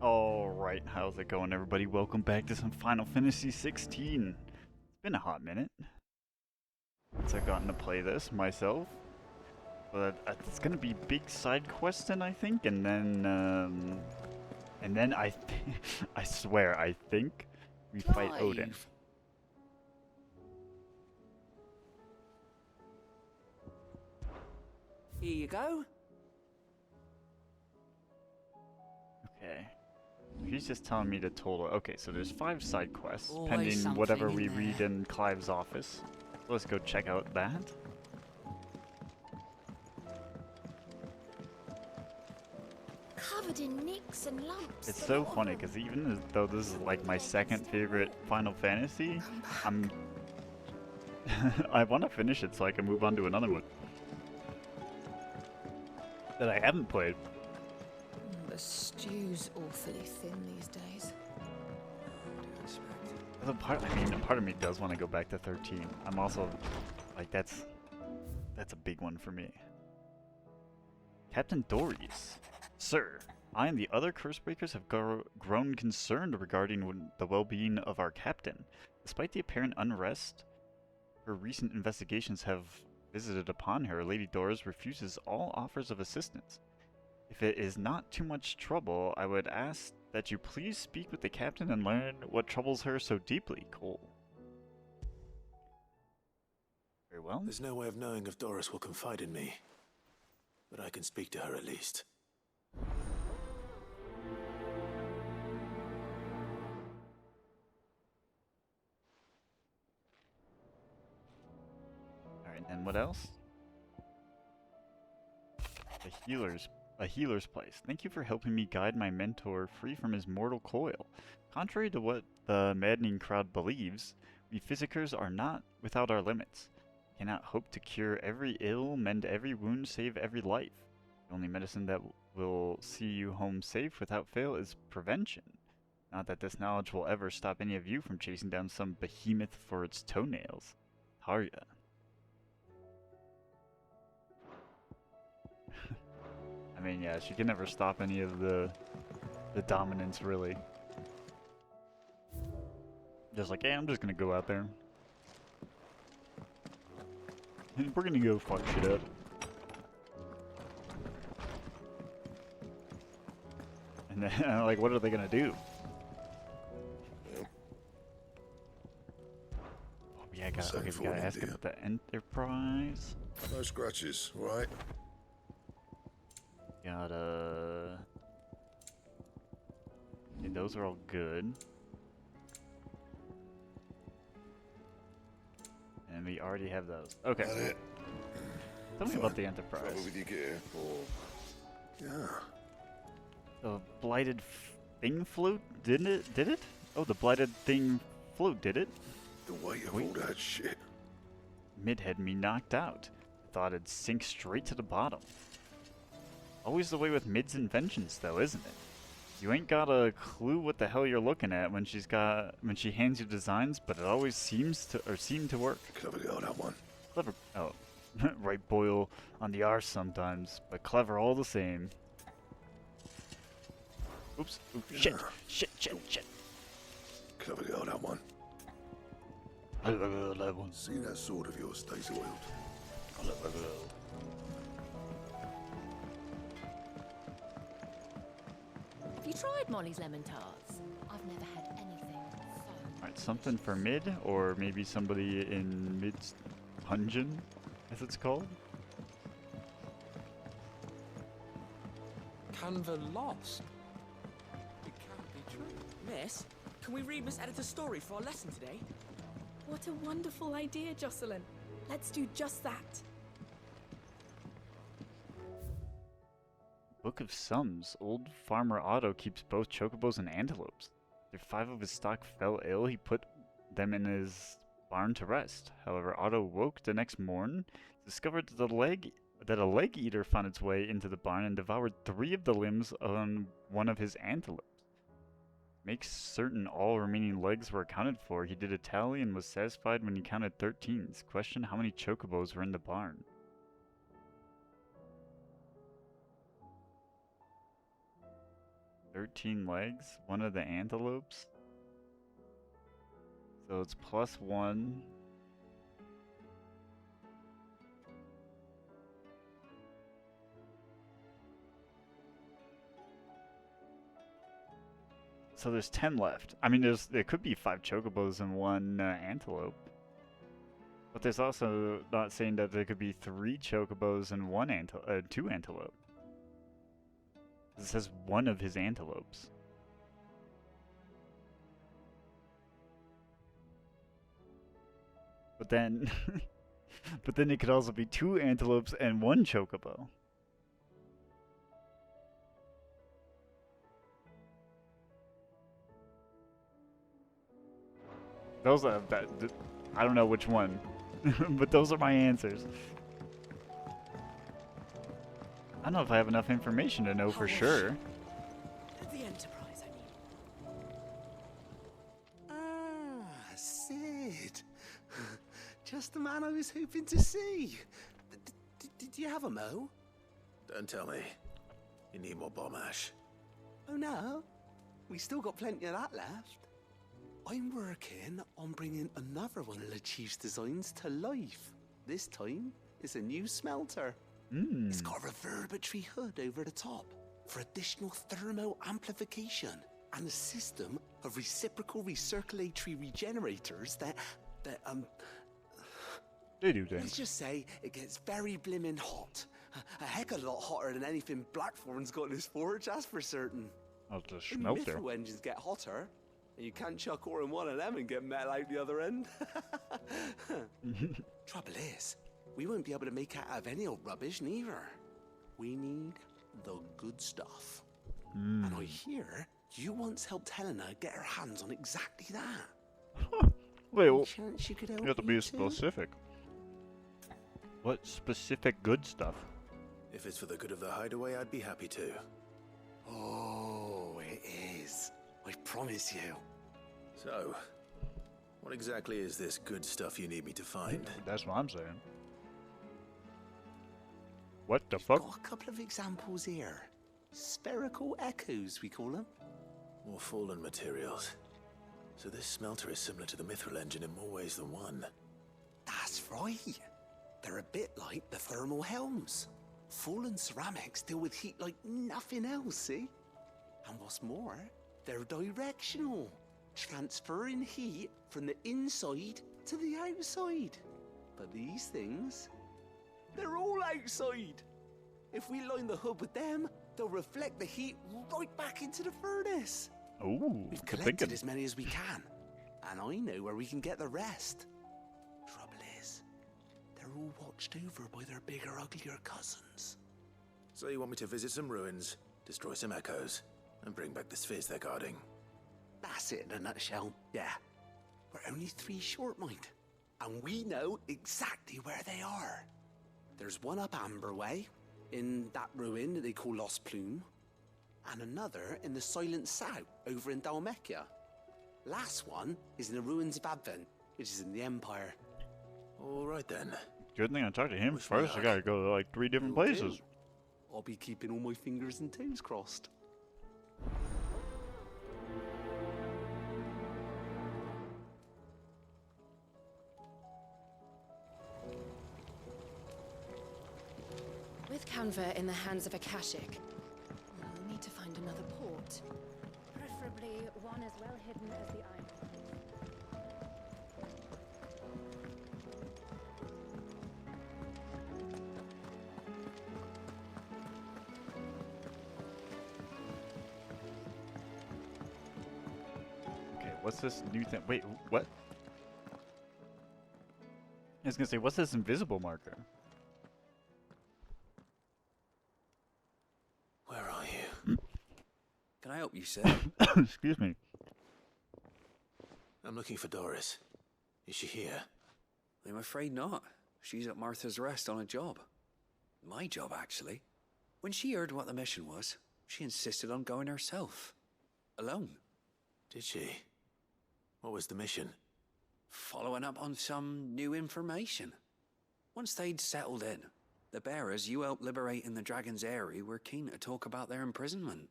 Alright, how's it going, everybody? Welcome back to some Final Fantasy XVI. It's been a hot minute since I've gotten to play this myself. But it's gonna be big side questing, I think, and then I swear, I think we fight Odin. Clive. Here you go. Okay. He's just telling me the total. Okay, so there's 5 side quests, Always pending something whatever in we there. read in Clive's office. So let's go check out that. Covered in nicks and lumps. It's the so lot of funny them. because even though this is like my second favorite Final Fantasy, I'm I want to finish it so I can move on to another one that I haven't played. The stew's awfully thin these days. A part of me does want to go back to 13. I'm also like that's a big one for me. Captain Dories, sir, I and the other Cursebreakers have grown concerned regarding the well-being of our captain. Despite the apparent unrest her recent investigations have visited upon her, Lady Doris refuses all offers of assistance. If it is not too much trouble, I would ask that you please speak with the captain and learn what troubles her so deeply, Cole. Very well. There's no way of knowing if Doris will confide in me, but I can speak to her at least. Alright, and what else? A healer's place. Thank you for helping me guide my mentor free from his mortal coil. Contrary to what the maddening crowd believes, we physicers are not without our limits. We cannot hope to cure every ill, mend every wound, save every life. The only medicine that will see you home safe without fail is prevention. Not that this knowledge will ever stop any of you from chasing down some behemoth for its toenails. Tarya. I mean, yeah, she can never stop any of the dominance, really. Just like, hey, I'm just gonna go out there. We're gonna go fuck shit up. And then, like, what are they gonna do? Oh, yeah, Same okay, we for gotta an ask Indian. about the Enterprise. No scratches, right? Gotta... Okay, those are all good. And we already have those. Okay, That it? tell me Fine. about the Enterprise. Trouble with your gear, or... Yeah. The blighted thing flute? Did it? Oh, the blighted thing flute, did it? The weight of Wait. all that shit. Mid had me knocked out. Thought it'd sink straight to the bottom. Always the way with Mid's inventions, though, isn't it? You ain't got a clue what the hell you're looking at when she hands you designs, but it always seem to work. Clever girl, that one. Clever. Oh, right, boil on the arse sometimes, but clever all the same. Oops. Oops. Shit. Yeah. Shit. Clever girl, that one. That one. See that sword of yours stays oiled. Have you tried Molly's lemon tarts? I've never had anything so. Alright, something for mid, or maybe somebody in mid's dungeon, as it's called. Canva lost. It can't be true. Miss, can we read Miss Editor's story for our lesson today? What a wonderful idea, Jocelyn. Let's do just that. Book of Sums. Old Farmer Otto keeps both chocobos and antelopes. After 5 of his stock fell ill, he put them in his barn to rest. However, Otto woke the next morn, discovered that a leg eater found its way into the barn and devoured 3 of the limbs on one of his antelopes. Makes certain all remaining legs were accounted for. He did a tally and was satisfied when he counted 13. Question: how many chocobos were in the barn? 13 legs, one of the antelopes. So it's +1. So there's 10 left. I mean, there could be 5 chocobos and 1 antelope. But there's also not saying that there could be 3 chocobos and 2 antelope. It says one of his antelopes. But then, but then it could also be 2 antelopes and 1 chocobo. Those are I don't know which one, but those are my answers. I don't know if I have enough information to know for sure. The Enterprise, I mean. Ah, Sid. Just the man I was hoping to see. Did you have a mo? Don't tell me. You need more bomb ash. Oh no, we still got plenty of that left. I'm working on bringing another one of the Chief's designs to life. This time, it's a new smelter. It's got a reverberatory hood over the top for additional thermal amplification and a system of reciprocal recirculatory regenerators that They do things. let's just say it gets very blimmin' hot. A heck of a lot hotter than anything Blackthorn's got in his forge, that's for certain. Oh, the Only smelter. mithril engines get hotter, and you can't chuck ore in one of them and get metal out the other end. Trouble is, we won't be able to make out of any old rubbish neither. We need the good stuff. And I hear you once helped Helena get her hands on exactly that. Wait, Any chance you could help you have to me be too? specific. What specific good stuff? If it's for the good of the hideaway, I'd be happy to. Oh, it is. I promise you. So, what exactly is this good stuff you need me to find? That's what I'm saying. What the We've fuck? got a couple of examples here. Spherical echoes, we call them. More fallen materials. So this smelter is similar to the mithril engine in more ways than one. That's right. They're a bit like the thermal helms. Fallen ceramics deal with heat like nothing else, see? And what's more, they're directional, transferring heat from the inside to the outside. But these things, they're all outside. If we line the hood with them, they'll reflect the heat right back into the furnace. Ooh, We've good collected thinking. as many as we can, and I know where we can get the rest. Trouble is, they're all watched over by their bigger, uglier cousins. So you want me to visit some ruins, destroy some echoes, and bring back the spheres they're guarding? That's it in a nutshell, yeah. We're only 3 short, mind, and we know exactly where they are. There's one up Amber Way, in that ruin that they call Lost Plume, and another in the Silent South, over in Dalmekia. Last one is in the ruins of Advent, which is in the Empire. All right then. Good thing I talked to him Wish me first. I luck. gotta go to like 3 different Will places. do. I'll be keeping all my fingers and toes crossed. With Canva in the hands of Akashic, we'll need to find another port. Preferably one as well hidden as the island. Okay, what's this new thing? Wait, what? I was gonna say, what's this invisible marker? Where are you? Can I help you, sir? Excuse me. I'm looking for Doris. Is she here? I'm afraid not. She's at Martha's Rest on a job. My job, actually. When she heard what the mission was, she insisted on going herself. Alone. Did she? What was the mission? Following up on some new information. Once they'd settled in, the bearers you helped liberate in the Dragon's Eyrie were keen to talk about their imprisonment.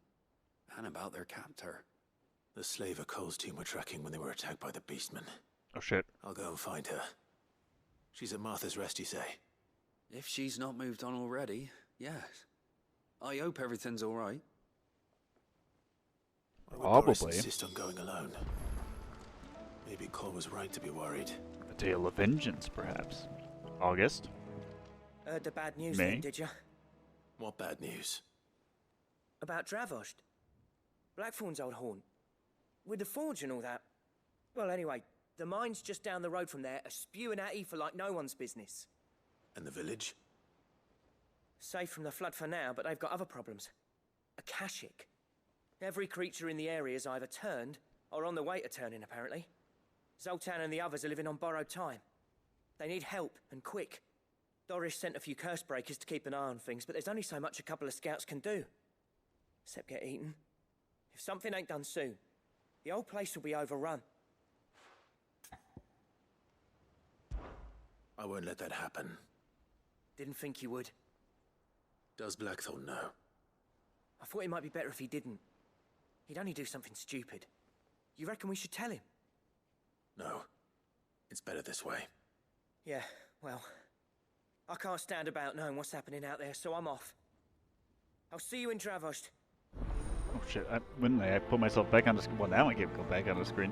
and about their captor. The slaver Cole's team were tracking when they were attacked by the beastmen. Oh shit. I'll go and find her. She's at Martha's Rest, you say? If she's not moved on already, yes. I hope everything's all right. Why would Doris Probably. insist on going alone? Maybe Cole was right to be worried. A tale of vengeance, perhaps. August? Heard the bad news Me? then, did ya? What bad news? About Dravost. Blackthorn's old haunt. With the forge and all that. Well, anyway, the mines just down the road from there are spewing out ether like no one's business. And the village? Safe from the flood for now, but they've got other problems. Akashic. Every creature in the area's either turned or on the way to turning, apparently. Zoltan and the others are living on borrowed time. They need help, and quick. Doris sent a few curse breakers to keep an eye on things, but there's only so much a couple of scouts can do. Except get eaten. If something ain't done soon, the whole place will be overrun. I won't let that happen. Didn't think you would. Does Blackthorn know? I thought it might be better if he didn't. He'd only do something stupid. You reckon we should tell him? No. It's better this way. Yeah, well, I can't stand about knowing what's happening out there, so I'm off. I'll see you in Dravost. Oh shit, when I put myself back on the screen. Well, now I can't go back on the screen.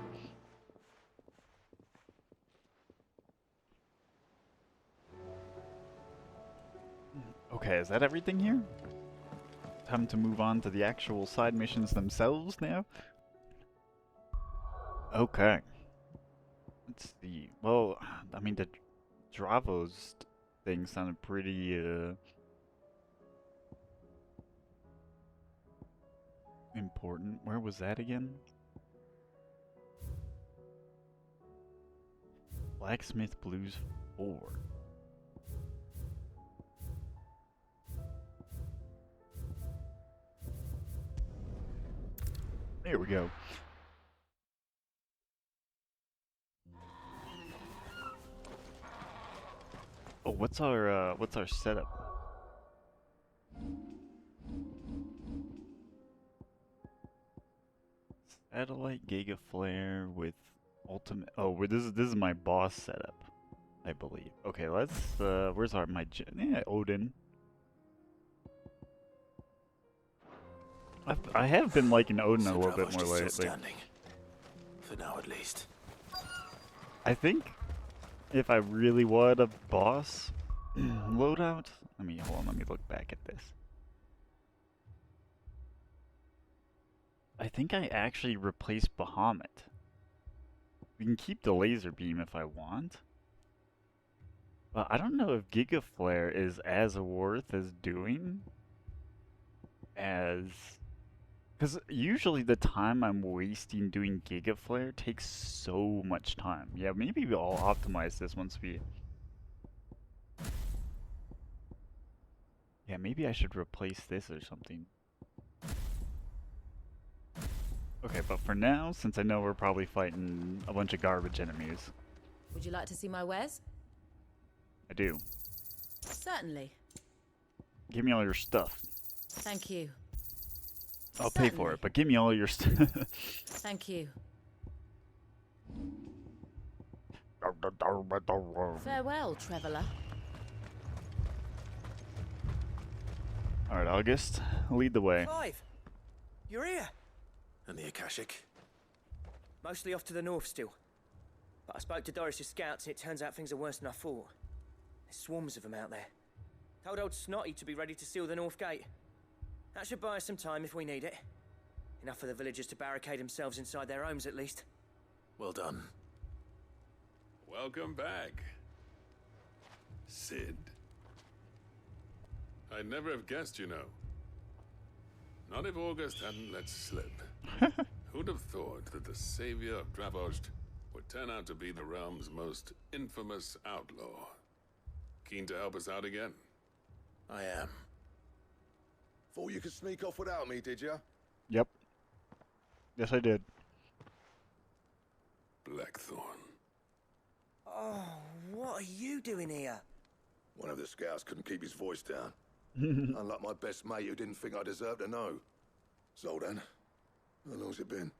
Okay, is that everything here? Time to move on to the actual side missions themselves now? Okay. Let's see. Well, I mean, the Dravost thing sounded pretty, important. Where was that again? Blacksmith Blues 4. There we go. Oh, what's our setup? Satellite Giga Flare with ultimate. Oh, this is my boss setup, I believe. Okay, let's. Where's yeah, Odin. I have been liking Odin a little bit more lately. Standing. For now, at least. I think if I really wanted a boss loadout, hold on. Let me look back at this. I think I actually replaced Bahamut. We can keep the laser beam if I want. But I don't know if Giga Flare is as worth as doing as... Because usually the time I'm wasting doing Giga Flare takes so much time. Yeah, maybe I'll optimize this once we... Yeah, maybe I should replace this or something. Okay, but for now, since I know we're probably fighting a bunch of garbage enemies. Would you like to see my wares? I do. Certainly. Give me all your stuff. Thank you. I'll pay for it, but give me all your stuff. Thank you. Farewell, traveler. Alright, August, lead the way. Clive! You're here! And the Akashic? Mostly off to the north still. But I spoke to Doris's scouts and it turns out things are worse than I thought. There's swarms of them out there. Told old Snotty to be ready to seal the north gate. That should buy us some time if we need it. Enough for the villagers to barricade themselves inside their homes at least. Well done. Welcome back, Sid. I'd never have guessed, you know. Not if August hadn't let slip. Who'd have thought that the savior of Dravost would turn out to be the realm's most infamous outlaw? Keen to help us out again? I am. Thought you could sneak off without me, did you? Yep. Yes, I did. Blackthorn. Oh, what are you doing here? One of the scouts couldn't keep his voice down. Unlike my best mate who didn't think I deserved to know. Zoltan, How long's it been?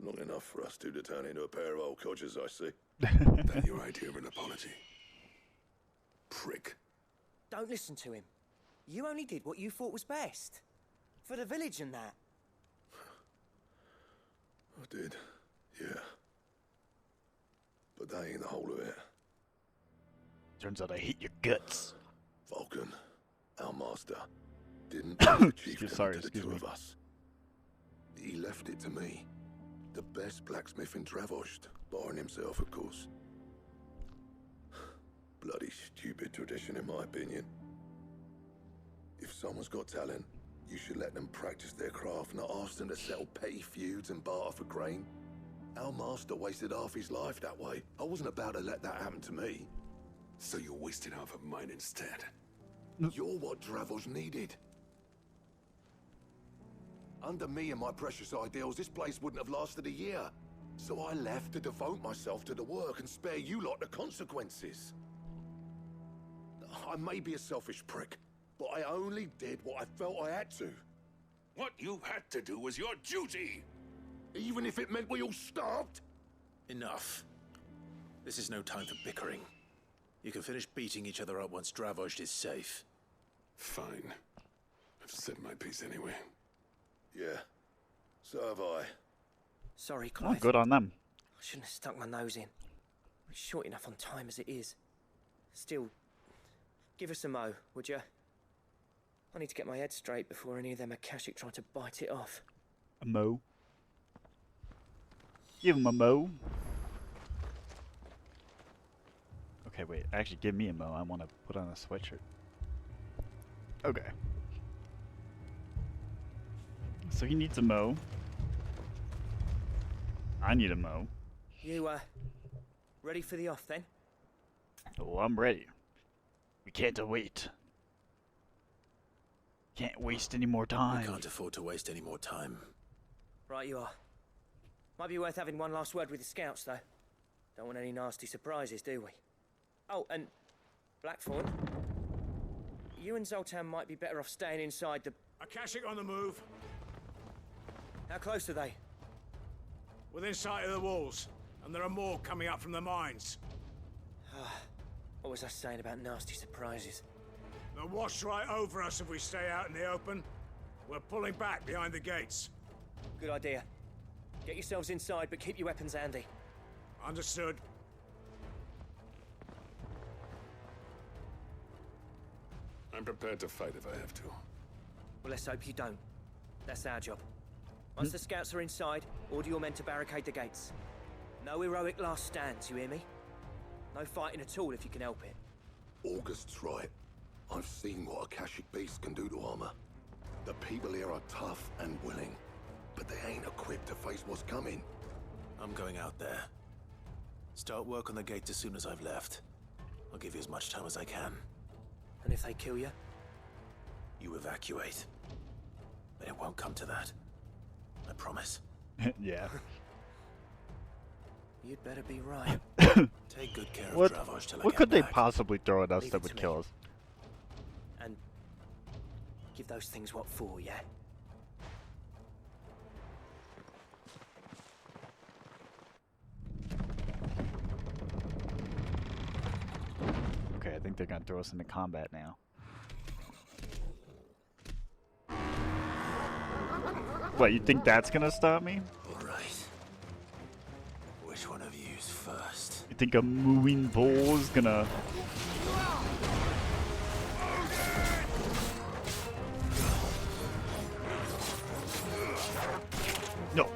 Long enough for us two to turn into a pair of old codgers, I see. That your idea of an apology? Prick. Don't listen to him. You only did what you thought was best. For the village and that. I did, yeah. But that ain't the whole of it. Turns out I hate your guts. Vulcan, our master, didn't leave the chieftain Sorry, to the excuse two me. of us. He left it to me. The best blacksmith in Dravost, barring himself, of course. Bloody stupid tradition, in my opinion. If someone's got talent, you should let them practice their craft, not ask them to settle petty feuds and barter for grain. Our master wasted half his life that way. I wasn't about to let that happen to me. So you wasted half of mine instead. You're what Dravost needed. Under me and my precious ideals, this place wouldn't have lasted a year. So I left to devote myself to the work and spare you lot the consequences. I may be a selfish prick, but I only did what I felt I had to. What you had to do was your duty! Even if it meant we all starved? Enough. This is no time for bickering. You can finish beating each other up once Dravost is safe. Fine. I've said my piece anyway. Yeah, so have I. Sorry, Oh, Clive. good on them. I shouldn't have stuck my nose in. We're short enough on time as it is. Still, give us a mo, would you? I need to get my head straight before any of them Akashic try to bite it off. A mo. Give him a mo. Okay, wait. Actually, give me a mo. I want to put on a sweatshirt. Okay. So he needs a mo. I need a mo. You, ready for the off then? Oh, I'm ready. We can't wait. Can't waste any more time. We can't afford to waste any more time. Right you are. Might be worth having one last word with the scouts, though. Don't want any nasty surprises, do we? Oh, and Blackthorn, you and Zoltan might be better off staying inside the... Akashic on the move. How close are they? Within sight of the walls. And there are more coming up from the mines. What was I saying about nasty surprises? They'll wash right over us if we stay out in the open. We're pulling back behind the gates. Good idea. Get yourselves inside, but keep your weapons handy. Understood. I'm prepared to fight if I have to. Well, let's hope you don't. That's our job. Once the scouts are inside, order your men to barricade the gates. No heroic last stands, you hear me? No fighting at all if you can help it. August's right. I've seen what Akashic beasts can do to armor. The people here are tough and willing, but they ain't equipped to face what's coming. I'm going out there. Start work on the gate as soon as I've left. I'll give you as much time as I can. And if they kill you? You evacuate. But it won't come to that. I promise. Yeah. You'd better be right. Take good care What? of Dravost till I What get could they back. possibly throw at us Leave that it would to me. kill us? And give those things what for, yeah? Okay, I think they're gonna throw us into combat now. What, you think that's gonna stop me? All right. Which one of you's first? You think a moving bull is gonna... No.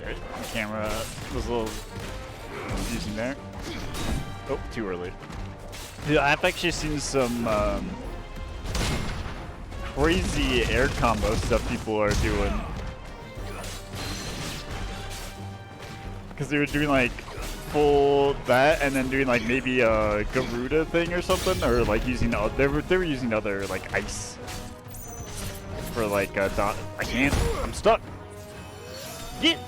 Okay, the camera was a little confusing there. Oh, too early. Yeah, I've actually seen some crazy air combo stuff people are doing. Because they were doing like full that and then doing like maybe a Garuda thing or something, or like using they were using other like ice for like dot. I can't. I'm stuck. Get.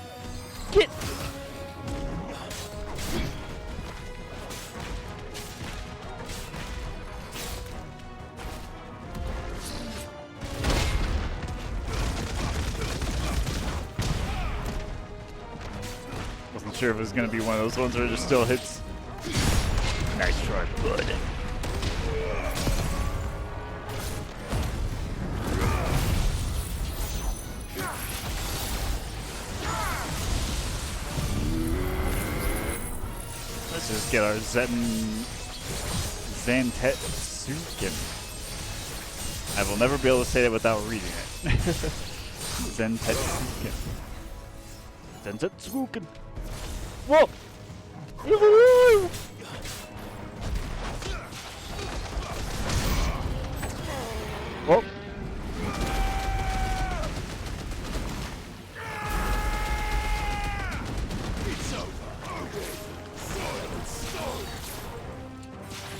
Wasn't sure if it was gonna be one of those ones where it just still hits. Nice try, bud. Let's just get our Zantetsuken. I will never be able to say that without reading it. Zantetsuken. Zantetsuken. Whoa! Woo! Whoa!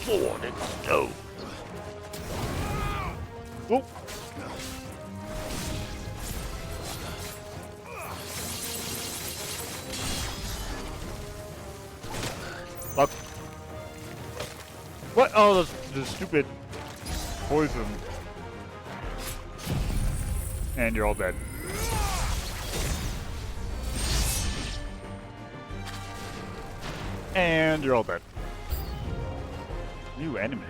Sword and stone. Whoa! Fuck. What? Oh, the stupid poison. And you're all dead. And you're all dead. New enemies.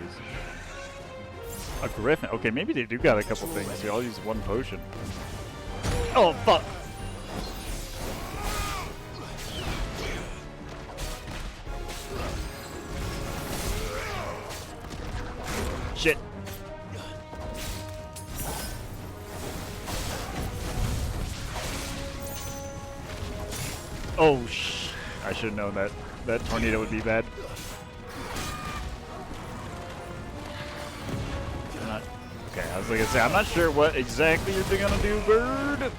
A griffin. Okay, maybe they do got a couple things. They all use one potion. Oh, fuck. Shit. Oh, I should have known that that tornado would be bad. Okay, I was gonna say, I'm not sure what exactly you're gonna do, bird.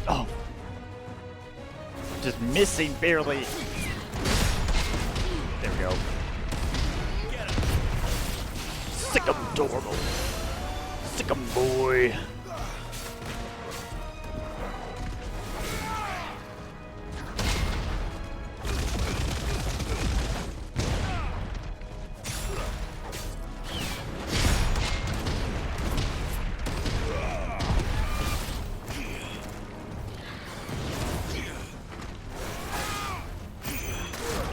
Oh. Just missing barely. There we go. Sick 'em, Dormal. Sick 'em, boy.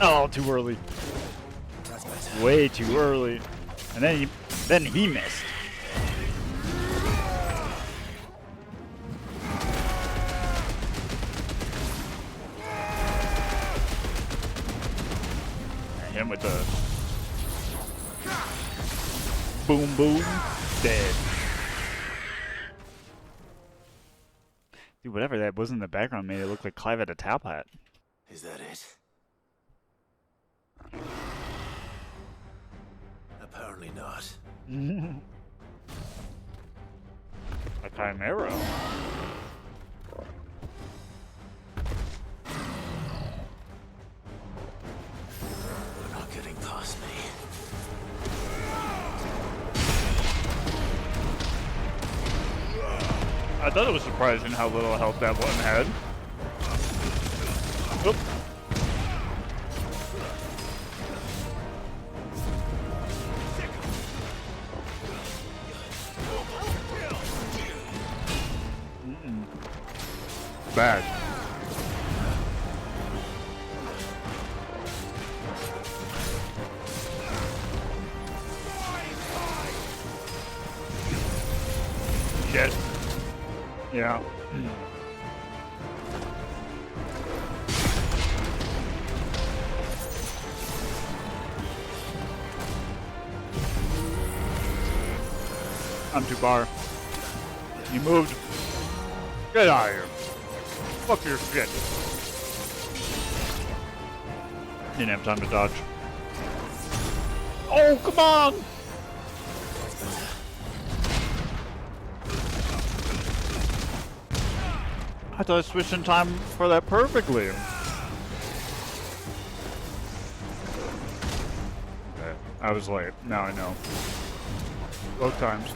Oh, too early. Way too early. And then he missed. And him with the boom boom, dead. Dude, whatever that was in the background made it look like Clive had a top hat. Is that it? Apparently not. A chimera. They're not getting past me. I thought it was surprising how little health that one had. Oop. Bad. Shit. Yeah. I'm too far. You moved. Get out of here. Fuck your shit. Didn't have time to dodge. Oh, come on! I thought I switched in time for that perfectly. Okay. I was late. Now I know. Both times.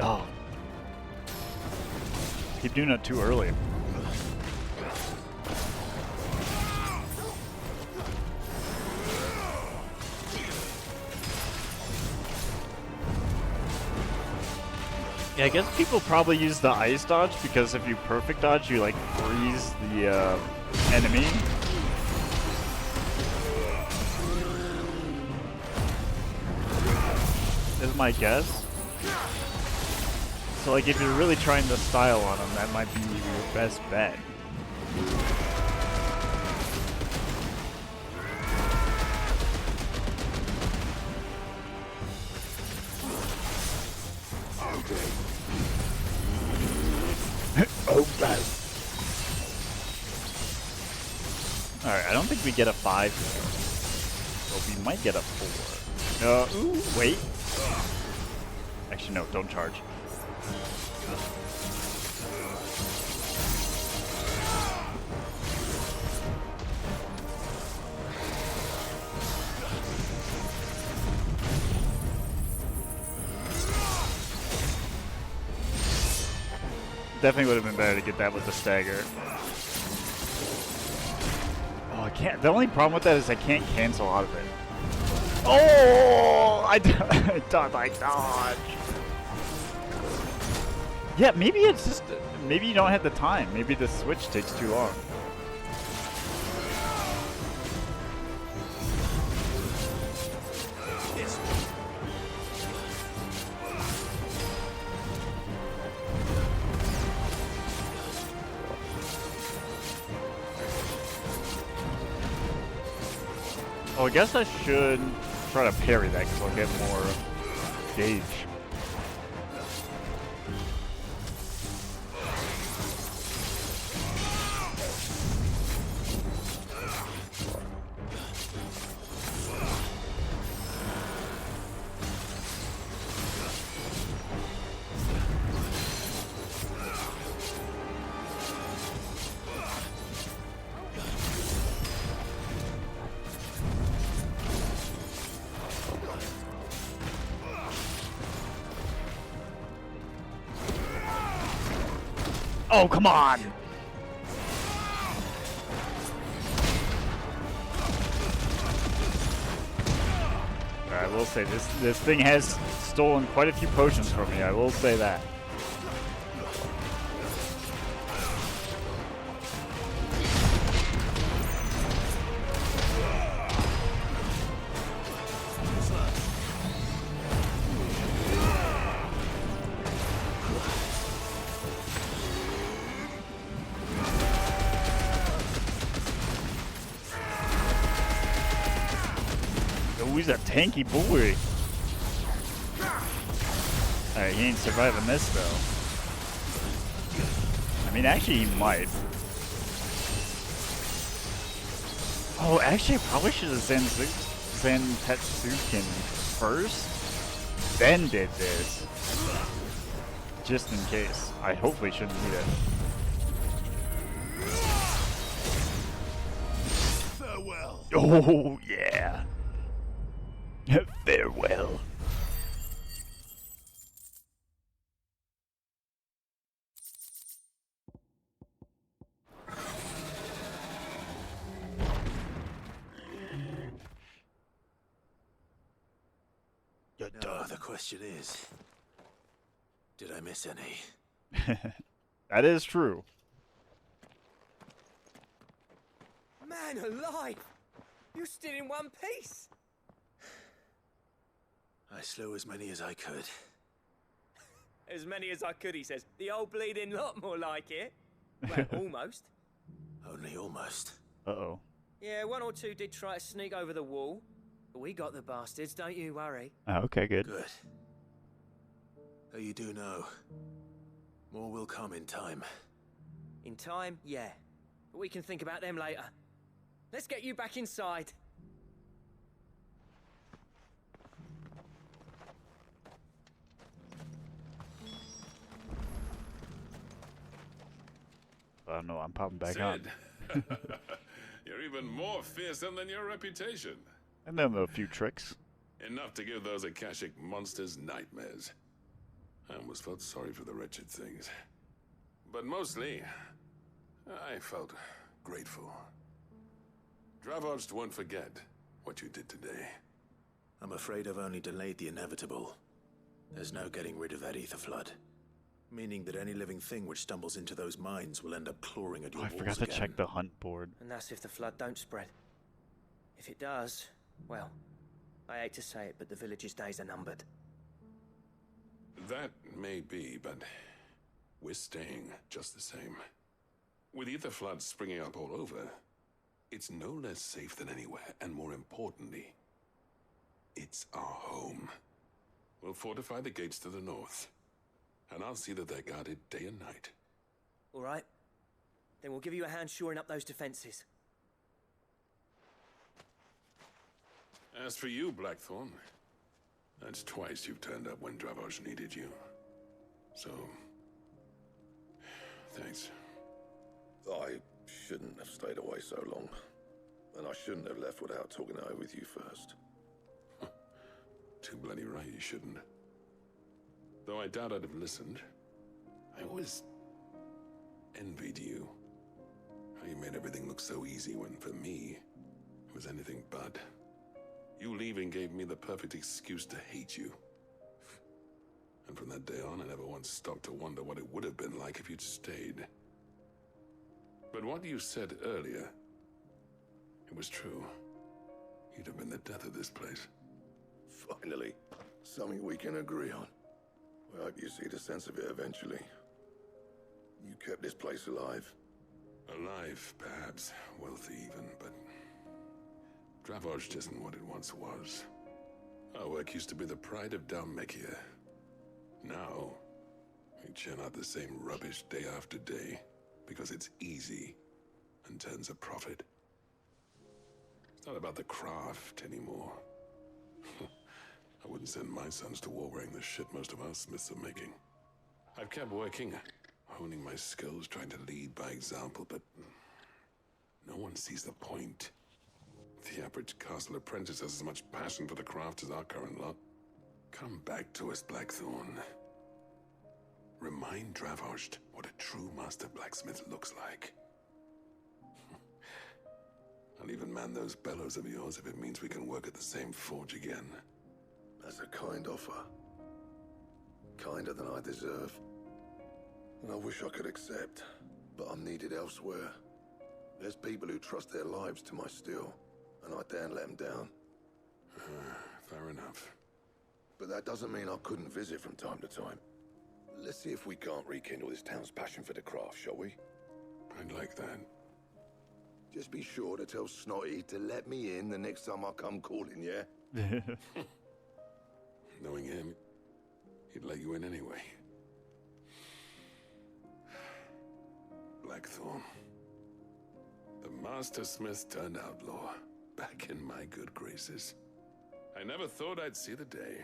Oh. Keep doing it too early. Yeah, I guess people probably use the ice dodge because if you perfect dodge, you like freeze the enemy. Is my guess. So like if you're really trying to style on them, that might be your best bet. Alright, I don't think we get a 5 here. But we might get a 4. Ooh, wait. Actually, no, don't charge. Definitely would have been better to get that with the stagger. Oh, I can't. The only problem with that is I can't cancel out of it. Oh! I thought I dodged. Yeah, maybe it's just. Maybe you don't have the time. Maybe the switch takes too long. Oh, I guess I should try to parry that because I'll get more gauge. Oh, come on! I will say, this thing has stolen quite a few potions from me, I will say that. He's a tanky boy. Alright, he ain't surviving this though. I mean, actually, he might. Oh, actually, I probably should have Zen Tetsuken first, then did this. Just in case. I hopefully shouldn't need it. Farewell. Oh, yeah. Farewell. You're done. The question is, did I miss any? That is true. Man alive! You're still in one piece! I slew as many as I could. As many as I could, he says. The old bleeding lot, more like it. Well, almost. Only almost. Uh-oh. Yeah, one or two did try to sneak over the wall. But we got the bastards, don't you worry. Oh, okay, good. Good. Though you do know, more will come in time. In time, yeah. But we can think about them later. Let's get you back inside. Oh no, I'm popping back on. Sid, you're even more fearsome than your reputation. And then a few tricks. Enough to give those Akashic monsters nightmares. I almost felt sorry for the wretched things. But mostly, I felt grateful. Dravoged won't forget what you did today. I'm afraid I've only delayed the inevitable. There's no getting rid of that ether flood. Meaning that any living thing which stumbles into those mines will end up clawing at your I walls forgot to again. check the hunt board. And that's if the flood don't spread. If it does, well, I hate to say it, but the village's days are numbered. That may be, but we're staying just the same. With ether floods springing up all over, it's no less safe than anywhere, and more importantly, it's our home. We'll fortify the gates to the north, and I'll see that they're guarded day and night. All right. Then we'll give you a hand shoring up those defenses. As for you, Blackthorn, that's twice you've turned up when Dravos needed you. So, thanks. I shouldn't have stayed away so long. And I shouldn't have left without talking it over with you first. Too bloody right you shouldn't. Though I doubt I'd have listened. I always envied you. How you made everything look so easy when, for me, it was anything but. You leaving gave me the perfect excuse to hate you. And from that day on, I never once stopped to wonder what it would have been like if you'd stayed. But what you said earlier, it was true. You'd have been the death of this place. Finally, something we can agree on. I hope you see the sense of it eventually. You kept this place alive. Alive, perhaps. Wealthy even, but Dravoged isn't what it once was. Our work used to be the pride of Dalmekia. Now, we churn out the same rubbish day after day because it's easy and turns a profit. It's not about the craft anymore. I wouldn't send my sons to war wearing the shit most of our smiths are making. I've kept working, honing my skills, trying to lead by example, but no one sees the point. The average castle apprentice has as much passion for the craft as our current lot. Come back to us, Blackthorn. Remind Dravoged what a true master blacksmith looks like. I'll even man those bellows of yours if it means we can work at the same forge again. That's a kind offer. Kinder than I deserve. And I wish I could accept, but I'm needed elsewhere. There's people who trust their lives to my steel, and I daren't let them down. Fair enough. But that doesn't mean I couldn't visit from time to time. Let's see if we can't rekindle this town's passion for the craft, shall we? I'd like that. Just be sure to tell Snotty to let me in the next time I come calling, yeah? Knowing him, he'd let you in anyway. Blackthorn. The Master Smith turned outlaw, back in my good graces. I never thought I'd see the day.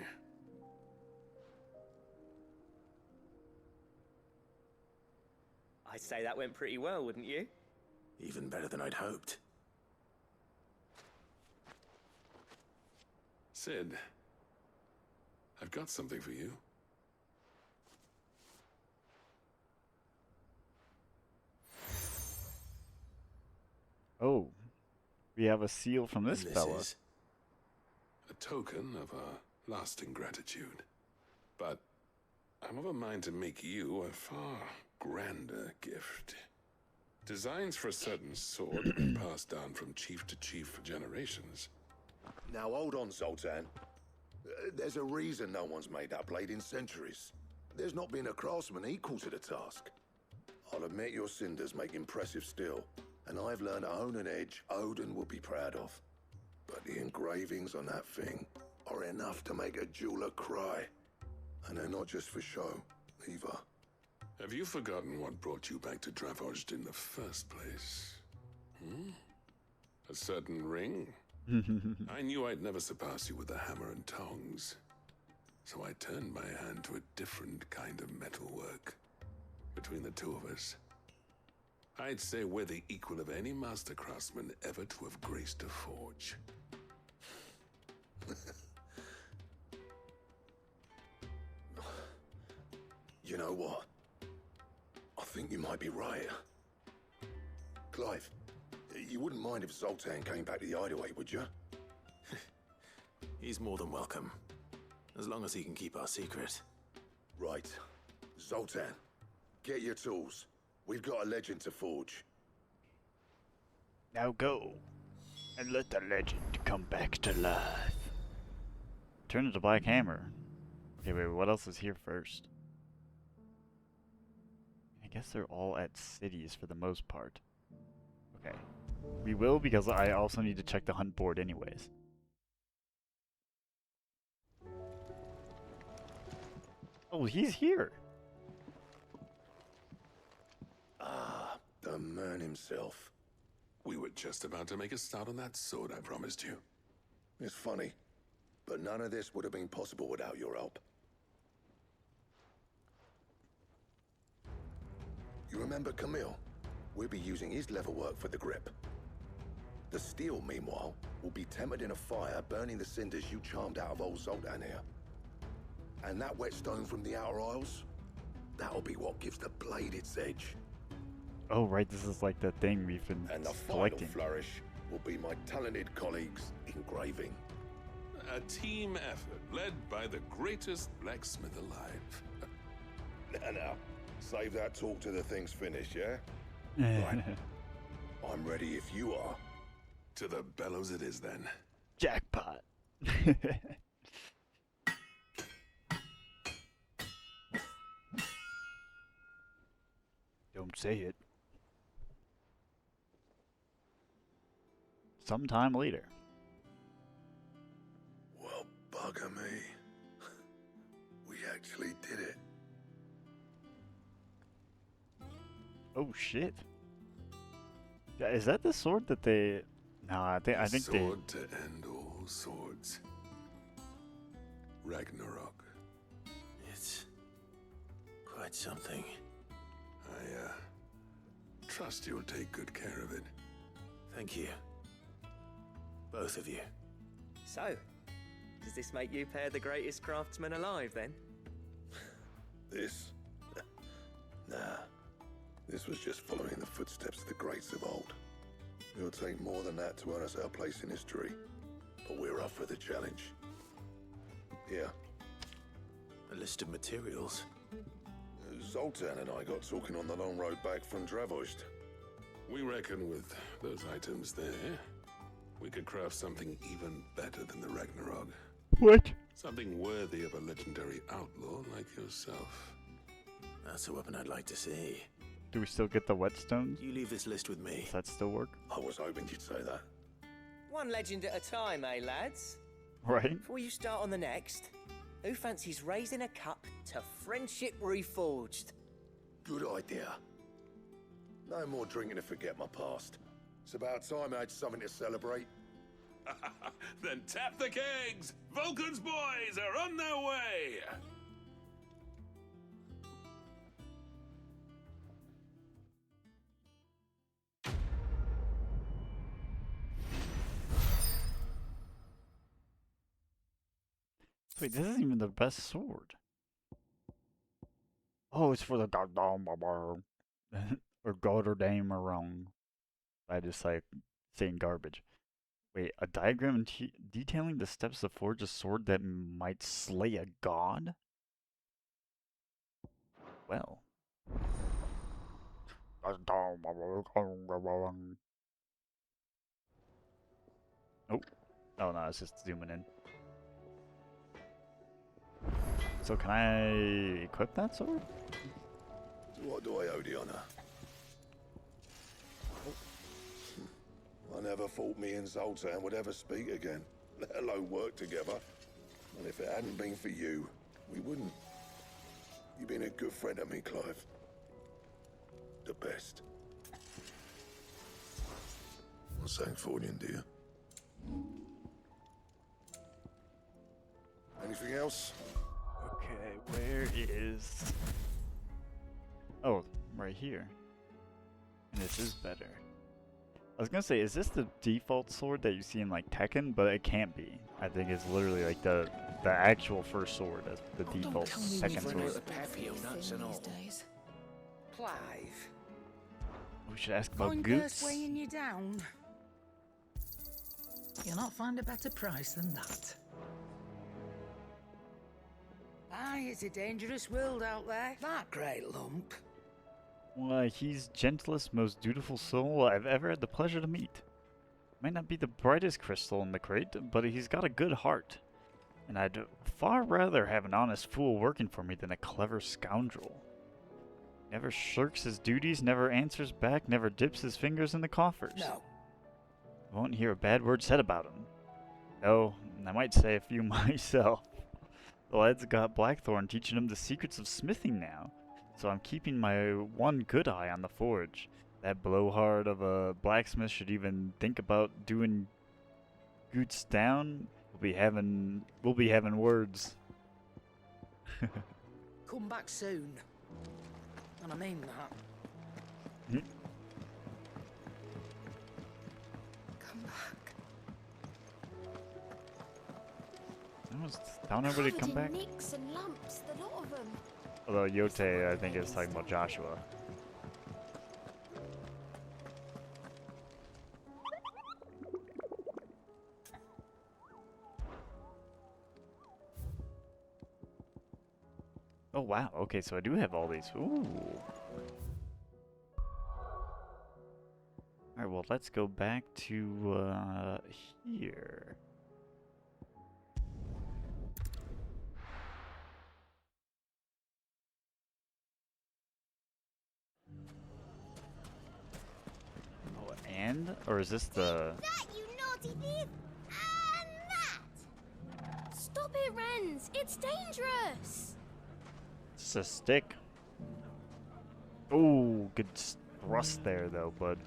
I'd say that went pretty well, wouldn't you? Even better than I'd hoped. Sid, I've got something for you. Oh, we have a seal from this fella. Is a token of our lasting gratitude. But I'm of a mind to make you a far grander gift. Designs for a certain sword have been passed down from chief to chief for generations. Now hold on, Sultan. There's a reason no one's made that blade in centuries. There's not been a craftsman equal to the task. I'll admit your cinders make impressive steel, and I've learned to hone an edge Odin would be proud of. But the engravings on that thing are enough to make a jeweler cry. And they're not just for show, either. Have you forgotten what brought you back to Dravoged in the first place? A certain ring? I knew I'd never surpass you with the hammer and tongs. So I turned my hand to a different kind of metalwork. Between the two of us, I'd say we're the equal of any master craftsman ever to have graced a forge. You know what? I think you might be right. Clive, you wouldn't mind if Zoltan came back to the hideaway, would you? He's more than welcome. As long as he can keep our secret. Right. Zoltan, get your tools. We've got a legend to forge. Now go, and let the legend come back to life. Turn into Black Hammer. Okay, wait, what else is here first? I guess they're all at cities for the most part. Okay. We will, because I also need to check the hunt board anyways. Oh, he's here! Ah, the man himself. We were just about to make a start on that sword I promised you. It's funny, but none of this would have been possible without your help. You remember Camille? We'll be using his leatherwork for the grip. The steel, meanwhile, will be tempered in a fire, burning the cinders you charmed out of old Zoltan here. And that whetstone from the Outer Isles, that'll be what gives the blade its edge. Oh, right, this is like the thing we've been And the collecting. final flourish will be my talented colleagues engraving. A team effort led by the greatest blacksmith alive. Now, save that talk till the thing's finished, yeah? Right. I'm ready if you are. To the bellows it is then. Jackpot. Don't say it. Sometime later. Well, bugger me. We actually did it. Oh shit. Yeah, is that the sword that they? No, I think they. Sword to end all swords. Ragnarok. It's quite something. I trust you'll take good care of it. Thank you. Both of you. So, does this make you pair the greatest craftsmen alive then? This? Nah. This was just following the footsteps of the greats of old. It'll take more than that to earn us our place in history. But we're up for the challenge. Here. A list of materials. Zoltan and I got talking on the long road back from Dravost. We reckon with those items there, we could craft something even better than the Ragnarok. What? Something worthy of a legendary outlaw like yourself. That's a weapon I'd like to see. Do we still get the whetstones? You leave this list with me. Does that still work? I was hoping you'd say that. One legend at a time, eh, lads? Right. Before you start on the next, who fancies raising a cup to friendship reforged? Good idea. No more drinking to forget my past. It's about time I had something to celebrate. Then tap the kegs! Vulcan's boys are on their way! Wait, this isn't even the best sword. Oh, it's for the goddamn or goddamn wrong. I just like saying garbage. Wait, a diagram detailing the steps to forge a sword that might slay a god? Well. Oh. Oh no, it's just zooming in. So can I equip that sword? What do I owe the honor? I never thought me and Zoltan would ever speak again, let alone work together. And if it hadn't been for you, we wouldn't. You've been a good friend to me, Clive. The best. Well, thanks for you, dear. Anything else? Okay, where is... Oh, right here. And this is better. I was gonna say, is this the default sword that you see in like Tekken? But it can't be. I think it's literally like the actual first sword as the default second sword. Clive. We should ask about Fine Goots. purse weighing you down. You'll not find a better price than that. Aye, it's a dangerous world out there. That great lump. Why, he's gentlest, most dutiful soul I've ever had the pleasure to meet. Might not be the brightest crystal in the crate, but he's got a good heart. And I'd far rather have an honest fool working for me than a clever scoundrel. Never shirks his duties, never answers back, never dips his fingers in the coffers. No. I won't hear a bad word said about him. Oh, I might say a few myself. The lad's got Blackthorn teaching him the secrets of smithing now, so I'm keeping my one good eye on the forge. That blowhard of a blacksmith should even think about doing Goots down. We'll be having words. Come back soon. And I mean that. Come back. Telling everybody to come back. Nicks and lumps, the lot of them. Although Yote, I think, is talking about Joshua. Oh wow, okay, so I do have all these. Ooh. Alright, well, let's go back to here. Oh, and? Or is this the... That, you naughty thief! And that! Stop it, Renz! It's dangerous! It's a stick. Ooh, good thrust there, though, bud.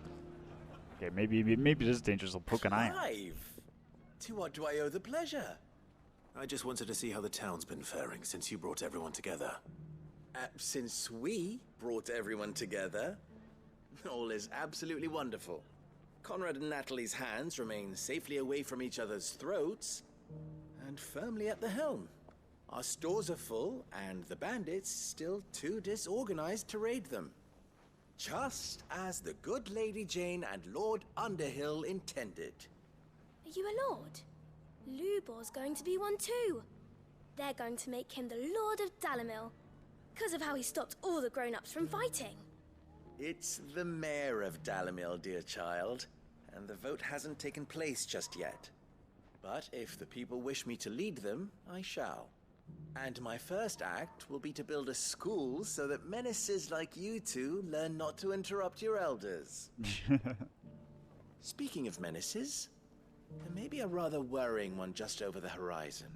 Okay, maybe this is dangerous. I'll poke an eye. Clive! To what do I owe the pleasure? I just wanted to see how the town's been faring since you brought everyone together. Since we brought everyone together, all is absolutely wonderful. Conrad and Natalie's hands remain safely away from each other's throats and firmly at the helm. Our stores are full, and the bandits still too disorganized to raid them. Just as the good Lady Jane and Lord Underhill intended. Are you a lord? Lubor's going to be one too. They're going to make him the Lord of Dalamil, because of how he stopped all the grown-ups from fighting. It's the mayor of Dalamil, dear child, and the vote hasn't taken place just yet. But if the people wish me to lead them, I shall. And my first act will be to build a school so that menaces like you two learn not to interrupt your elders. Speaking of menaces, there may be a rather worrying one just over the horizon.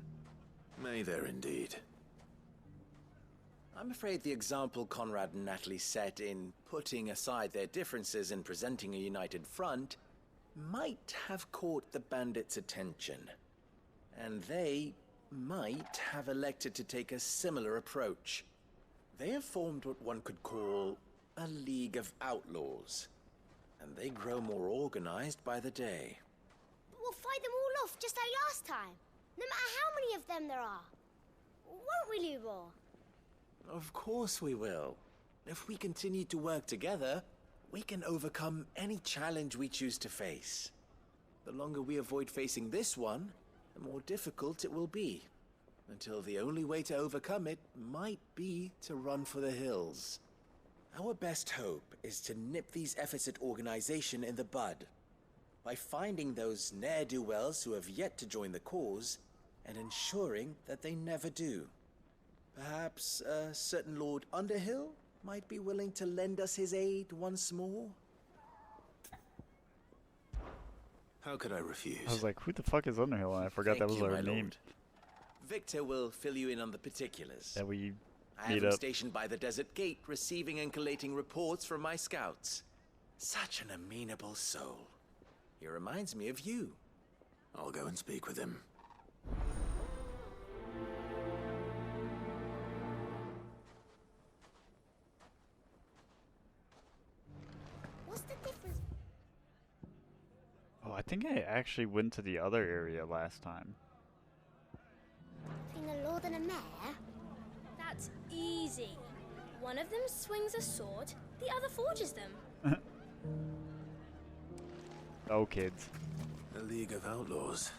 May there indeed. I'm afraid the example Conrad and Natalie set in putting aside their differences and presenting a united front might have caught the bandits' attention. And they might have elected to take a similar approach. They have formed what one could call a League of Outlaws, and they grow more organized by the day. But we'll fight them all off just like last time, no matter how many of them there are. Won't we, Lubor? Of course we will. If we continue to work together, we can overcome any challenge we choose to face. The longer we avoid facing this one, the more difficult it will be, until the only way to overcome it might be to run for the hills. Our best hope is to nip these efforts at organization in the bud, by finding those ne'er-do-wells who have yet to join the cause, and ensuring that they never do. Perhaps a certain Lord Underhill might be willing to lend us his aid once more? How could I refuse? I was like, who the fuck is Underhill? And I forgot that was Thank you, our my name. lord. Victor will fill you in on the particulars. That we I have meet him up. stationed by the desert gate, receiving and collating reports from my scouts. Such an amenable soul. He reminds me of you. I'll go and speak with him. What's think I actually went to the other area last time. Between a lord and a mare? That's easy. One of them swings a sword, the other forges them. Oh, kids. A League of Outlaws.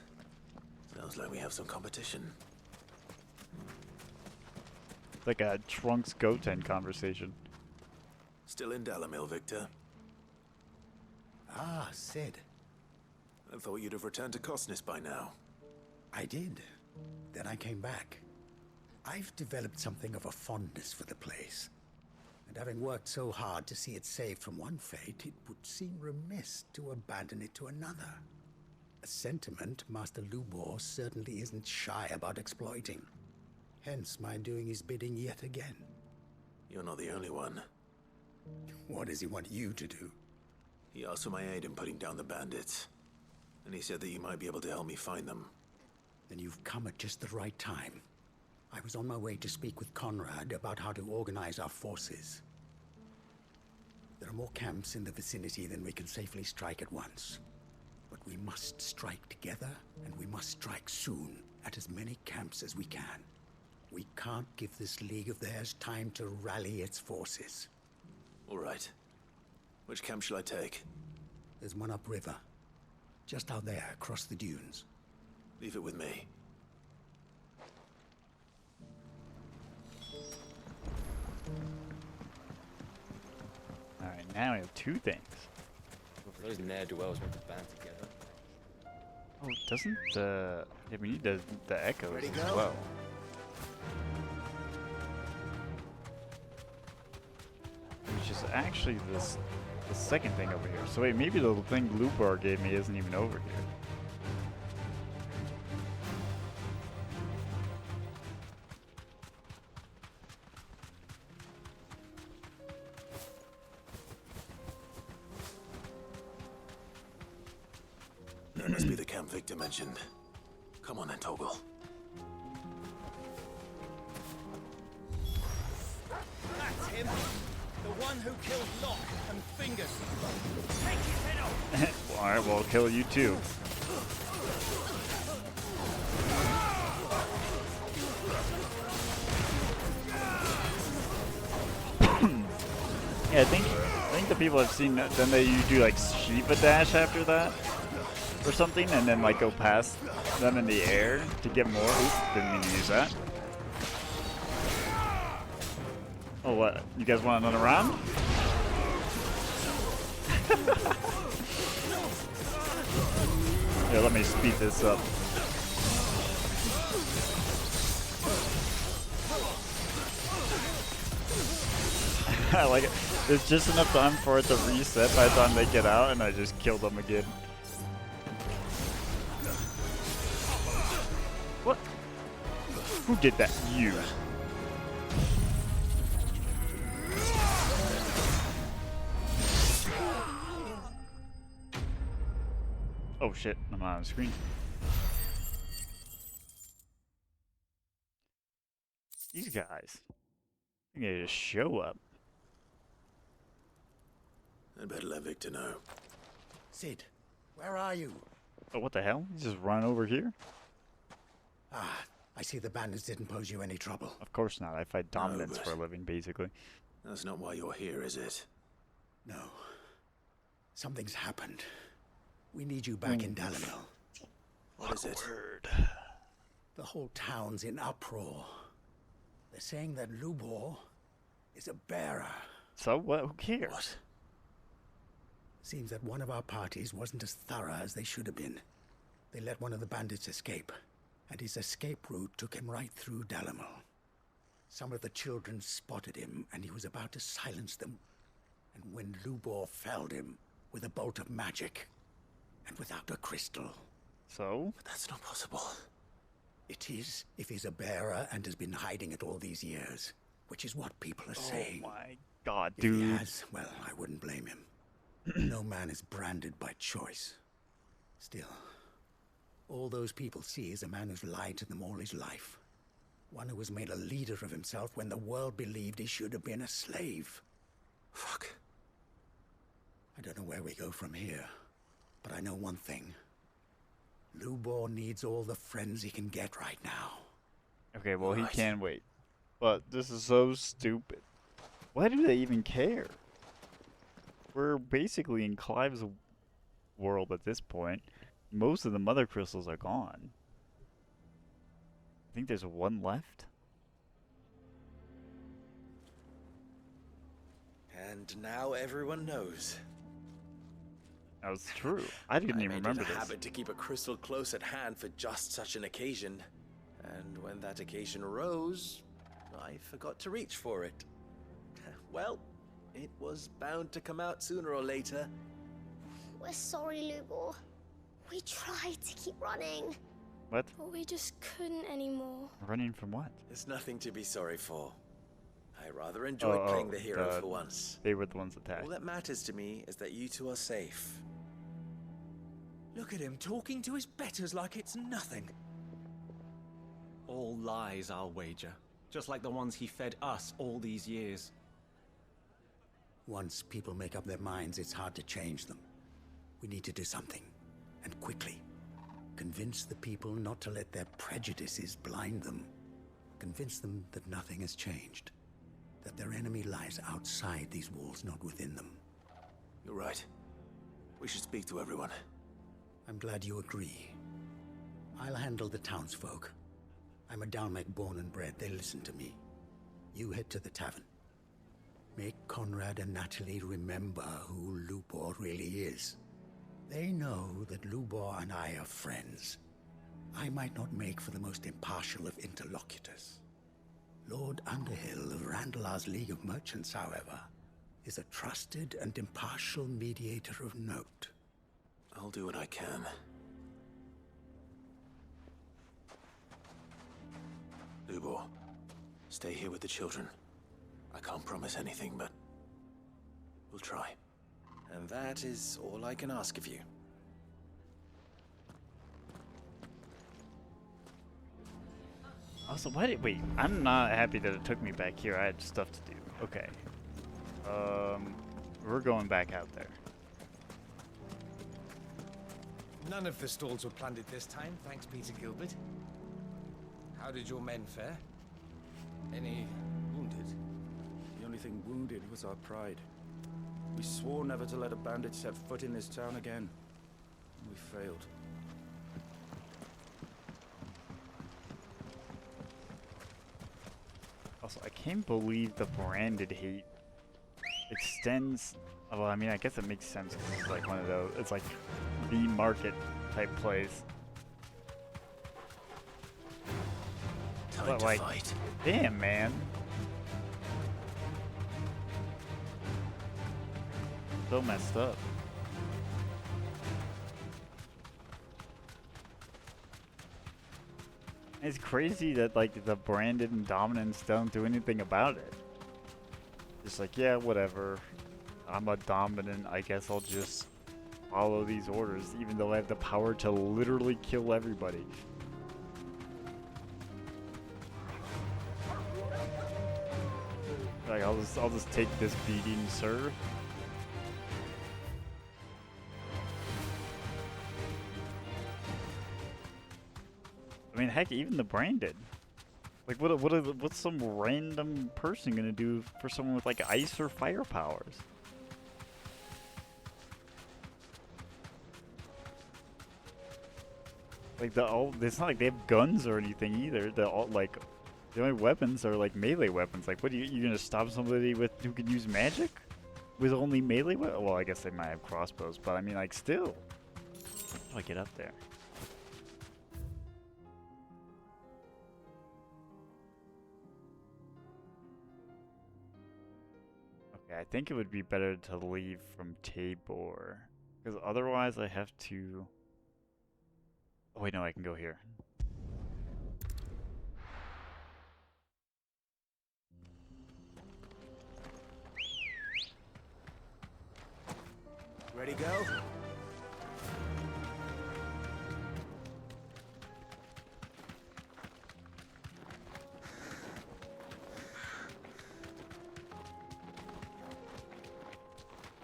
Sounds like we have some competition. Like a Trunks Goten conversation. Still in Dalamil, Victor? Ah, Sid. I thought you'd have returned to Cosnis by now. I did. Then I came back. I've developed something of a fondness for the place. And having worked so hard to see it saved from one fate, it would seem remiss to abandon it to another. A sentiment Master Lubor certainly isn't shy about exploiting. Hence my doing his bidding yet again. You're not the only one. What does he want you to do? He asked for my aid in putting down the bandits. And he said that you might be able to help me find them. Then you've come at just the right time. I was on my way to speak with Conrad about how to organize our forces. There are more camps in the vicinity than we can safely strike at once. But we must strike together, and we must strike soon at as many camps as we can. We can't give this League of theirs time to rally its forces. All right. Which camp shall I take? There's one upriver. Just out there, across the dunes. Leave it with me. Alright, now we have two things. Those ne'er-do-wells want to band together. Oh, doesn't the... Yeah, we need the echoes Ready, as go? well. Which is actually the second thing over here. So wait, maybe the thing Lubor gave me isn't even over here. That must be the camp Victor mentioned. Come on then, Toggle. That's him! The one who killed Locke and Fingers. Take his head off! Alright, well, I'll kill you too. Yeah, I think the people I've seen, then you do like Shiva dash after that or something, and then like go past them in the air to get more. Oops, didn't mean to use that. Oh, what? You guys want another round? Here, let me speed this up. I like it. There's just enough time for it to reset by the time they get out, and I just kill them again. What? Who did that? You. Oh shit, I'm not on the screen. These guys. They just show up. I'd better let Victor know. Sid, where are you? Oh, what the hell? He's just run over here? Ah, I see the bandits didn't pose you any trouble. Of course not. I fight dominance but for a living, basically. That's not why you're here, is it? No. Something's happened. We need you back in Dalamil. What is it? The whole town's in uproar. They're saying that Lubor is a bearer. So what? Who cares? What? Seems that one of our parties wasn't as thorough as they should have been. They let one of the bandits escape, and his escape route took him right through Dalamil. Some of the children spotted him, and he was about to silence them. And when Lubor felled him with a bolt of magic, and without a crystal. So? But that's not possible. It is, if he's a bearer and has been hiding it all these years, which is what people are saying. Oh my god, If dude. he has, well, I wouldn't blame him. No man is branded by choice. Still, all those people see is a man who's lied to them all his life. One who was made a leader of himself when the world believed he should have been a slave. Fuck. I don't know where we go from here. But I know one thing. Lubor needs all the friends he can get right now. Okay, well, he Right. can wait. But this is so stupid. Why do they even care? We're basically in Clive's world at this point. Most of the mother crystals are gone. I think there's one left. And now everyone knows. That was true. I didn't even remember I made it a this. habit to keep a crystal close at hand for just such an occasion. And when that occasion arose, I forgot to reach for it. Well, it was bound to come out sooner or later. We're sorry, Lubor. We tried to keep running. What? But we just couldn't anymore. Running from what? There's nothing to be sorry for. I rather enjoyed playing the hero for once. They were the ones attacked. All that matters to me is that you two are safe. Look at him talking to his betters like it's nothing. All lies, I'll wager. Just like the ones he fed us all these years. Once people make up their minds, it's hard to change them. We need to do something, and quickly. Convince the people not to let their prejudices blind them. Convince them that nothing has changed. That their enemy lies outside these walls, not within them. You're right. We should speak to everyone. I'm glad you agree. I'll handle the townsfolk. I'm a Dalmec born and bred. They listen to me. You head to the tavern. Make Conrad and Natalie remember who Lubor really is. They know that Lubor and I are friends. I might not make for the most impartial of interlocutors. Lord Underhill of Randalar's League of Merchants, however, is a trusted and impartial mediator of note. I'll do what I can. Lubor, stay here with the children. I can't promise anything, but we'll try. And that is all I can ask of you. Also, wait, I'm not happy that it took me back here. I had stuff to do. Okay. We're going back out there. None of the stalls were plundered this time, thanks Peter Gilbert. How did your men fare? Any wounded? The only thing wounded was our pride. We swore never to let a bandit set foot in this town again. We failed. Also, I can't believe the branded hate extends. Well, I mean, I guess it makes sense because it's like one of those. It's like the market type place. But like, damn, man. So messed up. It's crazy that like the branded and dominants don't do anything about it. Just like, yeah, whatever. I'm a dominant. I guess I'll just follow these orders, even though I have the power to literally kill everybody. Like, I'll just take this beating, sir. I mean, heck, even the branded. Like, what's some random person gonna do for someone with like ice or fire powers? Like it's not like they have guns or anything either. The only weapons are like melee weapons. Like, what are you gonna stop somebody with who can use magic with only melee? Well, I guess they might have crossbows, but I mean, like, still. How do I get up there? Okay, I think it would be better to leave from Tabor, because otherwise I have to. Oh wait, no, I can go here. Ready, go?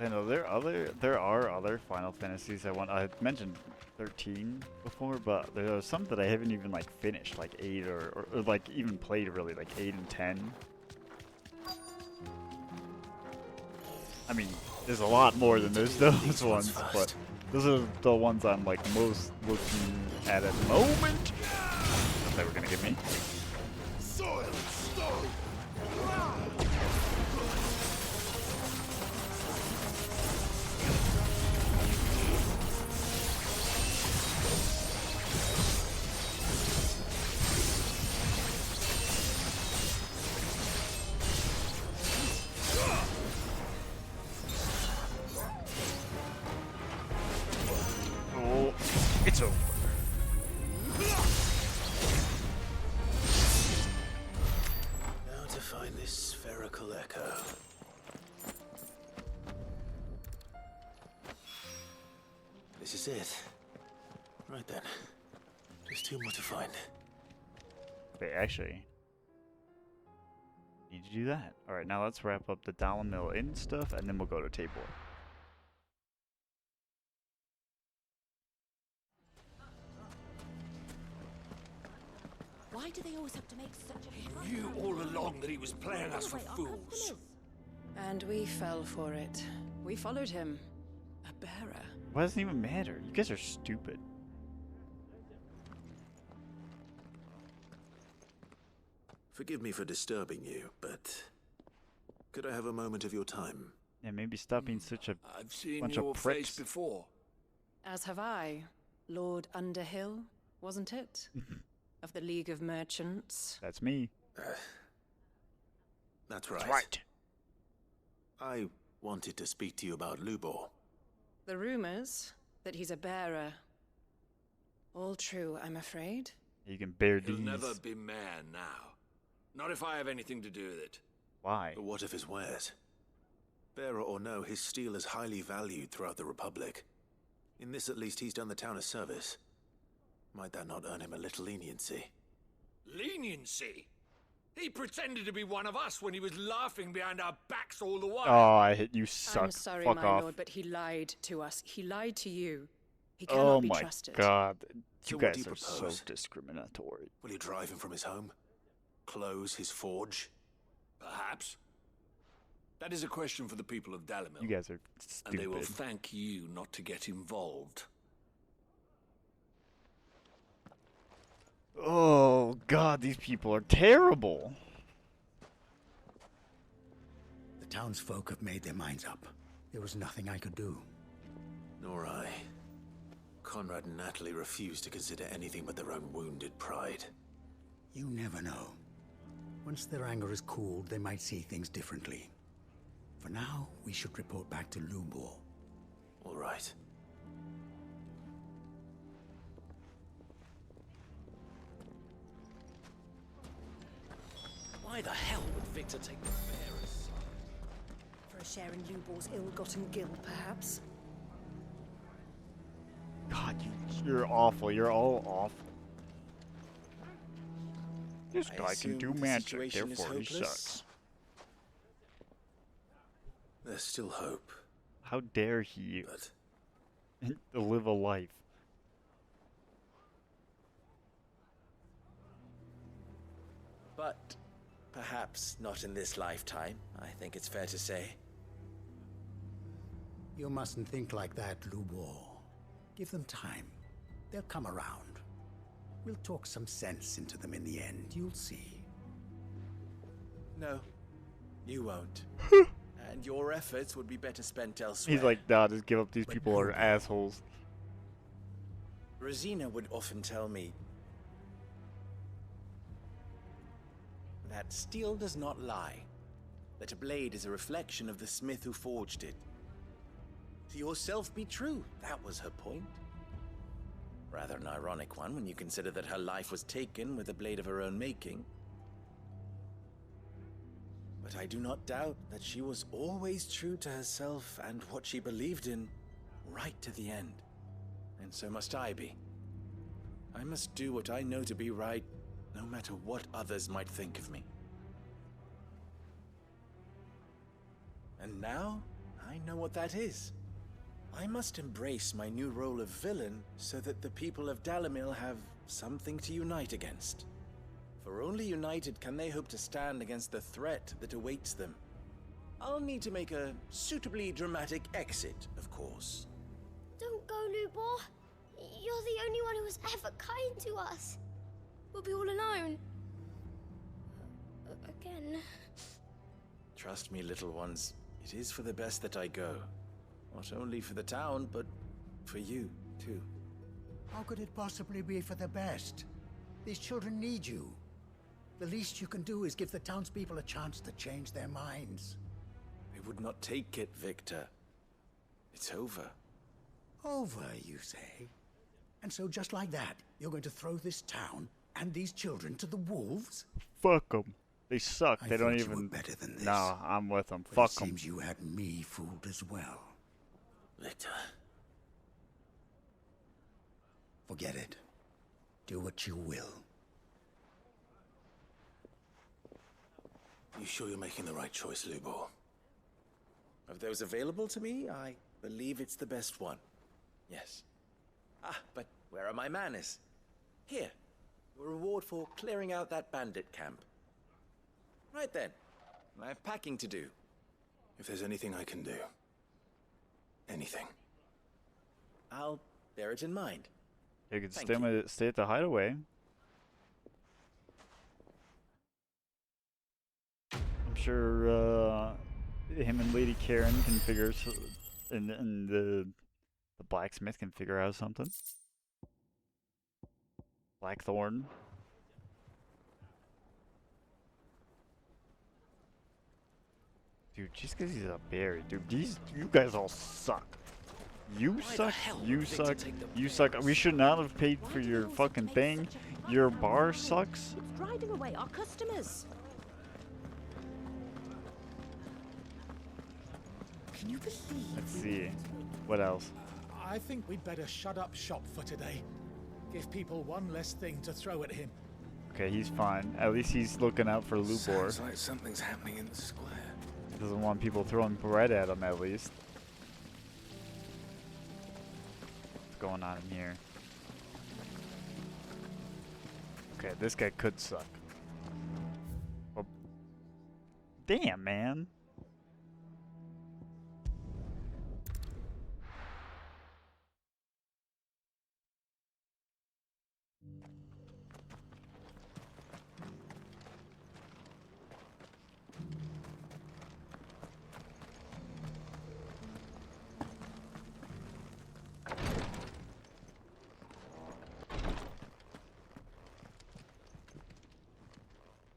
I know there are other Final Fantasies I want. I mentioned 13 before, but there are some that I haven't even like finished, like 8 or like even played really, like 8 and 10. I mean, there's a lot more than those ones, but those are the ones I'm like most looking at the moment. What they were gonna give me. Soil and stone. Oh, it's over. Now to find this spherical echo. This is it. Right then. There's 2 more to find. Wait, actually, need to do that. All right, now let's wrap up the Dalimil Inn stuff, and then we'll go to Tabor. Why do they always have to make such a fuss? Knew all along that he was playing us for fools. And we fell for it. We followed him. A bearer. Why doesn't it even matter? You guys are stupid. Forgive me for disturbing you, but could I have a moment of your time? Yeah, maybe stop being such a I've seen bunch your of pricks. face before. As have I. Lord Underhill, wasn't it? Of the League of Merchants. That's me. That's right. That's right. I wanted to speak to you about Lubor. The rumors that he's a bearer. All true, I'm afraid. You can bear He'll these. never be mayor now. Not if I have anything to do with it. Why? But what of his wares? Bearer or no, his steel is highly valued throughout the Republic. In this, at least, he's done the town a service. Might that not earn him a little leniency? Leniency? He pretended to be one of us when he was laughing behind our backs all the while. Oh, I hit you. Suck. I'm sorry, Fuck my off. lord, but he lied to us. He lied to you. He cannot Oh be my trusted. god. So You what do guys you are so propose? discriminatory. Will you drive him from his home? Close his forge? Perhaps. That is a question for the people of Dalimil. You guys are And they will stupid. thank you not to get involved. Oh god, these people are terrible. The townsfolk have made their minds up. There was nothing I could do. Nor I. Conrad and Natalie refused to consider anything but their own wounded pride. You never know. Once their anger is cooled, they might see things differently. For now, we should report back to Lubor. All right. Why the hell would Victor take the bearer's side? For a share in Lubor's ill-gotten gil, perhaps? God, you're awful. You're all awful. This I guy can do assume the magic, situation is therefore he hopeless? sucks. There's still hope. How dare he live a life? But perhaps not in this lifetime, I think it's fair to say. You mustn't think like that, Lubor. Give them time. They'll come around. We'll talk some sense into them in the end, you'll see. No, you won't. And your efforts would be better spent elsewhere. He's like, nah, just give up. These people are assholes. Rosina would often tell me that steel does not lie, that a blade is a reflection of the smith who forged it. To yourself be true, that was her point. Rather an ironic one when you consider that her life was taken with a blade of her own making. But I do not doubt that she was always true to herself and what she believed in, right to the end. And so must I be. I must do what I know to be right, no matter what others might think of me. And now, I know what that is. I must embrace my new role of villain so that the people of Dalimil have something to unite against. For only united can they hope to stand against the threat that awaits them. I'll need to make a suitably dramatic exit, of course. Don't go, Lubor. You're the only one who was ever kind to us. We'll be all alone. Again. Trust me, little ones. It is for the best that I go. Not only for the town, but for you, too. How could it possibly be for the best? These children need you. The least you can do is give the townspeople a chance to change their minds. I would not take it, Victor. It's over. Over, you say? And so just like that, you're going to throw this town and these children to the wolves? Fuck them. They suck. I They don't thought even. you were better than this. No, I'm with them. But Fuck it them. seems you had me fooled as well. Victor. Forget it. Do what you will. You sure you're making the right choice, Lubor? Of those available to me, I believe it's the best one. Yes. Ah, but where are my manners? Here. A reward for clearing out that bandit camp. Right then. I have packing to do. If there's anything I can do. Anything. I'll bear it in mind. You can Thank stay at the hideaway. I'm sure him and Lady Karen can figure, and the blacksmith can figure out something. Blackthorn. Dude, just because he's a berry, dude, you guys all suck. You suck, you suck, you suck. We should not have paid for your fucking thing. Your bar sucks. It's driving away our customers. Can you believe? Let's see. What else? I think we'd better shut up shop for today. Give people one less thing to throw at him. Okay, he's fine. At least he's looking out for Lubor. Sounds like something's happening in the square. He doesn't want people throwing bread at him, at least. What's going on in here? Okay, this guy could suck. Well, damn, man.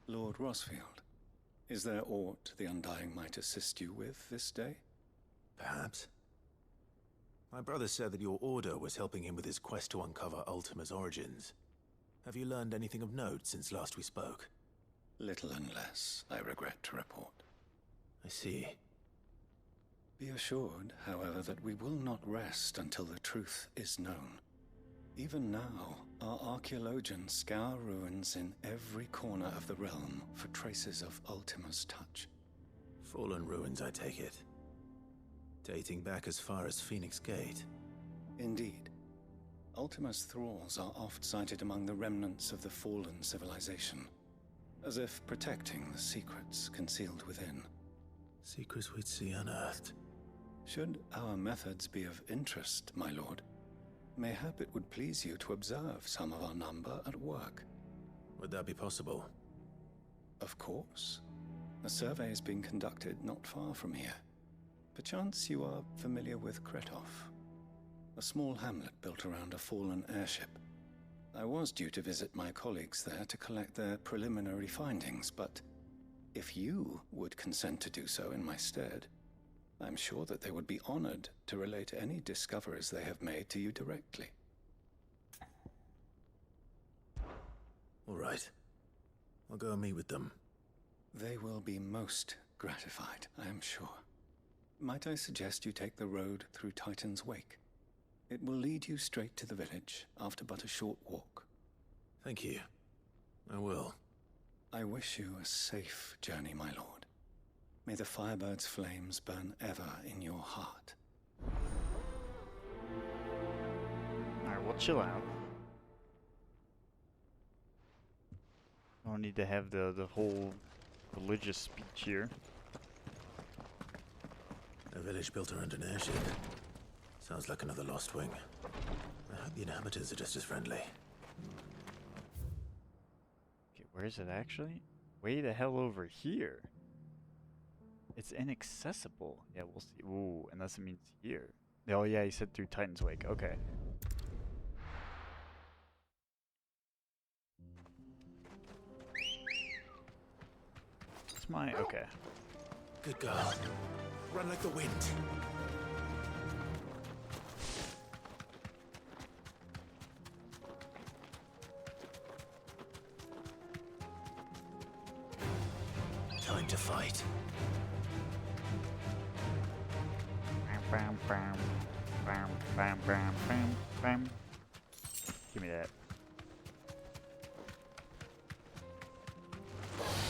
Lord Rosfield, is there aught the Undying might assist you with this day? Perhaps. My brother said that your order was helping him with his quest to uncover Ultima's origins. Have you learned anything of note since last we spoke? Little and less, I regret to report. I see. Be assured, however, that we will not rest until the truth is known. Even now, our archaeologians scour ruins in every corner of the realm for traces of Ultima's touch. Fallen ruins, I take it. Dating back as far as Phoenix Gate. Indeed. Ultima's thralls are oft sighted among the remnants of the fallen civilization, as if protecting the secrets concealed within. Secrets we'd see unearthed. Should our methods be of interest, my lord, mayhap it would please you to observe some of our number at work. Would that be possible? Of course. A survey is being conducted not far from here. Perchance you are familiar with Kretov, a small hamlet built around a fallen airship. I was due to visit my colleagues there to collect their preliminary findings, but if you would consent to do so in my stead, I'm sure that they would be honored to relate any discoveries they have made to you directly. All right. I'll go and meet with them. They will be most gratified, I am sure. Might I suggest you take the road through Titan's Wake? It will lead you straight to the village after but a short walk. Thank you. I will. I wish you a safe journey, my lord. May the Firebird's flames burn ever in your heart. Alright, we'll chill out. Don't need to have the whole religious speech here. A village built around an airship. Sounds like another lost wing. I hope the inhabitants are just as friendly. Okay, where is it actually? Way the hell over here. It's inaccessible. Yeah, we'll see. Ooh, unless it means here. Oh yeah, he said through Titan's Wake. Okay. It's my... okay. Good girl. Run like the wind. Time to fight. Bam, bam, bam, bam, bam, bam, bam. Give me that.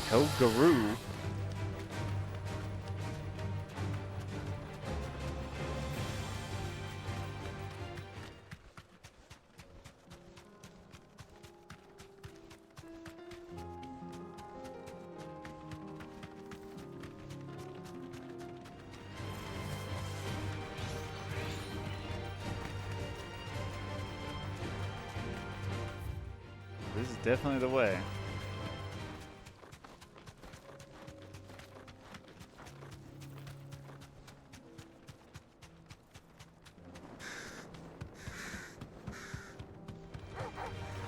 Helgaroo. This is definitely the way.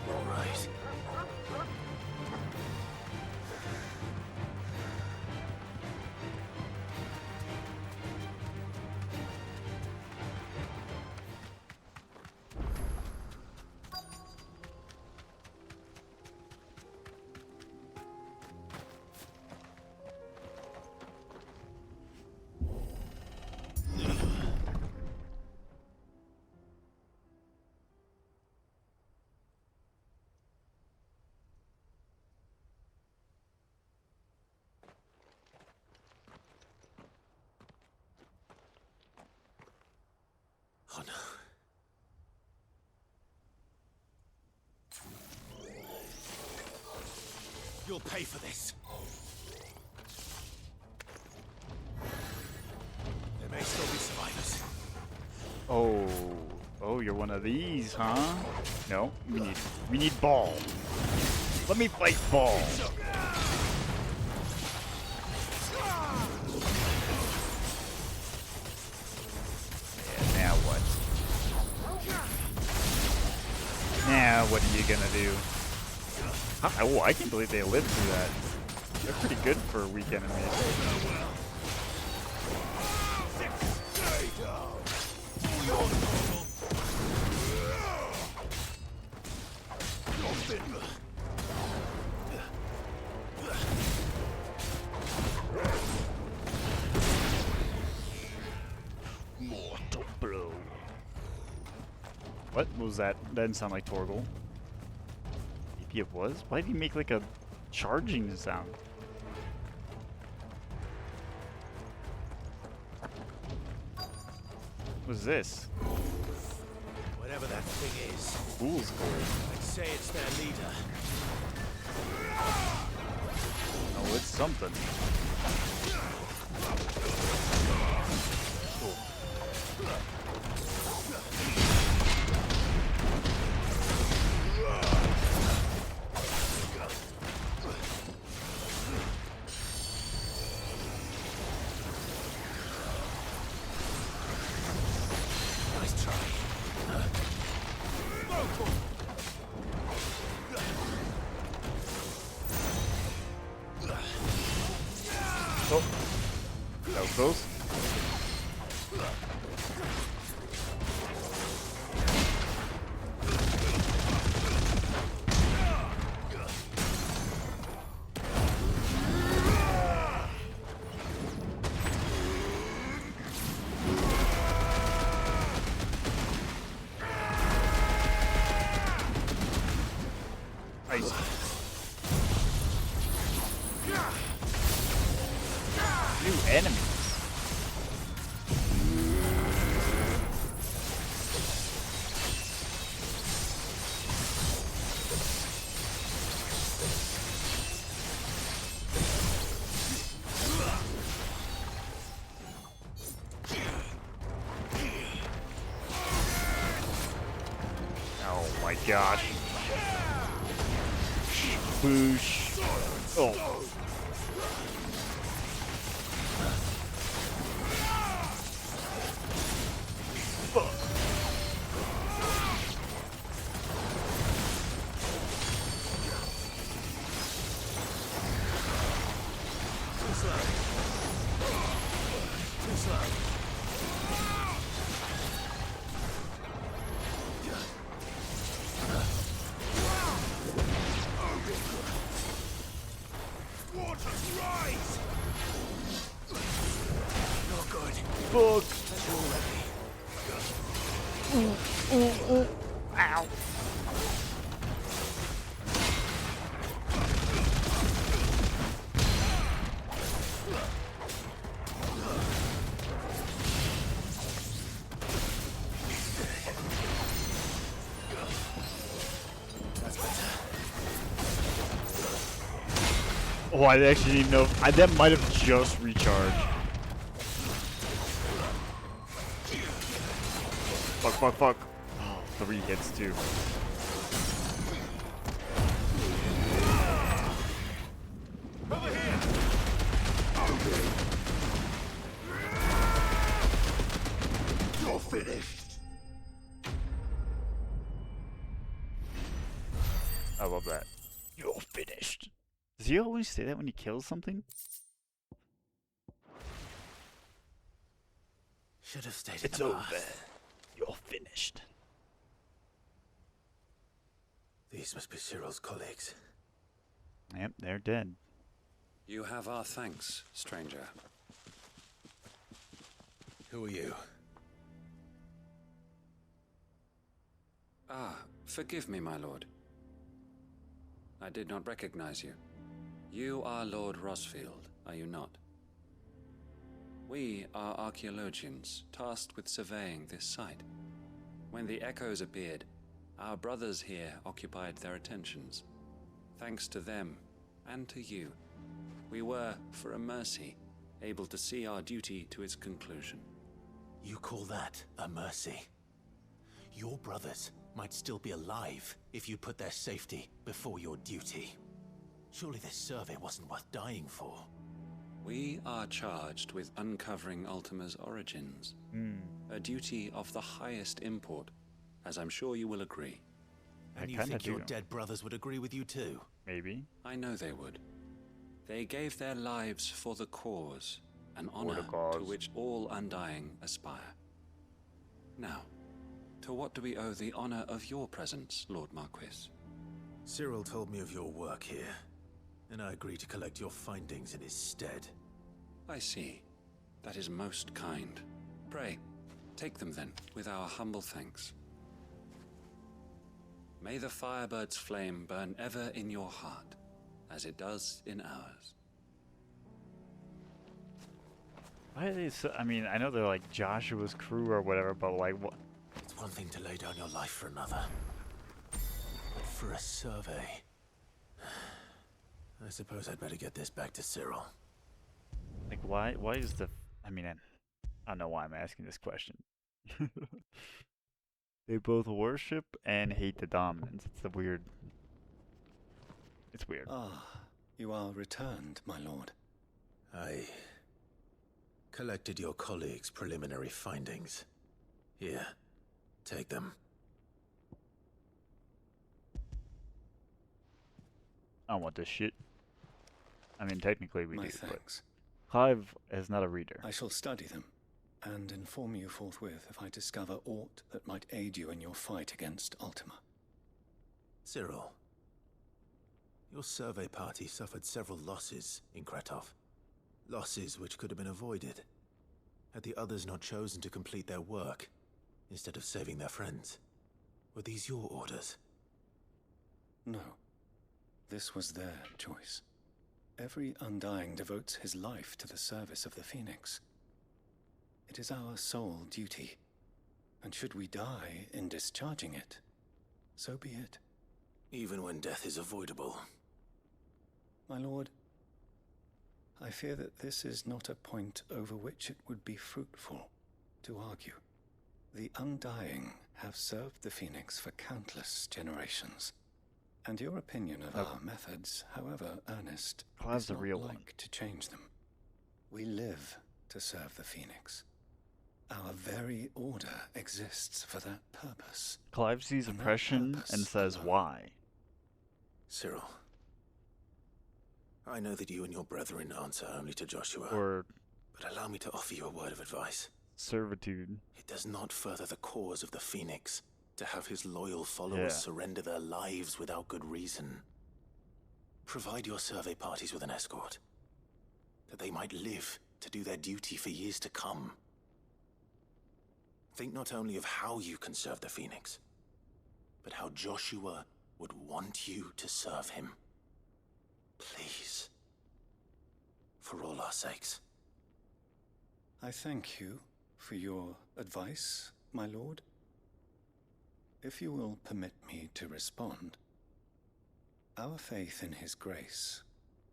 All right. Oh no. You'll pay for this. There may still be survivors. Oh, oh, you're one of these, huh? No, we need Ball. Let me fight Ball. Yeah, now what? Now what are you gonna do? Oh, I can't believe they lived through that. They're pretty good for weak enemies. Mortal blow. What was that? That didn't sound like Torgal. Maybe it was? Why did he make like a charging sound? What is this? Whatever that thing is. Fool's gold. I'd say it's their leader. Oh, it's something. Cool. Nice try. Oh, that was close. Nice. You enemies. Oh my gosh. Boosh. Oh. Fuck. Too slow. Too slow. Waters rise! Not good. Fuck. Already. Ow. That's better. Oh, I actually didn't know. That might have just recharged. Fuck, fuck, fuck. Oh, 3 hits too. Over here! You're finished. I love that. You're finished. Does he always say that when he kills something? Should have stayed. It's over. You're finished. These must be Cyril's colleagues. Yep, they're dead. You have our thanks, stranger. Who are you? Ah, forgive me, my lord. I did not recognize you. You are Lord Rosfield, are you not? We are archaeologians, tasked with surveying this site. When the echoes appeared, our brothers here occupied their attentions. Thanks to them, and to you, we were, for a mercy, able to see our duty to its conclusion. You call that a mercy? Your brothers might still be alive if you put their safety before your duty. Surely this survey wasn't worth dying for. We are charged with uncovering Ultima's origins. A duty of the highest import, as I'm sure you will agree. And you think your dead brothers would agree with you too? Maybe. I know they would. They gave their lives for the cause, an honor to which all undying aspire. Now, to what do we owe the honor of your presence, Lord Marquis? Cyril told me of your work here, and I agreed to collect your findings in his stead. I see. That is most kind. Pray, take them then, with our humble thanks. May the Firebird's flame burn ever in your heart, as it does in ours. Why are they so, I mean, I know they're like Joshua's crew or whatever, but like what? It's one thing to lay down your life for another. But for a survey... I suppose I'd better get this back to Cyril. Like why is the, I mean, I don't know why I'm asking this question. They both worship and hate the dominance. It's weird. Ah, you are returned, my lord. I collected your colleagues' preliminary findings. Here, take them. I don't want this shit. I mean, technically we My do, thanks. but Clive is not a reader. I shall study them, and inform you forthwith if I discover aught that might aid you in your fight against Ultima. Cyril, your survey party suffered several losses in Kretov. Losses which could have been avoided, had the others not chosen to complete their work, instead of saving their friends. Were these your orders? No. This was their choice. Every Undying devotes his life to the service of the Phoenix. It is our sole duty, and should we die in discharging it, so be it. Even when death is avoidable. My lord, I fear that this is not a point over which it would be fruitful to argue. The Undying have served the Phoenix for countless generations, and your opinion of our methods, however earnest, Clive's is the not real like one. to change them. We live to serve the Phoenix. Our very order exists for that purpose. Clive sees And that oppression purpose and says alone. why. Cyril, I know that you and your brethren answer only to Joshua, Or but allow me to offer you a word of advice. servitude. It does not further the cause of the Phoenix to have his loyal followers surrender their lives without good reason. Provide your survey parties with an escort, that they might live to do their duty for years to come. Think not only of how you can serve the Phoenix, but how Joshua would want you to serve him. Please. For all our sakes. I thank you for your advice, my lord. If you will permit me to respond, our faith in his grace,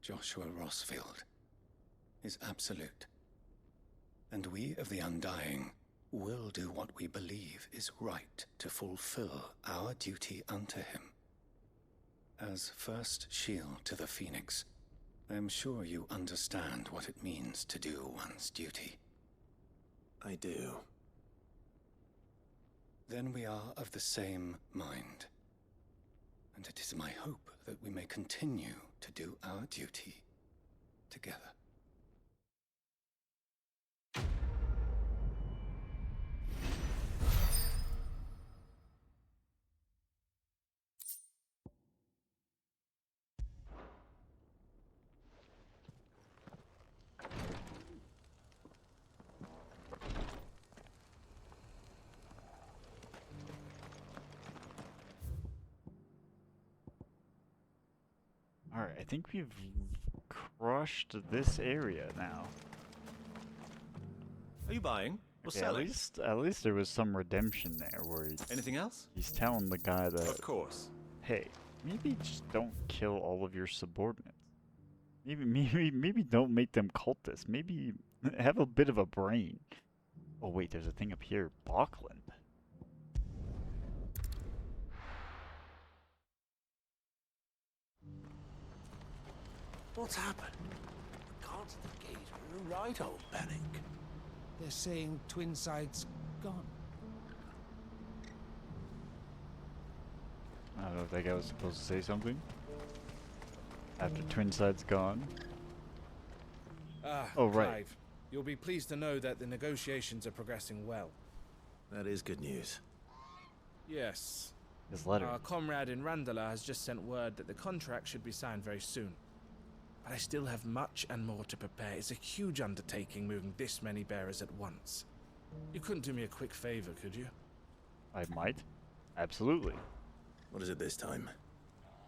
Joshua Rossfield, is absolute. And we of the Undying will do what we believe is right to fulfill our duty unto him. As first shield to the Phoenix, I am sure you understand what it means to do one's duty. I do. Then we are of the same mind. And it is my hope that we may continue to do our duty together. Alright, I think we've crushed this area now. Are you buying or Okay, selling? at least there was some redemption there where Anything else? he's telling the guy that, Of course. hey, maybe just don't kill all of your subordinates. Maybe don't make them cultists. Maybe have a bit of a brain. Oh wait, there's a thing up here, Bachland. What's happened? Guards at the gate are a right old panic. They're saying Twinside's gone. I don't know if that guy was supposed to say something. After Twinside's gone. Ah, Oh, right. Clive, you'll be pleased to know that the negotiations are progressing well. That is good news. Yes. His letter. Our comrade in Randala has just sent word that the contract should be signed very soon. But I still have much and more to prepare. It's a huge undertaking moving this many bearers at once. You couldn't do me a quick favor, could you? I might. Absolutely. What is it this time?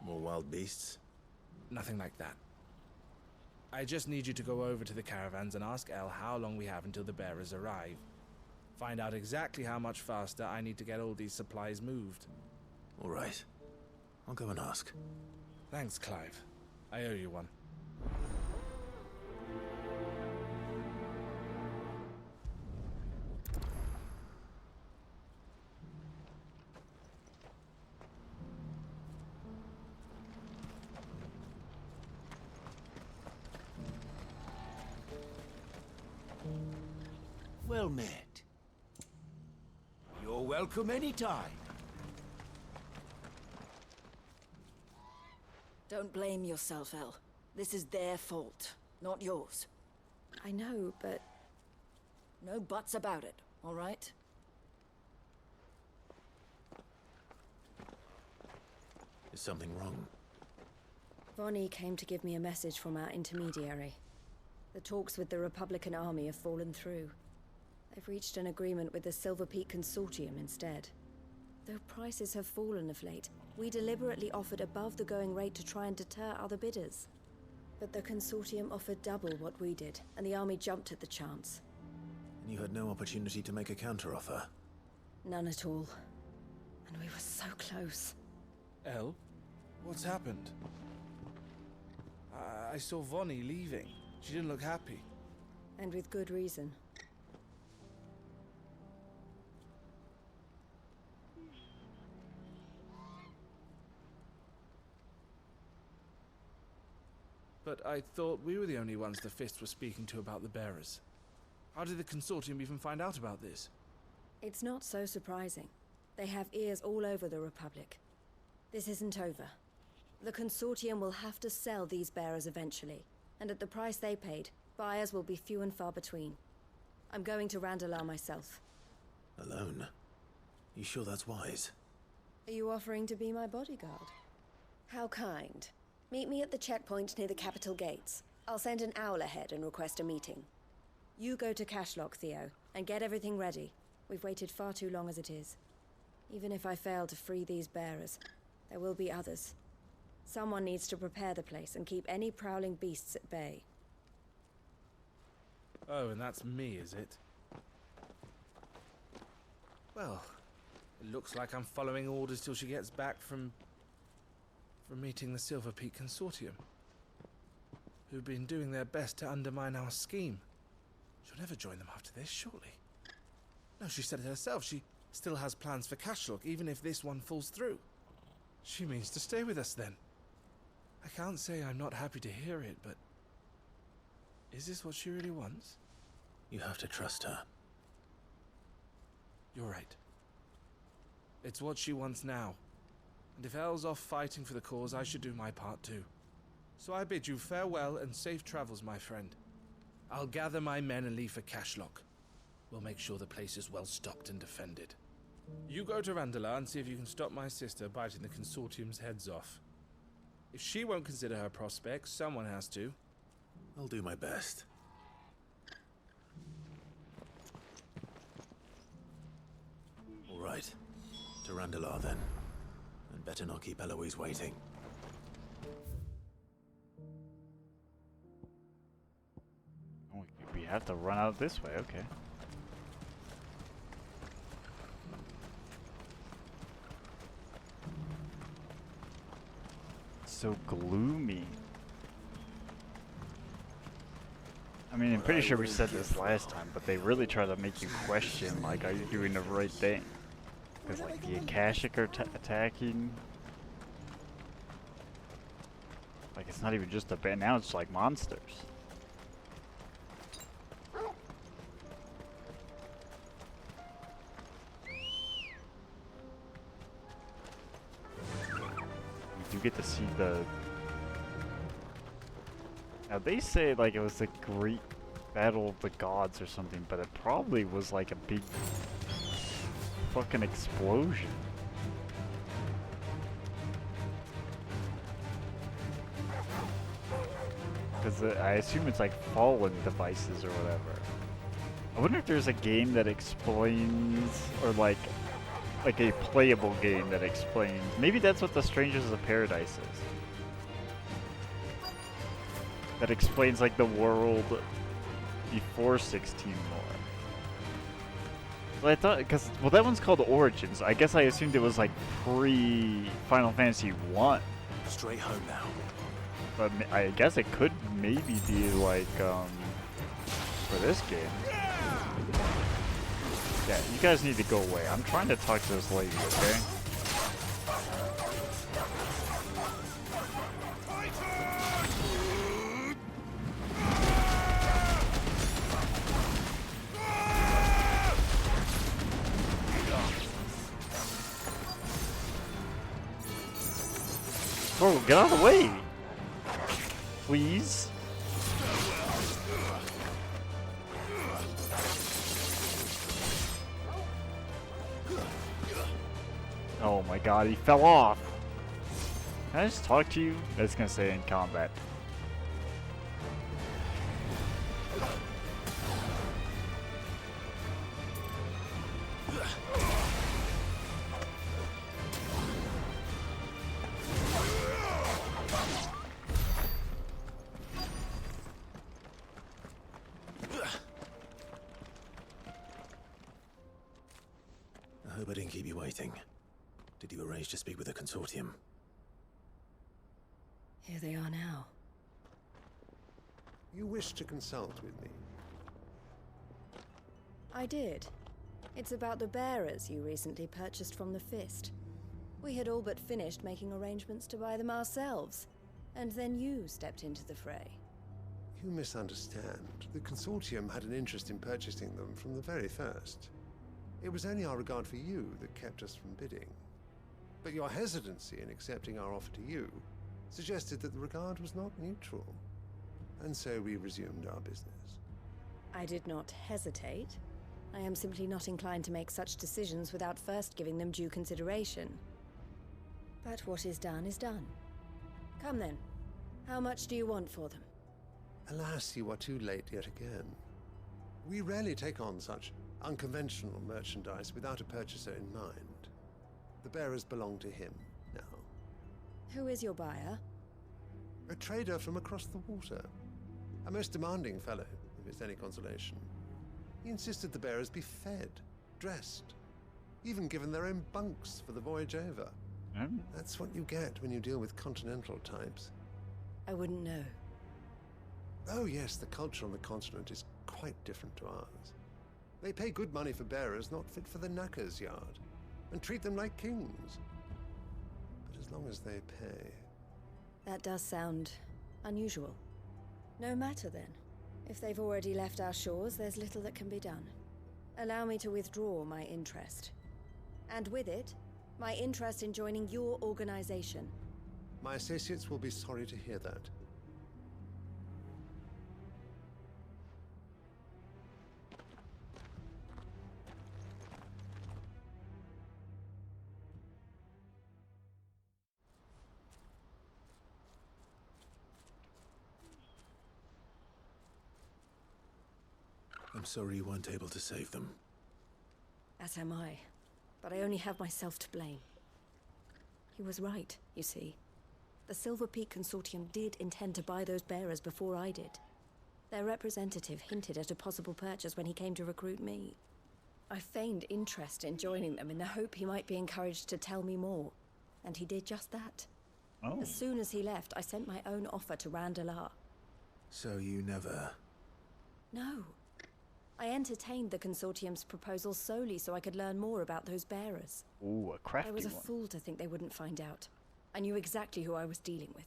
More wild beasts? Nothing like that. I just need you to go over to the caravans and ask El how long we have until the bearers arrive. Find out exactly how much faster I need to get all these supplies moved. All right. I'll go and ask. Thanks, Clive. I owe you one. Well met. You're welcome anytime. Don't blame yourself, El. This is their fault, not yours. I know, but... No buts about it, all right? Is something wrong? Vonnie came to give me a message from our intermediary. The talks with the Republican army have fallen through. They've reached an agreement with the Silver Peak Consortium instead. Though prices have fallen of late, we deliberately offered above the going rate to try and deter other bidders. But the Consortium offered double what we did, and the army jumped at the chance. And you had no opportunity to make a counteroffer? None at all. And we were so close. Elle? What's happened? I saw Vonnie leaving. She didn't look happy. And with good reason. But I thought we were the only ones the Fist were speaking to about the bearers. How did the Consortium even find out about this? It's not so surprising. They have ears all over the Republic. This isn't over. The Consortium will have to sell these bearers eventually, and at the price they paid, buyers will be few and far between. I'm going to Randalar myself. Alone? You sure that's wise? Are you offering to be my bodyguard? How kind. Meet me at the checkpoint near the capital gates. I'll send an owl ahead and request a meeting. You go to Cashlock, Theo, and get everything ready. We've waited far too long as it is. Even if I fail to free these bearers, there will be others. Someone needs to prepare the place and keep any prowling beasts at bay. Oh, and that's me, is it? Well, it looks like I'm following orders till she gets back from meeting the Silver Peak Consortium, who've been doing their best to undermine our scheme. She'll never join them after this, surely. No, she said it herself. She still has plans for Cashlock, even if this one falls through. She means to stay with us, then. I can't say I'm not happy to hear it, but... is this what she really wants? You have to trust her. You're right. It's what she wants now. And if Elle's off fighting for the cause, I should do my part too. So I bid you farewell and safe travels, my friend. I'll gather my men and leave for Cashlock. We'll make sure the place is well stocked and defended. You go to Randalar and see if you can stop my sister biting the Consortium's heads off. If she won't consider her prospects, someone has to. I'll do my best. All right. To Randalar, then. And better not keep Eloise waiting. Oh, we have to run out this way, okay. So gloomy. I mean, I'm pretty sure we said this last time, but they really try to make you question, like, are you doing the right thing? Because, like, the Akashic are attacking. Like, it's not even just a band, now it's like monsters. You do get to see the... Now, they say, like, it was the great battle of the gods or something, but it probably was, like, a big fucking explosion. Because I assume it's like fallen devices or whatever. I wonder if there's a game that explains, or like a playable game that explains. Maybe that's what the Strangers of Paradise is. That explains like the world before 16 more. Well, I thought, because, well, that one's called Origins. I guess I assumed it was like pre-Final Fantasy 1. Straight home now. But I guess it could maybe be like, for this game. Yeah, you guys need to go away. I'm trying to talk to this lady, okay? Bro, get out of the way! Please? Oh my god, he fell off! Can I just talk to you? That's gonna say in combat. I didn't keep you waiting. Did you arrange to speak with the consortium? Here they are now. You wish to consult with me? I did. It's about the bearers you recently purchased from the Fist. We had all but finished making arrangements to buy them ourselves, and then you stepped into the fray. You misunderstand. The consortium had an interest in purchasing them from the very first. It was only our regard for you that kept us from bidding. But your hesitancy in accepting our offer to you suggested that the regard was not mutual. And so we resumed our business. I did not hesitate. I am simply not inclined to make such decisions without first giving them due consideration. But what is done is done. Come then. How much do you want for them? Alas, you are too late yet again. We rarely take on such unconventional merchandise without a purchaser in mind. The bearers belong to him now. Who is your buyer? A trader from across the water. A most demanding fellow, if it's any consolation. He insisted the bearers be fed, dressed, even given their own bunks for the voyage over. That's what you get when you deal with continental types. I wouldn't know. Oh yes, the culture on the continent is quite different to ours. They pay good money for bearers not fit for the knacker's yard, and treat them like kings. But as long as they pay... That does sound unusual. No matter then. If they've already left our shores, there's little that can be done. Allow me to withdraw my interest. And with it, my interest in joining your organization. My associates will be sorry to hear that. I'm sorry you weren't able to save them. As am I. But I only have myself to blame. He was right, you see. The Silver Peak Consortium did intend to buy those bearers before I did. Their representative hinted at a possible purchase when he came to recruit me. I feigned interest in joining them in the hope he might be encouraged to tell me more. And he did just that. Oh. As soon as he left, I sent my own offer to Randalar. So you never... No. I entertained the Consortium's proposal solely so I could learn more about those bearers. Ooh, a crafty I was a one. fool to think they wouldn't find out. I knew exactly who I was dealing with.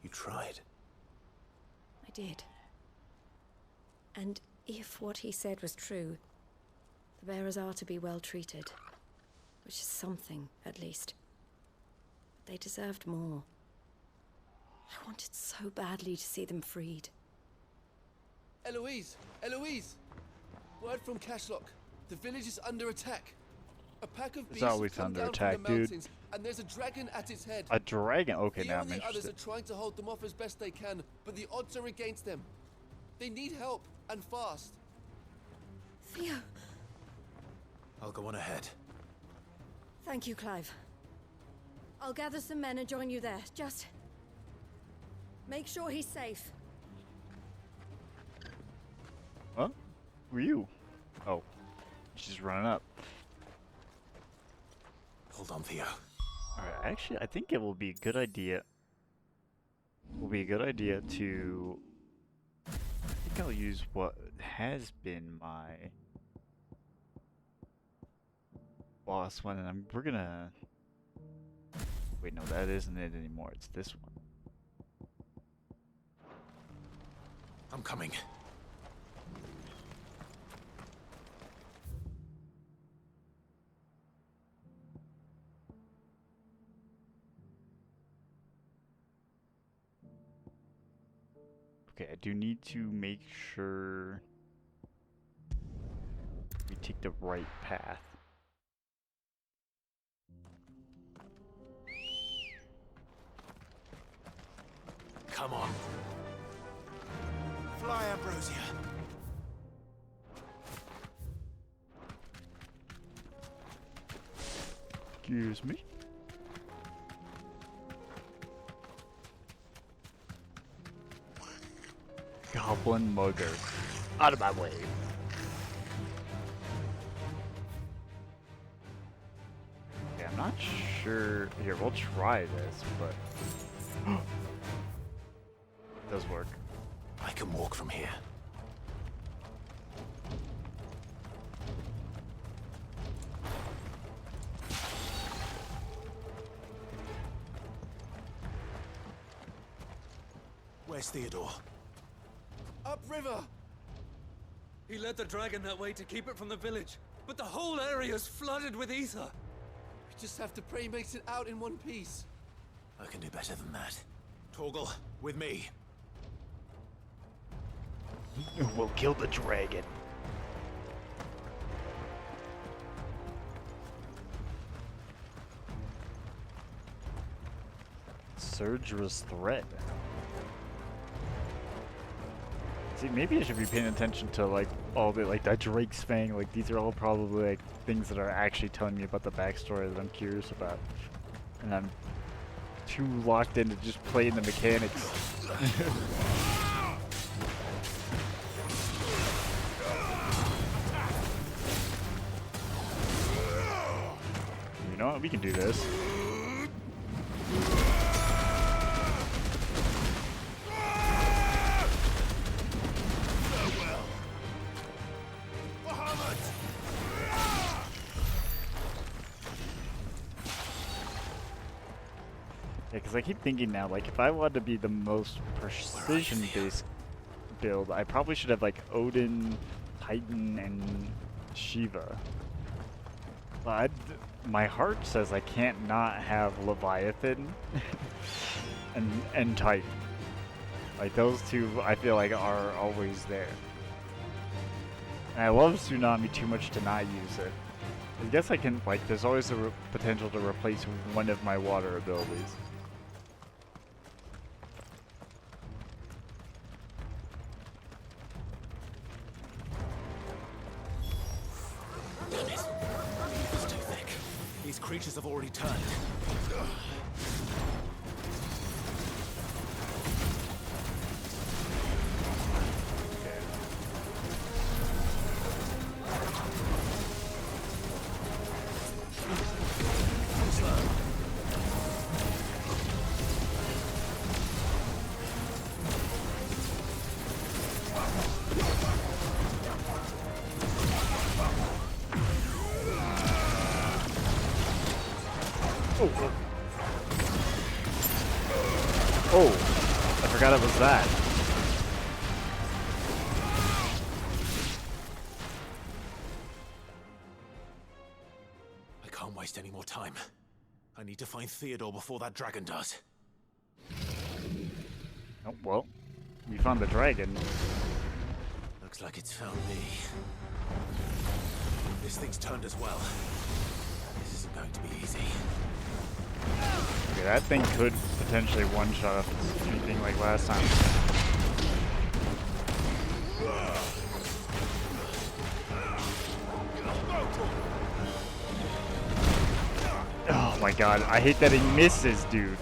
You tried. I did. And if what he said was true, the bearers are to be well treated. Which is something, at least. But they deserved more. I wanted so badly to see them freed. Eloise! Eloise! Word from Cashlock. The village is under attack. A pack of It's beasts have always come under down attack, from the dude. mountains, and there's a dragon at its head. A dragon? Okay, Theo now and I'm the others interested. are trying to hold them off as best they can, but the odds are against them. They need help, and fast. Theo! I'll go on ahead. Thank you, Clive. I'll gather some men and join you there. Just... make sure he's safe. Huh? Who are you? Oh. She's running up. Hold on, Theo. Alright, actually, I think it will be a good idea. To... I think I'll use what has been my boss one, and we're gonna... Wait, no, that isn't it anymore. It's this one. I'm coming. Okay, I do need to make sure we take the right path. Come on. Fly, Ambrosia. Excuse me. Goblin mugger. Out of my way. sure. Here, we'll try this, but it does work. I can walk from here. Where's Theodore? Upriver! He led the dragon that way to keep it from the village, but the whole area's flooded with ether. We just have to pray he makes it out in one piece. I can do better than that. Torgal, with me. We'll kill the dragon. Surger's thread. See, maybe I should be paying attention to like all the like that Drake's Fang. Like these are all probably like things that are actually telling me about the backstory that I'm curious about, and I'm too locked into just playing the mechanics. You know what? We can do this. Because I keep thinking now, like, if I wanted to be the most precision-based build, I probably should have, like, Odin, Titan, and Shiva. But my heart says I can't not have Leviathan and Titan. Like, those two, I feel like, are always there. And I love Tsunami too much to not use it. I guess I can, like, there's always the potential to replace one of my water abilities. These creatures have already turned. Oh, I forgot it was that. I can't waste any more time. I need to find Theodore before that dragon does. Oh, well, we found the dragon. Looks like it's found me. This thing's turned as well. This isn't going to be easy. Okay, that thing could potentially one-shot if it's anything like last time. Oh my god, I hate that he misses, dude.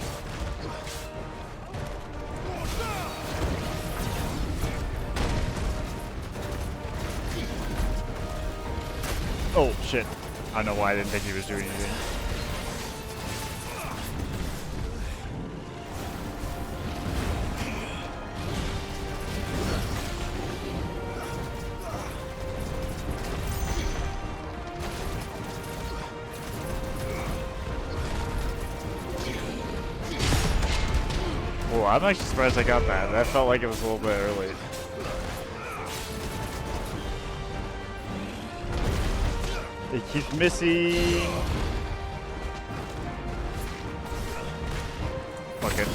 Oh shit. I don't know why I didn't think he was doing anything. Oh, I'm actually surprised I got that. That felt like it was a little bit early. It keeps missing. Fuck it.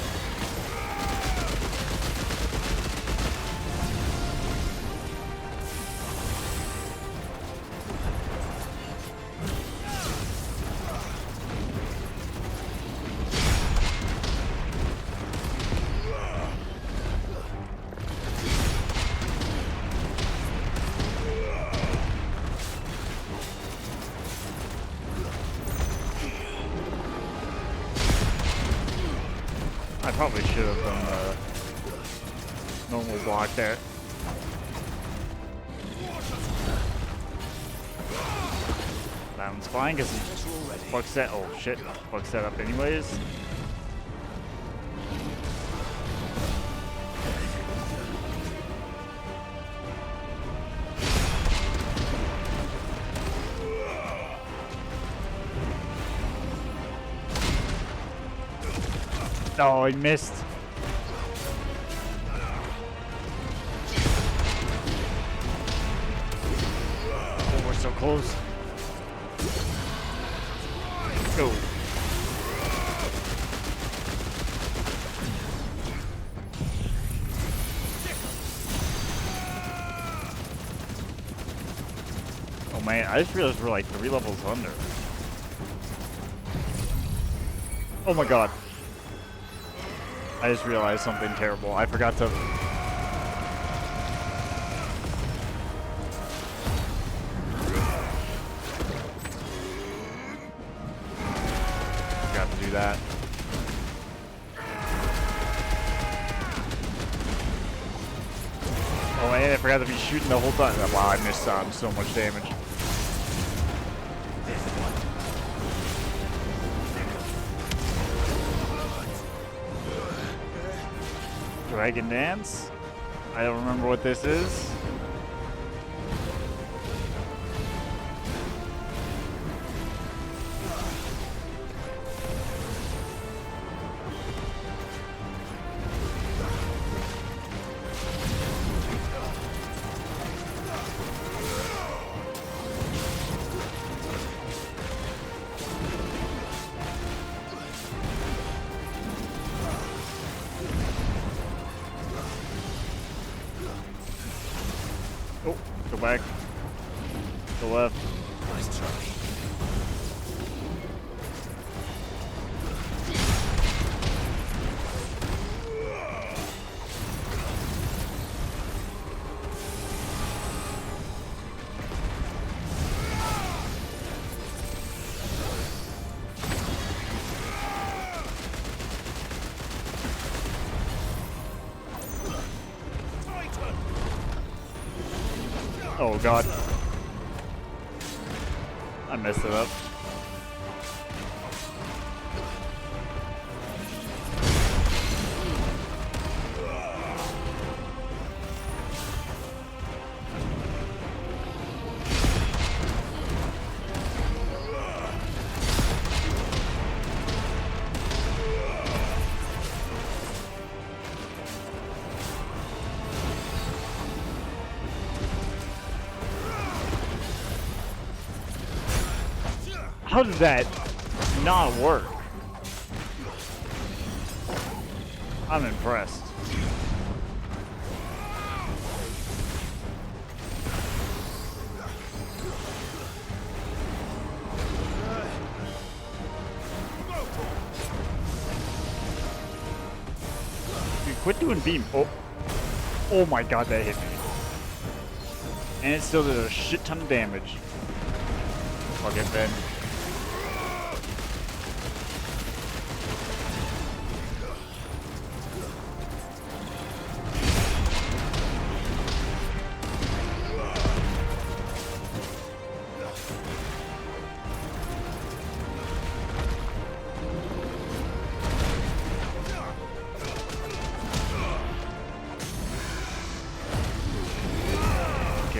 I probably should have done the normal block there. That one's fine because he fucks that. Oh shit, fucks that up anyways. Oh, he missed. Oh, we're so close. Go. Oh man, I just realized we're like 3 levels under. Oh my god. I just realized something terrible. I forgot to... Forgot to do that. Oh man, I forgot to be shooting the whole time. Wow, I missed so much damage. Dragon Dance? I don't remember what this is. Oh, go back. Go left. Nice try. Oh god. I messed it up. How did that not work? I'm impressed. Dude, quit doing beam. Oh. Oh my god, that hit me. And it still did a shit ton of damage. Fuck it, Ben.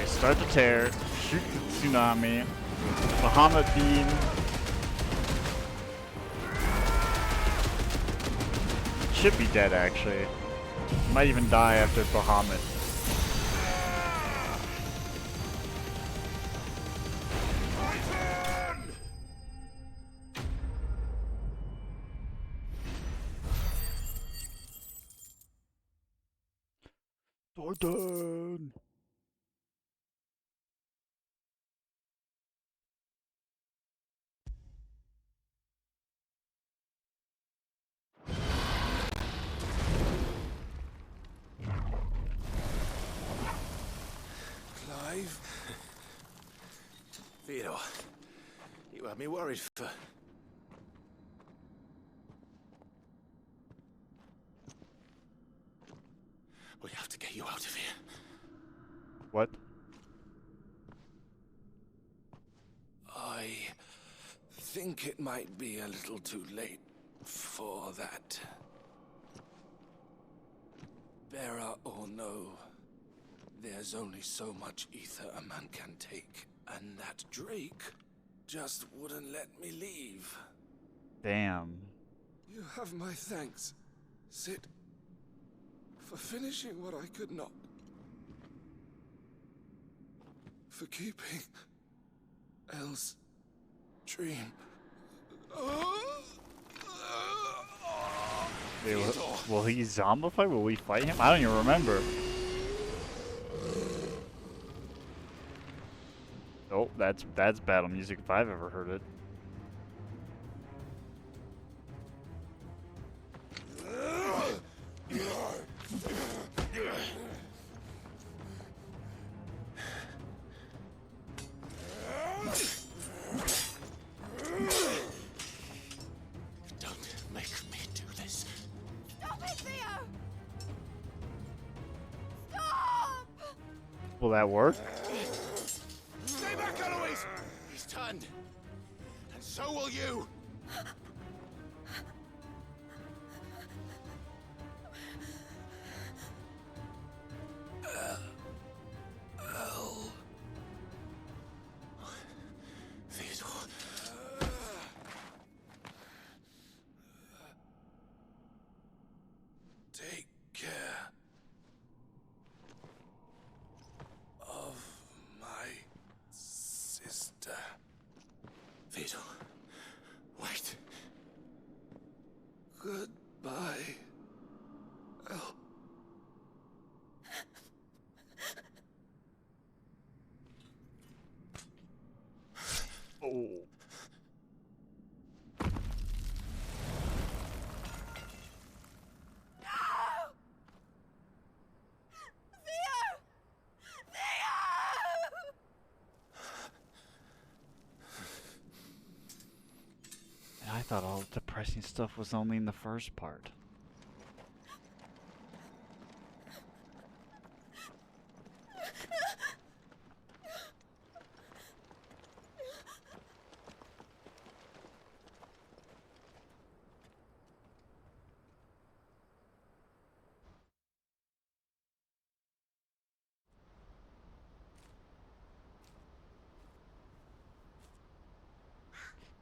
Start the tear, shoot the tsunami, Bahamut beam. Should be dead actually. Might even die after Bahamut. Titan! Clive? Theodore, you had me worried for... We have to get you out of here. What? I think it might be a little too late for that. Bearer or no, there's only so much ether a man can take, and that Drake just wouldn't let me leave. Damn. You have my thanks, Sid, for finishing what I could not. For keeping Elle's dream. Wait, will he zombify? Will we fight him? I don't even remember. Oh, that's battle music if I've ever heard it. Don't make me do this. Stop it, Theo! Stop! Will that work? Stay back, Eloise! He's turned. And so will you! Take care of my sister. Vito, wait. Goodbye, Elle. Oh. I thought all the depressing stuff was only in the first part.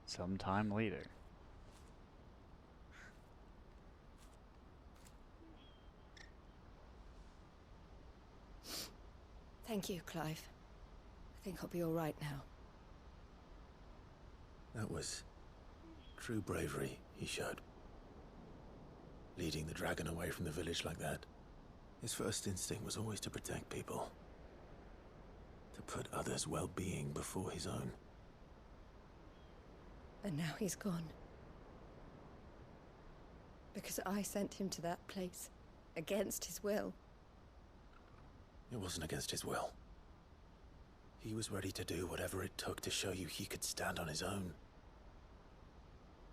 Sometime later. Thank you, Clive. I think I'll be all right now. That was true bravery he showed. Leading the dragon away from the village like that. His first instinct was always to protect people. To put others' well-being before his own. And now he's gone. Because I sent him to that place, against his will. It wasn't against his will. He was ready to do whatever it took to show you he could stand on his own.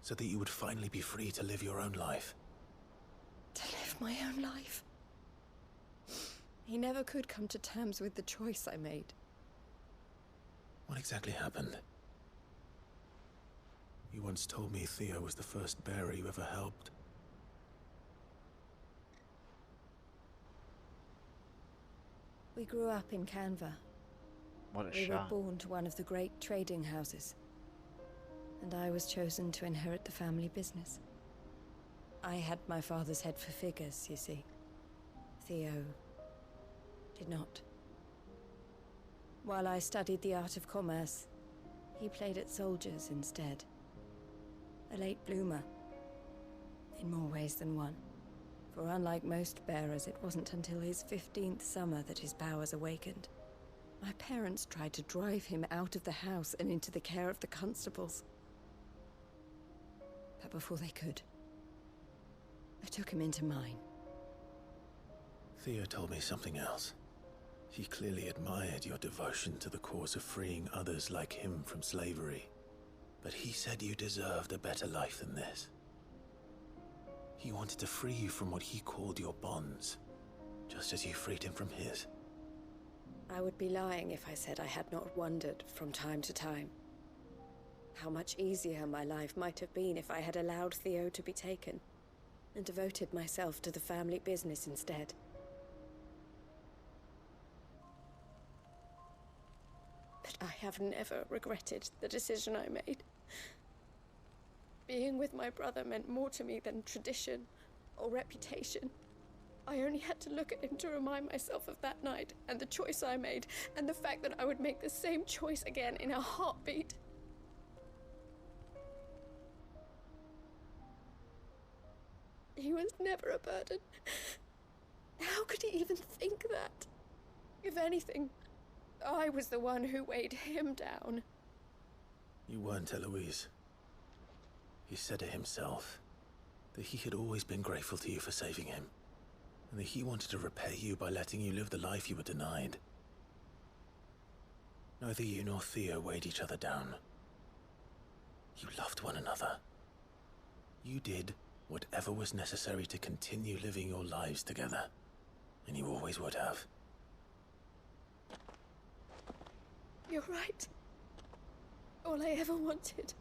So that you would finally be free to live your own life. To live my own life. He never could come to terms with the choice I made. What exactly happened? You once told me Theo was the first bearer you ever helped. We grew up in Canva. What a We were shot. born to one of the great trading houses. And I was chosen to inherit the family business. I had my father's head for figures, you see. Theo did not. While I studied the art of commerce, he played at soldiers instead. A late bloomer, in more ways than one. For unlike most bearers, it wasn't until his 15th summer that his powers awakened. My parents tried to drive him out of the house and into the care of the constables. But before they could, I took him into mine. Theo told me something else. He clearly admired your devotion to the cause of freeing others like him from slavery. But he said you deserved a better life than this. He wanted to free you from what he called your bonds, just as you freed him from his. I would be lying if I said I had not wondered from time to time. How much easier my life might have been if I had allowed Theo to be taken, and devoted myself to the family business instead. But I have never regretted the decision I made. Being with my brother meant more to me than tradition or reputation. I only had to look at him to remind myself of that night, and the choice I made, and the fact that I would make the same choice again in a heartbeat. He was never a burden. How could he even think that? If anything, I was the one who weighed him down. You weren't, Eloise. He said it himself, that he had always been grateful to you for saving him, and that he wanted to repay you by letting you live the life you were denied. Neither you nor Theo weighed each other down. You loved one another. You did whatever was necessary to continue living your lives together, and you always would have. You're right. All I ever wanted,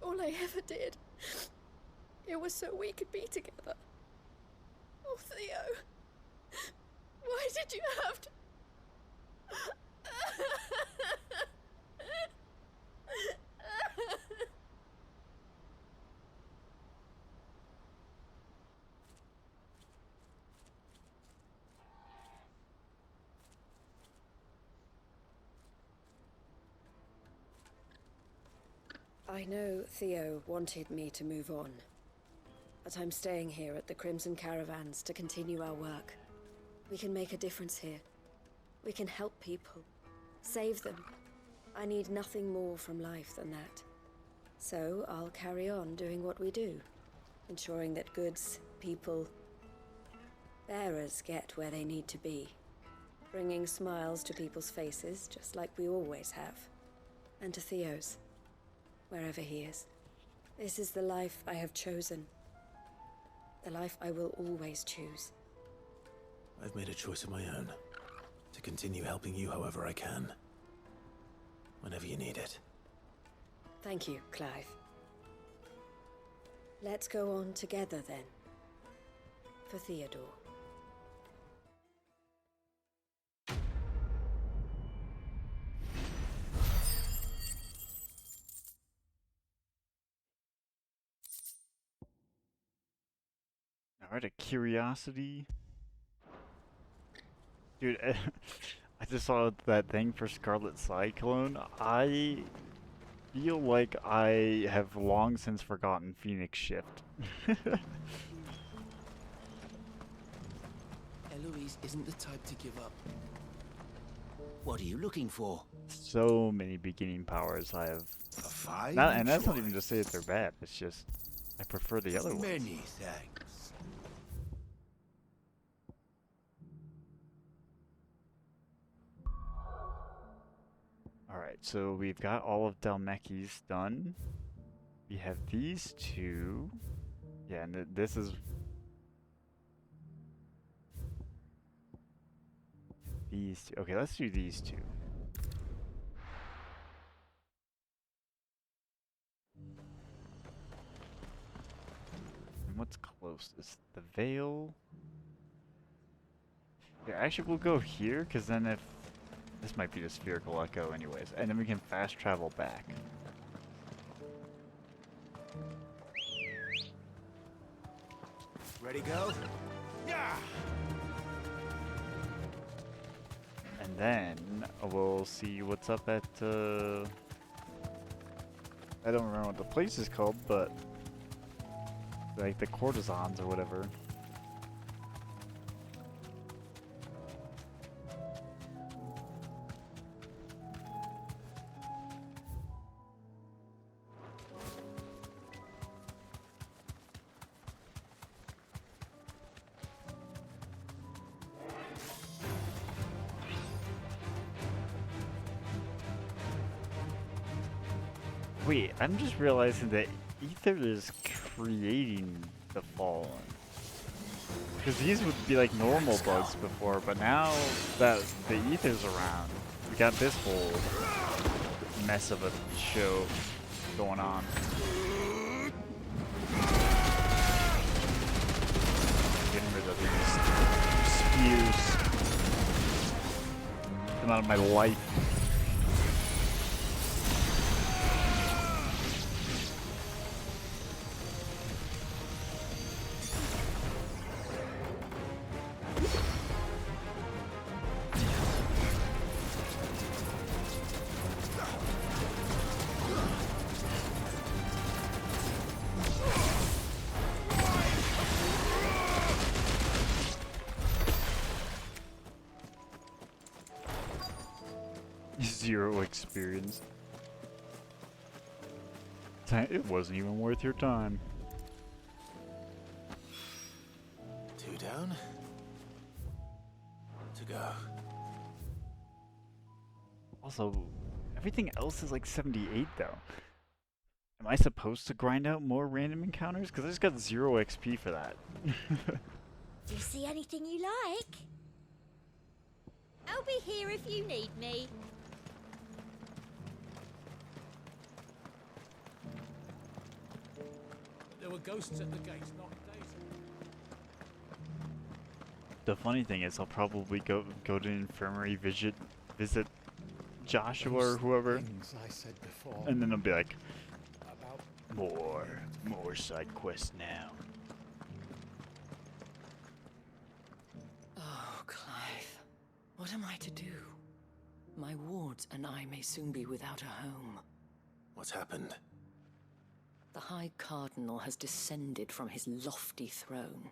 all I ever did, it was so we could be together. Oh, Theo, why did you have to... I know Theo wanted me to move on, but I'm staying here at the Crimson Caravans to continue our work. We can make a difference here. We can help people, save them. I need nothing more from life than that. So I'll carry on doing what we do, ensuring that goods, people, bearers get where they need to be, bringing smiles to people's faces just like we always have, and to Theo's. Wherever he is. This is the life I have chosen. The life I will always choose. I've made a choice of my own, to continue helping you however I can, whenever you need it. Thank you, Clive. Let's go on together then. For Theodore. Alright, a curiosity. Dude, I just saw that thing for Scarlet Cyclone. I feel like I have long since forgotten Phoenix Shift. Eloise isn't the type to give up. What are you looking for? So many beginning powers I have. A fine And that's not even to say that they're bad. It's just I prefer the other ones. Many thanks. Alright, so we've got all of Dalmeki's done. We have these two. Yeah, and this is... These two. Okay, let's do these two. And what's closest? The Veil? Yeah, actually we'll go here, because then if... This might be the spherical echo anyways, and then we can fast travel back. Ready, go? Yeah. And then we'll see what's up at, I don't remember what the place is called, but like the courtesans or whatever. Wait, I'm just realizing that Ether is creating the Fallen. Because these would be like normal bugs before, but now that the Ether's around, we got this whole mess of a show. going on. Getting rid of these spears. Get them out of my life. Zero experience. It wasn't even worth your time. 2 down. To go. Also, everything else is like 78 though. Am I supposed to grind out more random encounters? Because I just got 0 XP for that. Do you see anything you like? I'll be here if you need me. There were ghosts at the gate, not days. The funny thing is, I'll probably go to the infirmary, visit Joshua or whoever, I said before. and then I'll be like, About more side quests now. Oh, Clive. What am I to do? My wards and I may soon be without a home. What's happened? The High Cardinal has descended from his lofty throne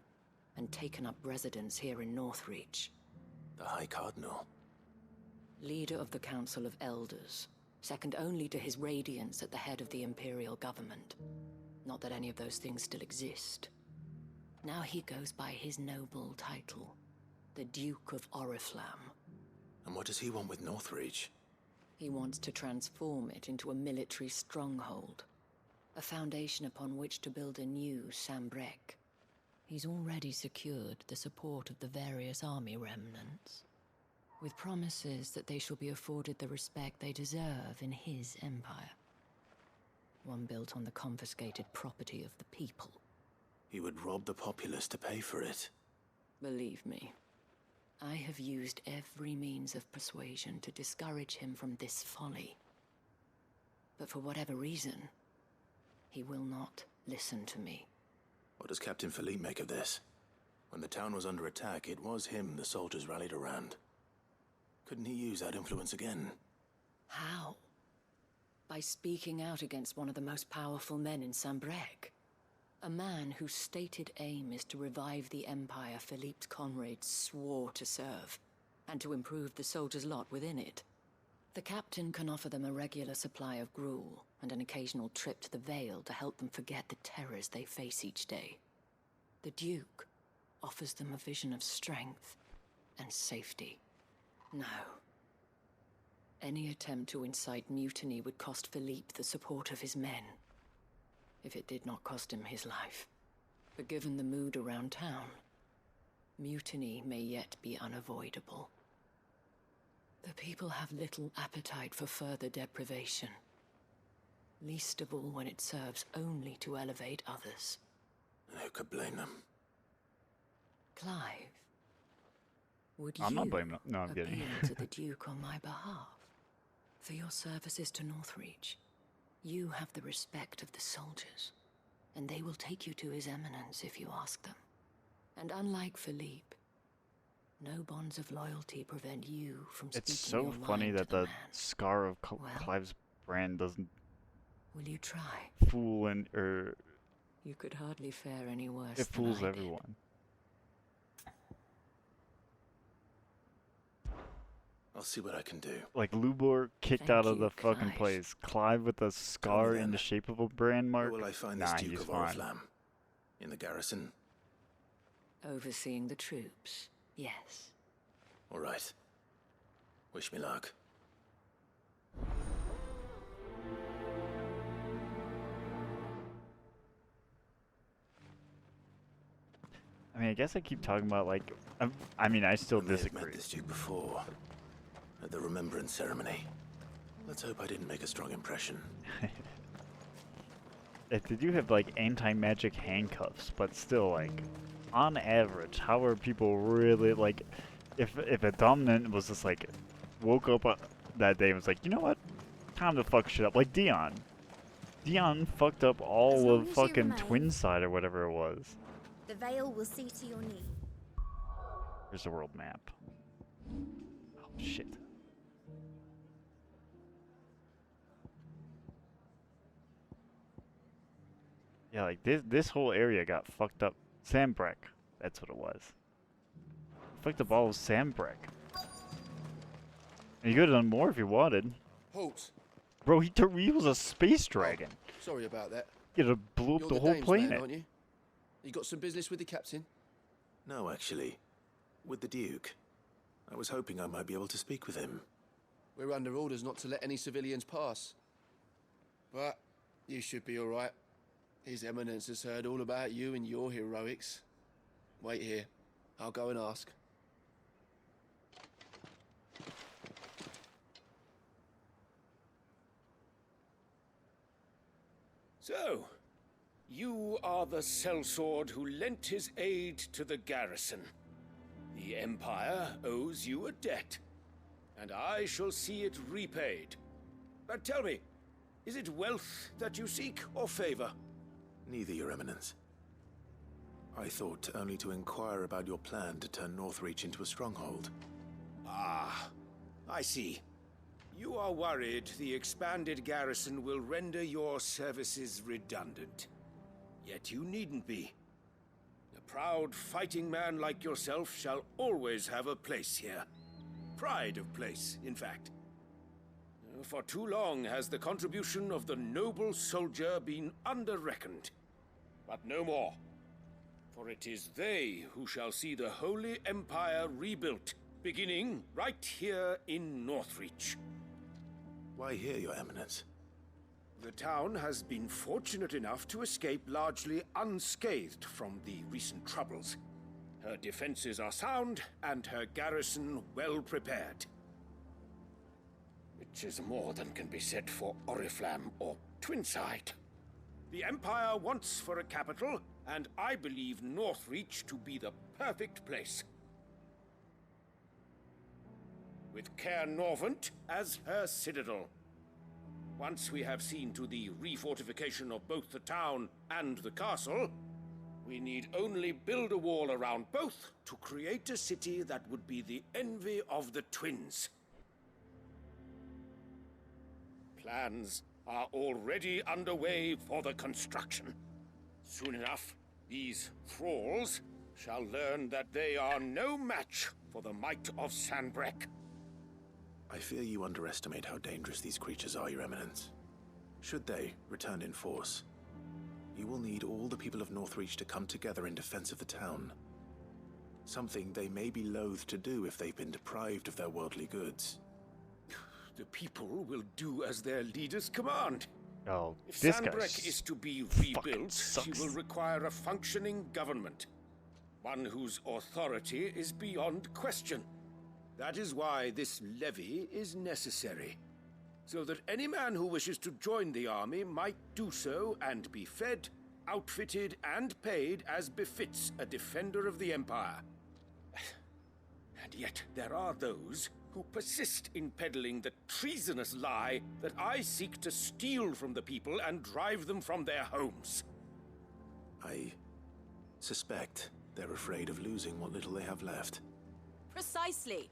and taken up residence here in Northreach. The High Cardinal? Leader of the Council of Elders, second only to his Radiance at the head of the Imperial government. Not that any of those things still exist. Now he goes by his noble title, the Duke of Oriflamme. And what does he want with Northreach? He wants to transform it into a military stronghold, a foundation upon which to build a new Sambrek. He's already secured the support of the various army remnants, with promises that they shall be afforded the respect they deserve in his empire. One built on the confiscated property of the people. He would rob the populace to pay for it. Believe me, I have used every means of persuasion to discourage him from this folly. But for whatever reason, he will not listen to me. What does Captain Philippe make of this? When the town was under attack, it was him the soldiers rallied around. Couldn't he use that influence again? How? By speaking out against one of the most powerful men in Sambrek. A man whose stated aim is to revive the empire Philippe's comrades swore to serve, and to improve the soldiers' lot within it. The captain can offer them a regular supply of gruel, and an occasional trip to the Vale to help them forget the terrors they face each day. The Duke offers them a vision of strength and safety. No. Any attempt to incite mutiny would cost Philippe the support of his men, if it did not cost him his life. But given the mood around town, mutiny may yet be unavoidable. The people have little appetite for further deprivation, least of all when it serves only to elevate others. And who could blame them? Clive, would I'm you not blaming them. No, I'm kidding. appeal to the Duke on my behalf? For your services to Northreach, you have the respect of the soldiers, and they will take you to His Eminence if you ask them. And unlike Philippe, no bonds of loyalty prevent you from speaking It's so your funny mind that to the the man. scar of Well, Clive's brand doesn't Will you try? fool and You could hardly fare any worse it than fools I did. everyone. I'll see what I can do. Like Lubor kicked Thank out of you, the fucking Clive. place. Clive with a scar in then. the shape of a brand mark. Where will I find Nah, this Duke he's of fine. Oriflamme? In the garrison? Overseeing the troops, yes. All right. Wish me luck. I mean, I guess I keep talking about like, I mean, I still I may have disagree. met this Duke before. At the remembrance ceremony. Let's hope I didn't make a strong impression. They do have like anti-magic handcuffs, but still, like, on average, how are people really like? If a dominant was just like woke up that day and was like, you know what, time to fuck shit up, like Dion. Dion fucked up all of fucking Twinside or whatever it was. The veil will see to your need. Here's the world map. Oh shit. Yeah, like this whole area got fucked up. Sambrek, that's what it was. Fucked up all of Sambrek. And you could have done more if you wanted. Halt! Bro, he was a space dragon. Oh, sorry about that. You'd have blew up You're the whole Dame's planet. man, aren't you? You got some business with the captain? No, actually. With the Duke. I was hoping I might be able to speak with him. We're under orders not to let any civilians pass. But you should be all right. His Eminence has heard all about you and your heroics. Wait here. I'll go and ask. So, you are the sellsword who lent his aid to the garrison. The Empire owes you a debt, and I shall see it repaid. But tell me, is it wealth that you seek, or favor? Neither, Your Eminence. I thought only to inquire about your plan to turn Northreach into a stronghold. Ah, I see. You are worried the expanded garrison will render your services redundant. Yet you needn't be. A proud fighting man like yourself shall always have a place here. Pride of place, in fact. For too long has the contribution of the noble soldier been under-reckoned. But no more. For it is they who shall see the Holy Empire rebuilt, beginning right here in Northreach. Why here, Your Eminence? The town has been fortunate enough to escape largely unscathed from the recent troubles. Her defenses are sound, and her garrison well prepared. Which is more than can be said for Oriflamme or Twinside. The Empire wants for a capital, and I believe Northreach to be the perfect place. With Caer Norvent as her citadel. Once we have seen to the refortification of both the town and the castle, we need only build a wall around both to create a city that would be the envy of the twins. Plans are already underway for the construction. Soon enough, these thralls shall learn that they are no match for the might of Sanbrek. I fear you underestimate how dangerous these creatures are, Your Eminence. Should they return in force, you will need all the people of Northreach to come together in defense of the town. Something they may be loath to do if they've been deprived of their worldly goods. The people will do as their leaders command. Oh, if this Sanbrek guy is to be rebuilt, she will require a functioning government. One whose authority is beyond question. That is why this levy is necessary. So that any man who wishes to join the army might do so and be fed, outfitted, and paid as befits a defender of the Empire. And yet there are those who persist in peddling the treasonous lie that I seek to steal from the people and drive them from their homes. I suspect they're afraid of losing what little they have left. Precisely.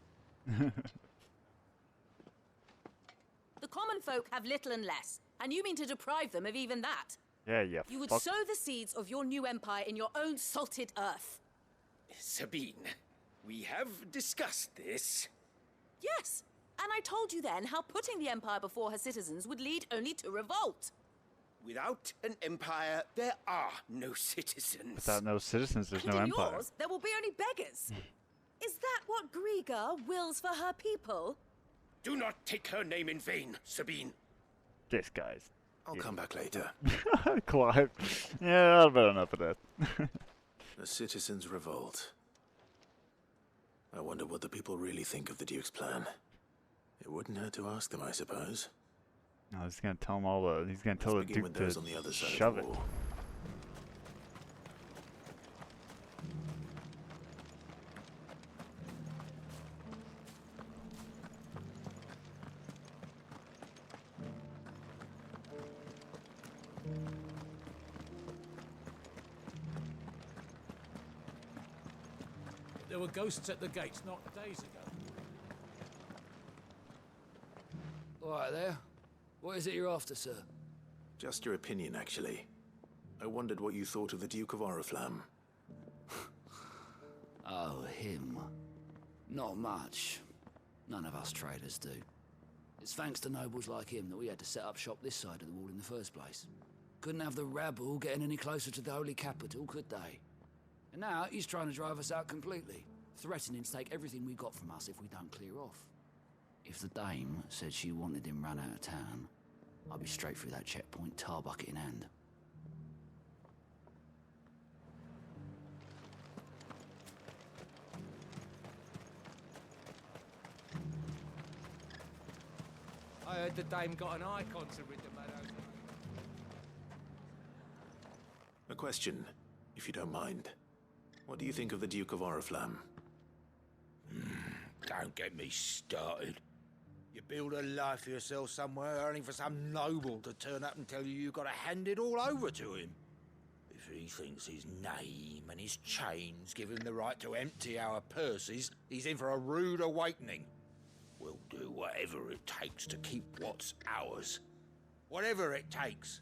The common folk have little and less, and you mean to deprive them of even that? Yeah, yeah. You would sow the seeds of your new empire in your own salted earth. Sabine, we have discussed this. Yes, and I told you then how putting the empire before her citizens would lead only to revolt. Without an empire, there are no citizens. Without no citizens, there's And no in empire. yours, there will be only beggars. Is that what Griga wills for her people? Do not take her name in vain, Sabine. This guy's. I'll come back later. Clive. Yeah, I've had enough of that. The citizens revolt. I wonder what the people really think of the Duke's plan. It wouldn't hurt to ask them, I suppose. Oh, he's gonna tell him all the. He's gonna tell the begin Duke with those to on the other side of the shove it. wall. There were ghosts at the gates not days ago. All right there. What is it you're after, sir? Just your opinion, actually. I wondered what you thought of the Duke of Oriflamme. Oh, him. Not much. None of us traders do. It's thanks to nobles like him that we had to set up shop this side of the wall in the first place. Couldn't have the rabble getting any closer to the holy capital, could they? And now he's trying to drive us out completely, threatening to take everything we got from us if we don't clear off. If the dame said she wanted him run out of town, I'd be straight through that checkpoint, tar bucket in hand. I heard the dame got an icon to rid the meadows. A question, if you don't mind. What do you think of the Duke of Oriflamme? Don't get me started. You build a life for yourself somewhere, only for some noble to turn up and tell you you've got to hand it all over to him. If he thinks his name and his chains give him the right to empty our purses, he's in for a rude awakening. We'll do whatever it takes to keep what's ours. Whatever it takes.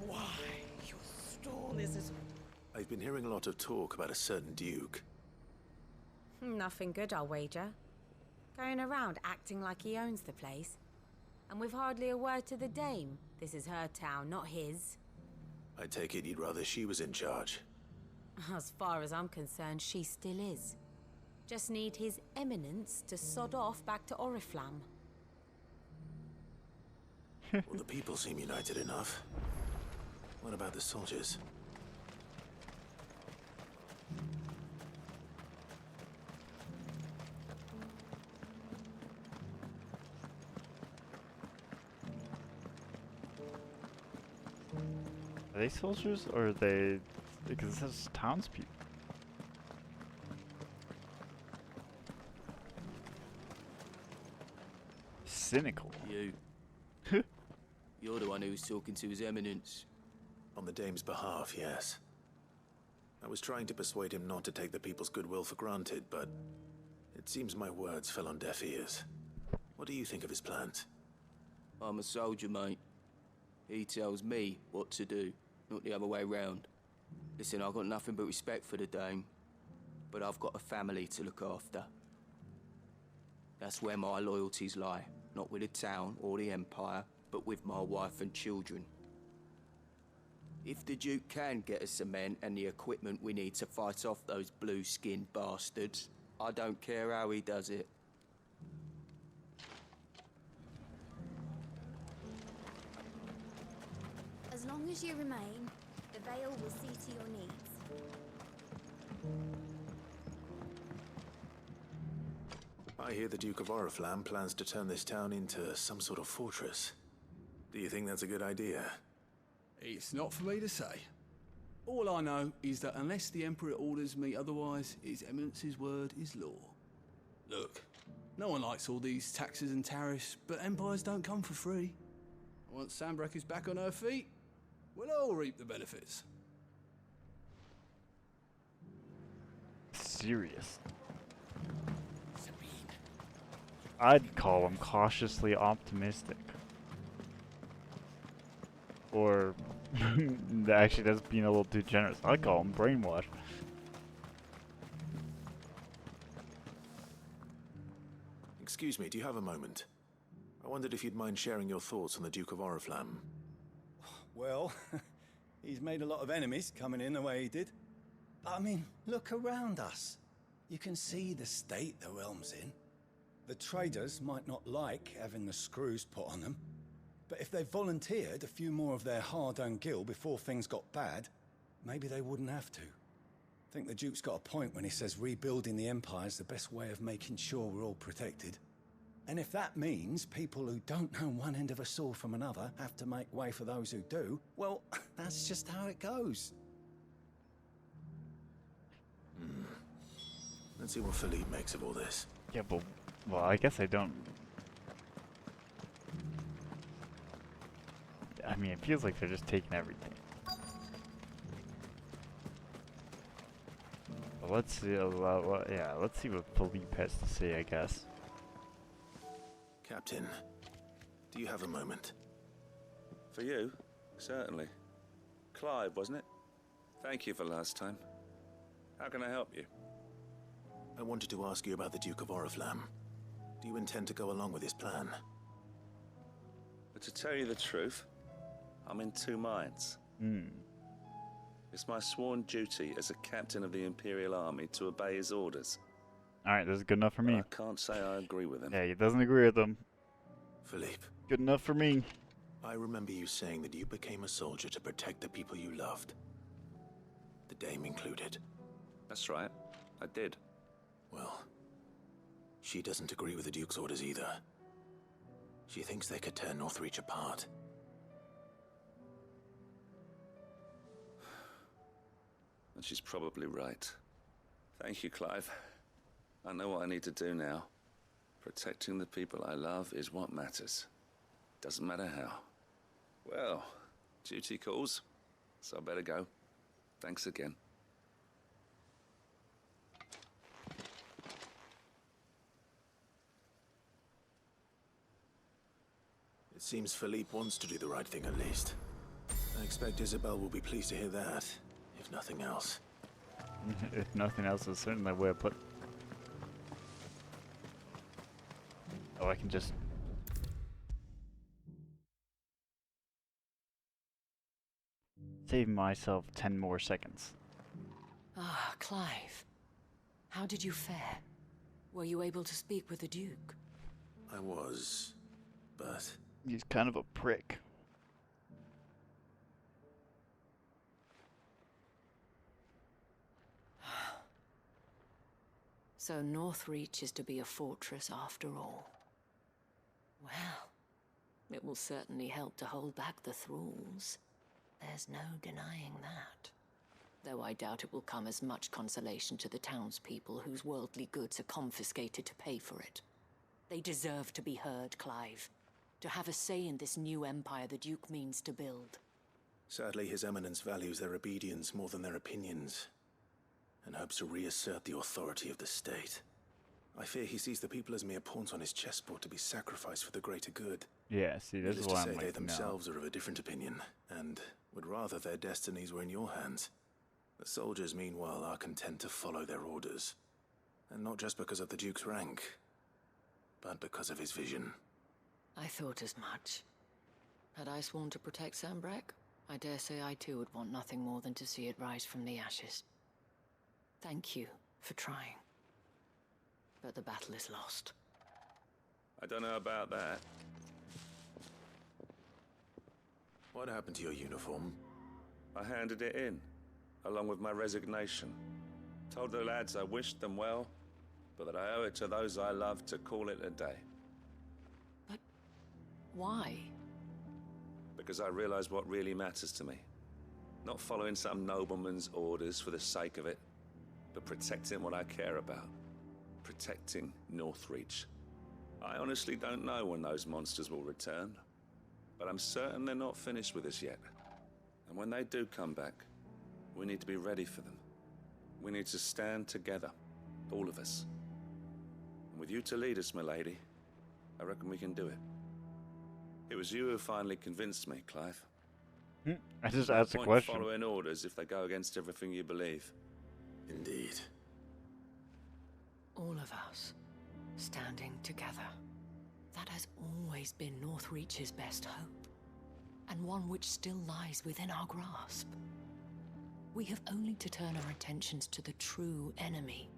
Why, your stall is as... I've been hearing a lot of talk about a certain Duke. Nothing good, I'll wager. Going around acting like he owns the place. And with hardly a word to the dame. This is her town, not his. I take it you'd rather she was in charge. As far as I'm concerned, she still is. Just need his eminence to sod off back to Oriflamme. Well, the people seem united enough. What about the soldiers? Are they soldiers or are they? Because it says townspeople. Cynical. You. You're the one who was talking to His Eminence. On the dame's behalf, yes. I was trying to persuade him not to take the people's goodwill for granted, but it seems my words fell on deaf ears. What do you think of his plans? I'm a soldier, mate. He tells me what to do, not the other way round. Listen, I've got nothing but respect for the dame, but I've got a family to look after. That's where my loyalties lie, not with the town or the Empire, but with my wife and children. If the Duke can get us cement and the equipment we need to fight off those blue-skinned bastards, I don't care how he does it. As long as you remain, the Vale will see to your needs. I hear the Duke of Oriflamme plans to turn this town into some sort of fortress. Do you think that's a good idea? It's not for me to say. All I know is that unless the Emperor orders me otherwise, His Eminence's word is law. Look, no one likes all these taxes and tariffs, but empires don't come for free. Once Sanbreque is back on her feet, we'll all reap the benefits. Serious. I'd call him cautiously optimistic. Or actually that's being a little too generous. I'd call him brainwashed. Excuse me, do you have a moment? I wondered if you'd mind sharing your thoughts on the Duke of Oriflamme. Well, he's made a lot of enemies coming in the way he did. I mean, look around us. You can see the state the realm's in. The traders might not like having the screws put on them, But if they volunteered a few more of their hard-earned gil before things got bad, maybe they wouldn't have to. I think the Duke's got a point when he says rebuilding the Empire's the best way of making sure we're all protected. And if that means people who don't know one end of a sword from another have to make way for those who do, well, that's just how it goes. Let's see what Philippe makes of all this. Yeah, but... Well, I guess I don't... I mean, it feels like they're just taking everything. But let's see, yeah, let's see what Philippe has to say, I guess. Captain, do you have a moment? For you? Certainly. Clive, wasn't it? Thank you for last time. How can I help you? I wanted to ask you about the Duke of Oriflamme. Do you intend to go along with his plan? But to tell you the truth, I'm in two minds. It's my sworn duty as a captain of the Imperial Army to obey his orders. Alright, this is good enough for me. I can't say I agree with him. Yeah, he doesn't agree with them. Philippe. Good enough for me. I remember you saying that you became a soldier to protect the people you loved. The Dame included. That's right. I did. Well, she doesn't agree with the Duke's orders either. She thinks they could tear Northreach apart. And she's probably right. Thank you, Clive. I know what I need to do now. Protecting the people I love is what matters. Doesn't matter how. Well, duty calls, so I better go. Thanks again. It seems Philippe wants to do the right thing at least. I expect Isabel will be pleased to hear that, if nothing else. If nothing else, is certainly where I put... Oh, I can just... save myself 10 more seconds. Ah, Clive. How did you fare? Were you able to speak with the Duke? I was, but... He's kind of a prick. So Northreach is to be a fortress after all. Well, it will certainly help to hold back the thralls. There's no denying that. Though I doubt it will come as much consolation to the townspeople whose worldly goods are confiscated to pay for it. They deserve to be heard, Clive. To have a say in this new empire the Duke means to build. Sadly, His Eminence values their obedience more than their opinions, and hopes to reassert the authority of the state. I fear he sees the people as mere pawns on his chessboard to be sacrificed for the greater good. Yeah, see, this is why I'm like, they no. themselves are of a different opinion, and would rather their destinies were in your hands. The soldiers, meanwhile, are content to follow their orders. And not just because of the Duke's rank, but because of his vision. I thought as much. Had I sworn to protect Sanbreque, I dare say I too would want nothing more than to see it rise from the ashes. Thank you for trying. But the battle is lost. I don't know about that. What happened to your uniform? I handed it in, along with my resignation. Told the lads I wished them well, but that I owe it to those I love to call it a day. But why? Because I realize what really matters to me. Not following some nobleman's orders for the sake of it, but protecting what I care about. Protecting Northreach. I honestly don't know when those monsters will return, but I'm certain they're not finished with us yet. And when they do come back, we need to be ready for them. We need to stand together, all of us. And with you to lead us, milady, I reckon we can do it. It was you who finally convinced me, Clive. I just asked a question. Following orders if they go against everything you believe. Indeed. All of us, standing together. That has always been Northreach's best hope, and one which still lies within our grasp. We have only to turn our attentions to the true enemy.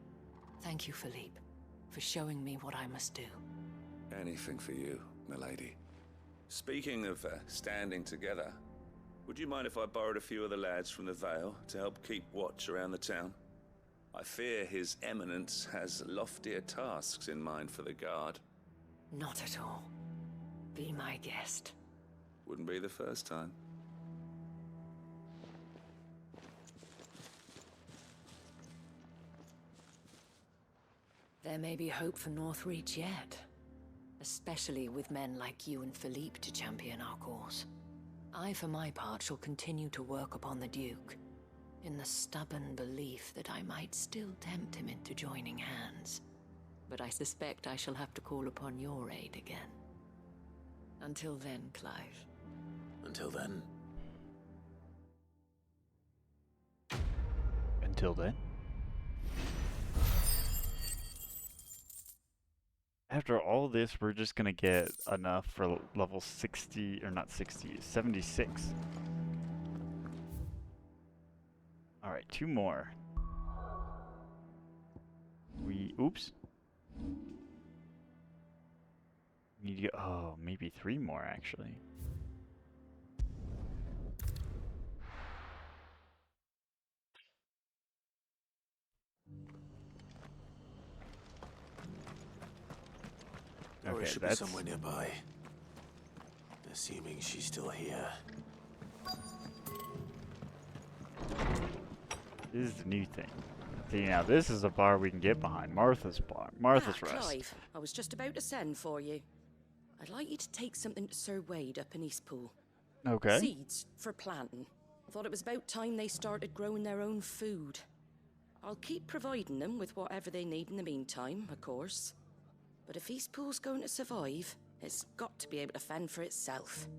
Thank you, Philippe, for showing me what I must do. Anything for you, milady. Speaking of standing together, would you mind if I borrowed a few of the lads from the Vale to help keep watch around the town? I fear His Eminence has loftier tasks in mind for the guard. Not at all. Be my guest. Wouldn't be the first time. There may be hope for Northreach yet. Especially with men like you and Philippe to champion our cause. I, for my part, shall continue to work upon the Duke, in the stubborn belief that I might still tempt him into joining hands. But I suspect I shall have to call upon your aid again. Until then, Clive. Until then. Until then. After all this, we're just gonna get enough for level 60, or not 60, 76. Alright, 2 more. Oops. Need to get, oh, maybe 3 more actually. Doris Okay, should that's be somewhere nearby. Assuming she's still here. This is the new thing. See, now this is a bar we can get behind. Martha's bar. Martha's Rest. Clive, I was just about to send for you. I'd like you to take something to Sir Wade up in Eastpool. Okay. Seeds for planting. Thought it was about time they started growing their own food. I'll keep providing them with whatever they need in the meantime, of course. But if Eastpool's going to survive, it's got to be able to fend for itself.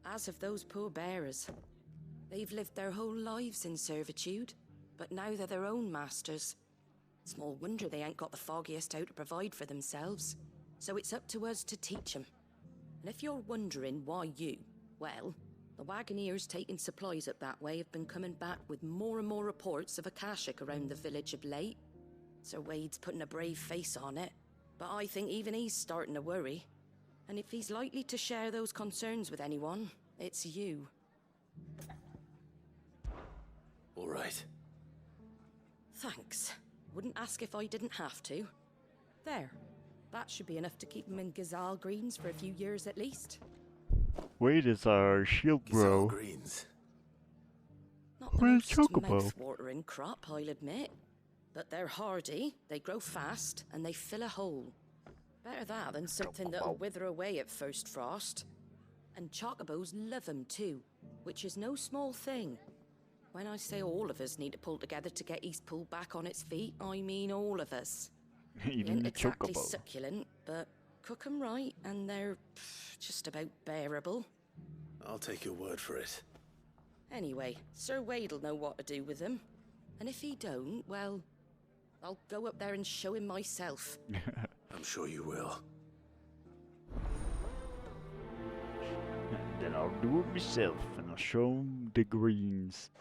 As of those poor bearers. They've lived their whole lives in servitude, but now they're their own masters. Small wonder they ain't got the foggiest how to provide for themselves. So it's up to us to teach them. And if you're wondering why you, well, the Wagoneers taking supplies up that way have been coming back with more and more reports of Akashic around the village of late. Sir Wade's putting a brave face on it, but I think even he's starting to worry. And if he's likely to share those concerns with anyone, it's you. All right. Thanks. Wouldn't ask if I didn't have to. There. That should be enough to keep him in Gazal Greens for a few years at least. Wade is our shield bro. Greens. Not the most mouth-watering crop, I'll admit. But they're hardy, they grow fast, and they fill a hole. Better that than something that'll wither away at first frost. And chocobos love 'em too, which is no small thing. When I say all of us need to pull together to get Eastpool back on its feet, I mean all of us. Even the exactly chocobo. Succulent, but cook 'em right, and they're just about bearable. I'll take your word for it. Anyway, Sir Wade'll know what to do with them. And if he don't, well, I'll go up there and show him myself. I'm sure you will. Then I'll do it myself, and I'll show him the greens.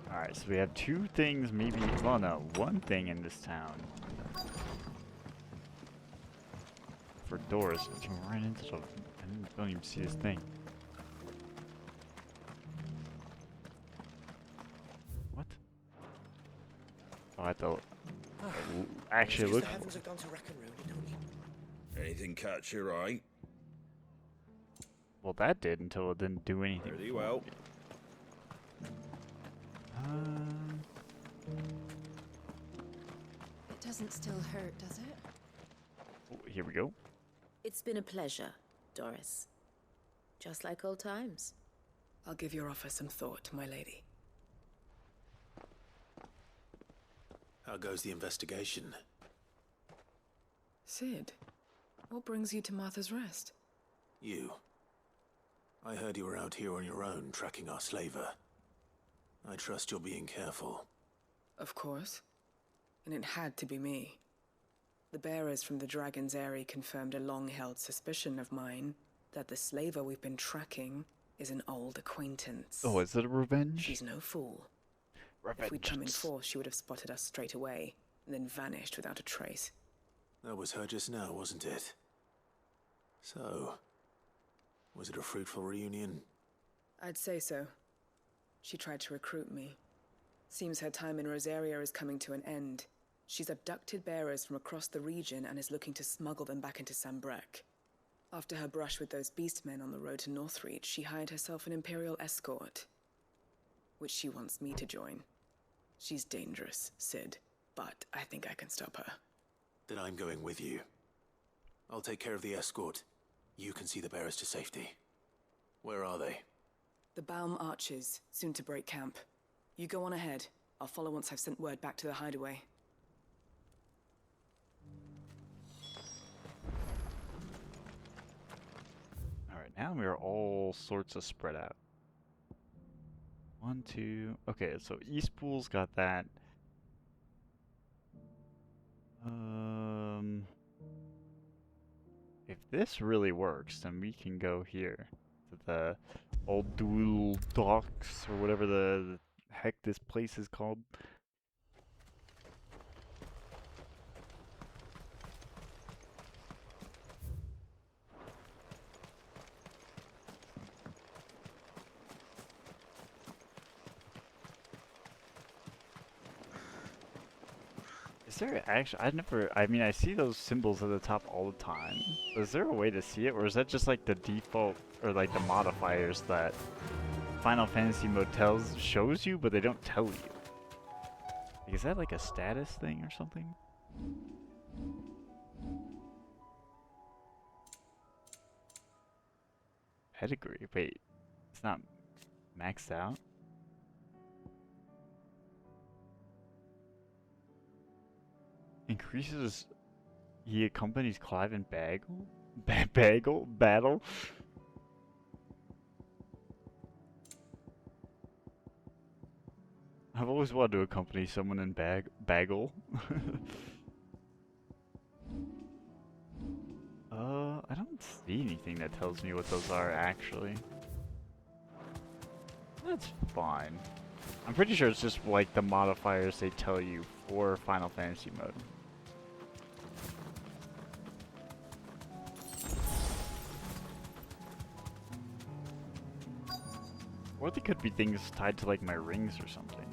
Alright, so we have 2 things, maybe, well no, 1 thing in this town. For Doris, I ran into the, I don't even see this thing. What? Oh, I have to actually look. The heavens have gone to wreck and ruin, don't you? Anything catch your eye? Well, that did until it didn't do anything. Pretty well. It doesn't still hurt, does it? Oh, here we go. It's been a pleasure, Doris. Just like old times. I'll give your offer some thought, my lady. How goes the investigation? Sid, what brings you to Martha's Rest? You. I heard you were out here on your own, tracking our slaver. I trust you're being careful. Of course. And it had to be me. The bearers from the Dragon's Eyrie confirmed a long-held suspicion of mine that the slaver we've been tracking is an old acquaintance. Oh, is it a revenge? She's no fool. Revenge. If we'd come in force, she would have spotted us straight away, and then vanished without a trace. That was her just now, wasn't it? So, was it a fruitful reunion? I'd say so. She tried to recruit me. Seems her time in Rosaria is coming to an end. She's abducted bearers from across the region and is looking to smuggle them back into Sambrek. After her brush with those beastmen on the road to Northreach, she hired herself an Imperial escort, which she wants me to join. She's dangerous, Sid, but I think I can stop her. Then I'm going with you. I'll take care of the escort. You can see the bearers to safety. Where are they? The Baum Archers, soon to break camp. You go on ahead. I'll follow once I've sent word back to the hideaway. Alright, now we are all sorts of spread out. 1, 2... Okay, so Eastpool's got that. If this really works, then we can go here. To the Old Dual Docks, or whatever the heck this place is called. Is there actually, I mean, I see those symbols at the top all the time. Is there a way to see it, or is that just like the default, or like the modifiers that Final Fantasy Motels shows you, but they don't tell you? Like, is that like a status thing or something? Pedigree, wait, it's not maxed out? Increases. He accompanies Clive in battle. I've always wanted to accompany someone in bagel. I don't see anything that tells me what those are actually. That's fine. I'm pretty sure it's just like the modifiers they tell you for Final Fantasy mode. Or they could be things tied to like my rings or something.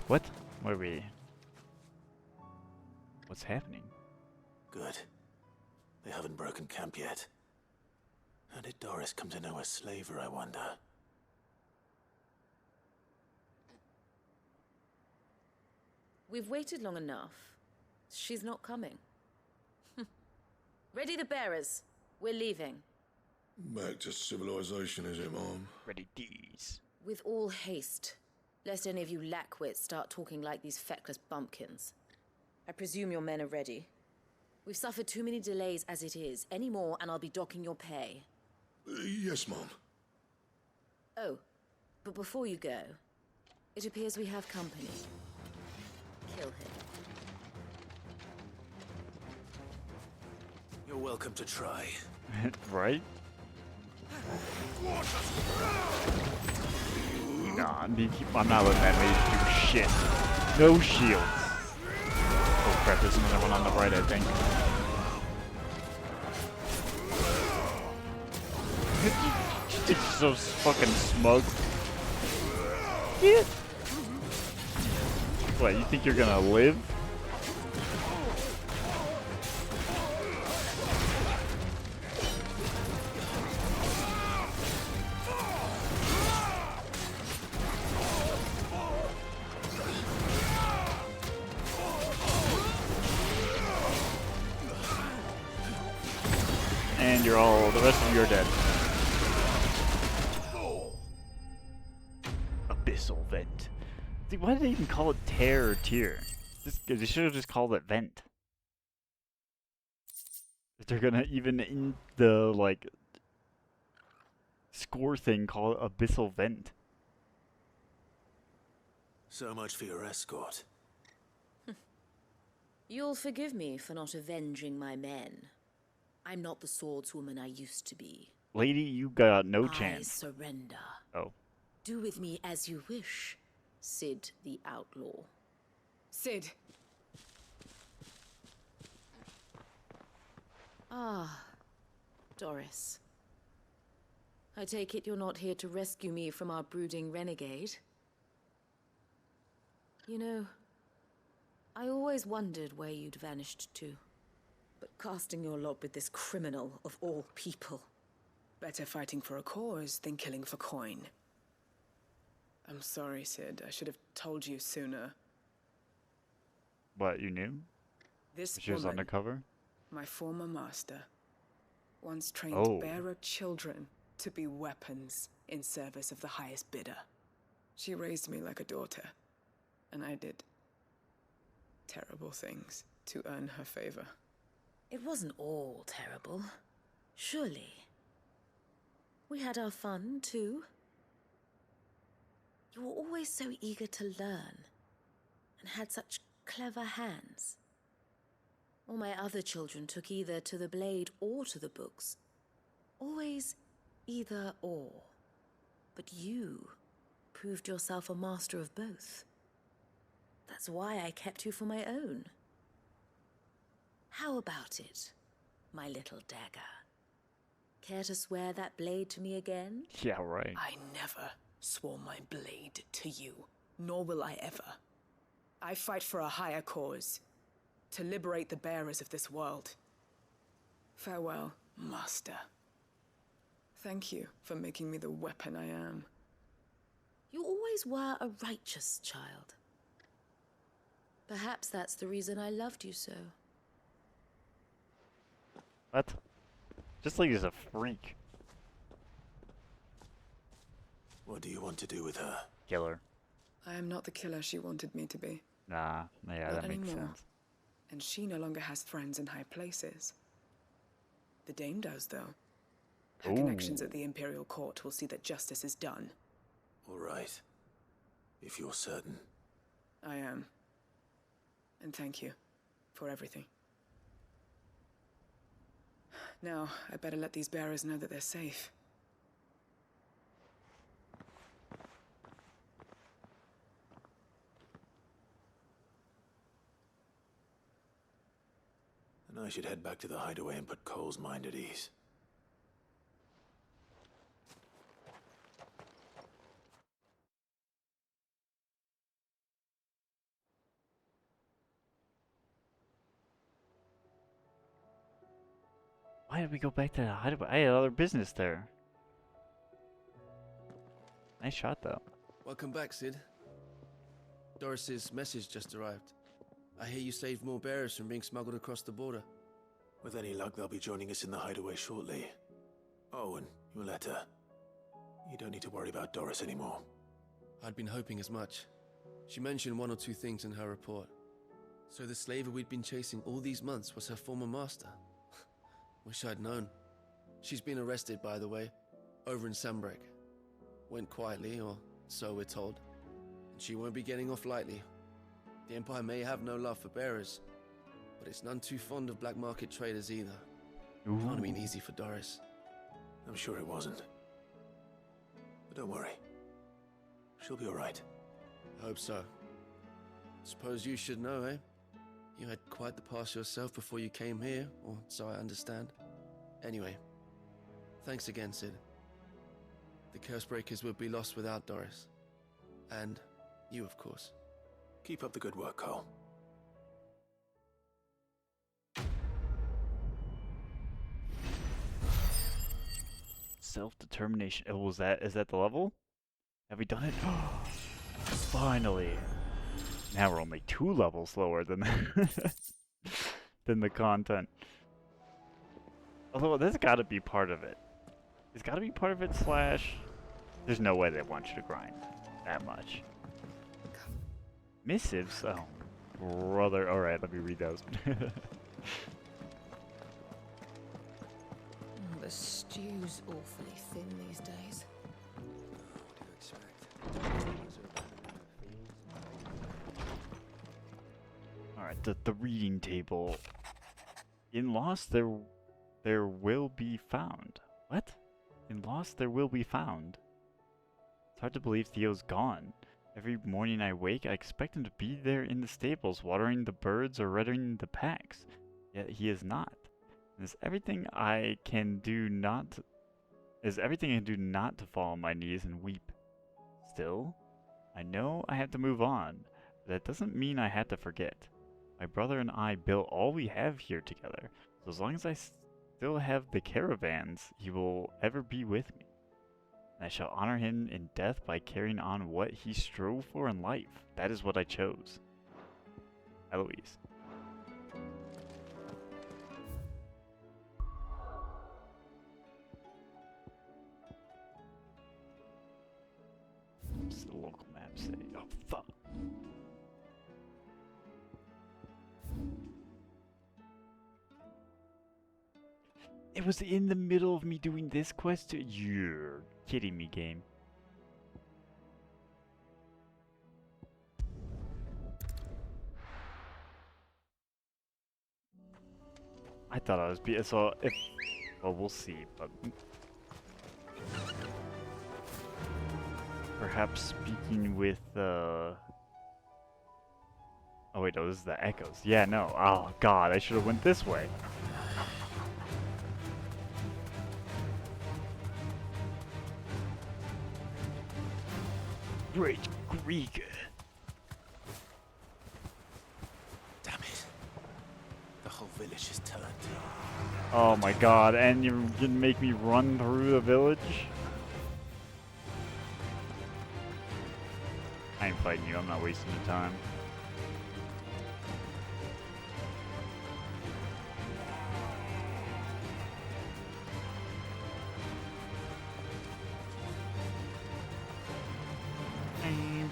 What? Where are we? What's happening? Good. They haven't broken camp yet. How did Doris come to know a slaver, I wonder? We've waited long enough. She's not coming. Ready the bearers. We're leaving. Back to civilization, is it, Mom? Ready D's. With all haste, lest any of you lackwits start talking like these feckless bumpkins. I presume your men are ready. We've suffered too many delays as it is. Any more and I'll be docking your pay. Yes, Mom. Oh, but before you go, it appears we have company. Kill him. You're welcome to try. Right? Nah, I'm not letting that mage do shit. No shields. Oh crap, there's another one on the right, I think. It's so fucking smug. Yeah. What, you think you're gonna live? And you're all, the rest of you are dead. Abyssal vent. Dude, why did they even call it tear or tier? They should have just called it vent. If they're gonna even in the like score thing call it abyssal vent. So much for your escort. You'll forgive me for not avenging my men. I'm not the swordswoman I used to be. Lady, you got no I chance. surrender. Oh. Do with me as you wish, Sid the Outlaw. Sid. Ah, Doris. I take it you're not here to rescue me from our brooding renegade? You know, I always wondered where you'd vanished to. But casting your lot with this criminal of all people... Better fighting for a cause than killing for coin. I'm sorry, Sid. I should have told you sooner. What, you knew? This She was woman, undercover? my former master, once trained bearer children to be weapons in service of the highest bidder. She raised me like a daughter, and I did terrible things to earn her favor. It wasn't all terrible, surely. We had our fun, too. You were always so eager to learn, and had such clever hands. All my other children took either to the blade or to the books. Always either or. But you proved yourself a master of both. That's why I kept you for my own. How about it, my little dagger? Care to swear that blade to me again? Yeah, right. I never swore my blade to you, nor will I ever. I fight for a higher cause, to liberate the bearers of this world. Farewell, Master. Thank you for making me the weapon I am. You always were a righteous child. Perhaps that's the reason I loved you so. What? Just like he's a freak. What do you want to do with her? Killer. I am not the killer she wanted me to be. Nah, yeah, Not that makes anymore. sense. And she no longer has friends in high places. The Dame does, though. Her connections at the Imperial Court will see that justice is done. All right. If you're certain. I am. And thank you for everything. Now, I better let these bearers know that they're safe. And I should head back to the hideaway and put Cole's mind at ease. Why did we go back to the hideaway? I had other business there. Nice shot, though. Welcome back, Sid. Doris's message just arrived. I hear you saved more bearers from being smuggled across the border. With any luck, they'll be joining us in the hideaway shortly. Oh, and your letter. You don't need to worry about Doris anymore. I'd been hoping as much. She mentioned one or two things in her report. So the slaver we'd been chasing all these months was her former master. Wish I'd known. She's been arrested, by the way, over in Sambrek. Went quietly, or so we're told. And she won't be getting off lightly. The Empire may have no love for bearers, but it's none too fond of black market traders either. Can't have been easy for Doris. I'm sure it wasn't. But don't worry. She'll be all right. I hope so. Suppose you should know, eh? You had quite the past yourself before you came here, or so I understand. Anyway, thanks again, Sid. The Cursebreakers would be lost without Doris. And you, of course. Keep up the good work, Cole. Self-determination. Oh, is that the level? Have we done it? Finally. Now we're only 2 levels lower than than the content. Although that's got to be part of it. It's got to be part of it. Slash, there's no way they want you to grind that much. Missives. Oh, brother. All right, let me read those. The stew's awfully thin these days. Alright, the reading table. In Lost, there will be found. What? In Lost, there will be found. It's hard to believe Theo's gone. Every morning I wake, I expect him to be there in the stables, watering the birds or rearing the packs. Yet he is not. Is everything I can do not to fall on my knees and weep? Still, I know I have to move on, but that doesn't mean I have to forget. My brother and I built all we have here together, so as long as I still have the caravans, he will ever be with me. And I shall honor him in death by carrying on what he strove for in life. That is what I chose. Eloise. What's the local map say? Oh, fuck. It was in the middle of me doing this quest. You're kidding me, game. I thought I was so if well, we'll see, but perhaps speaking with oh wait, no, this is the echoes. Yeah, no. Oh god, I should have went this way. Great Greek. Damn it. The whole village is turned. Oh my god, and you're gonna make me run through the village? I ain't fighting you, I'm not wasting your time.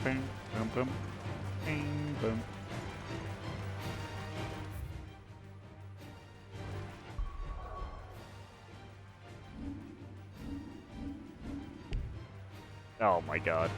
Boom, boom, boom, boom, boom. Oh my god.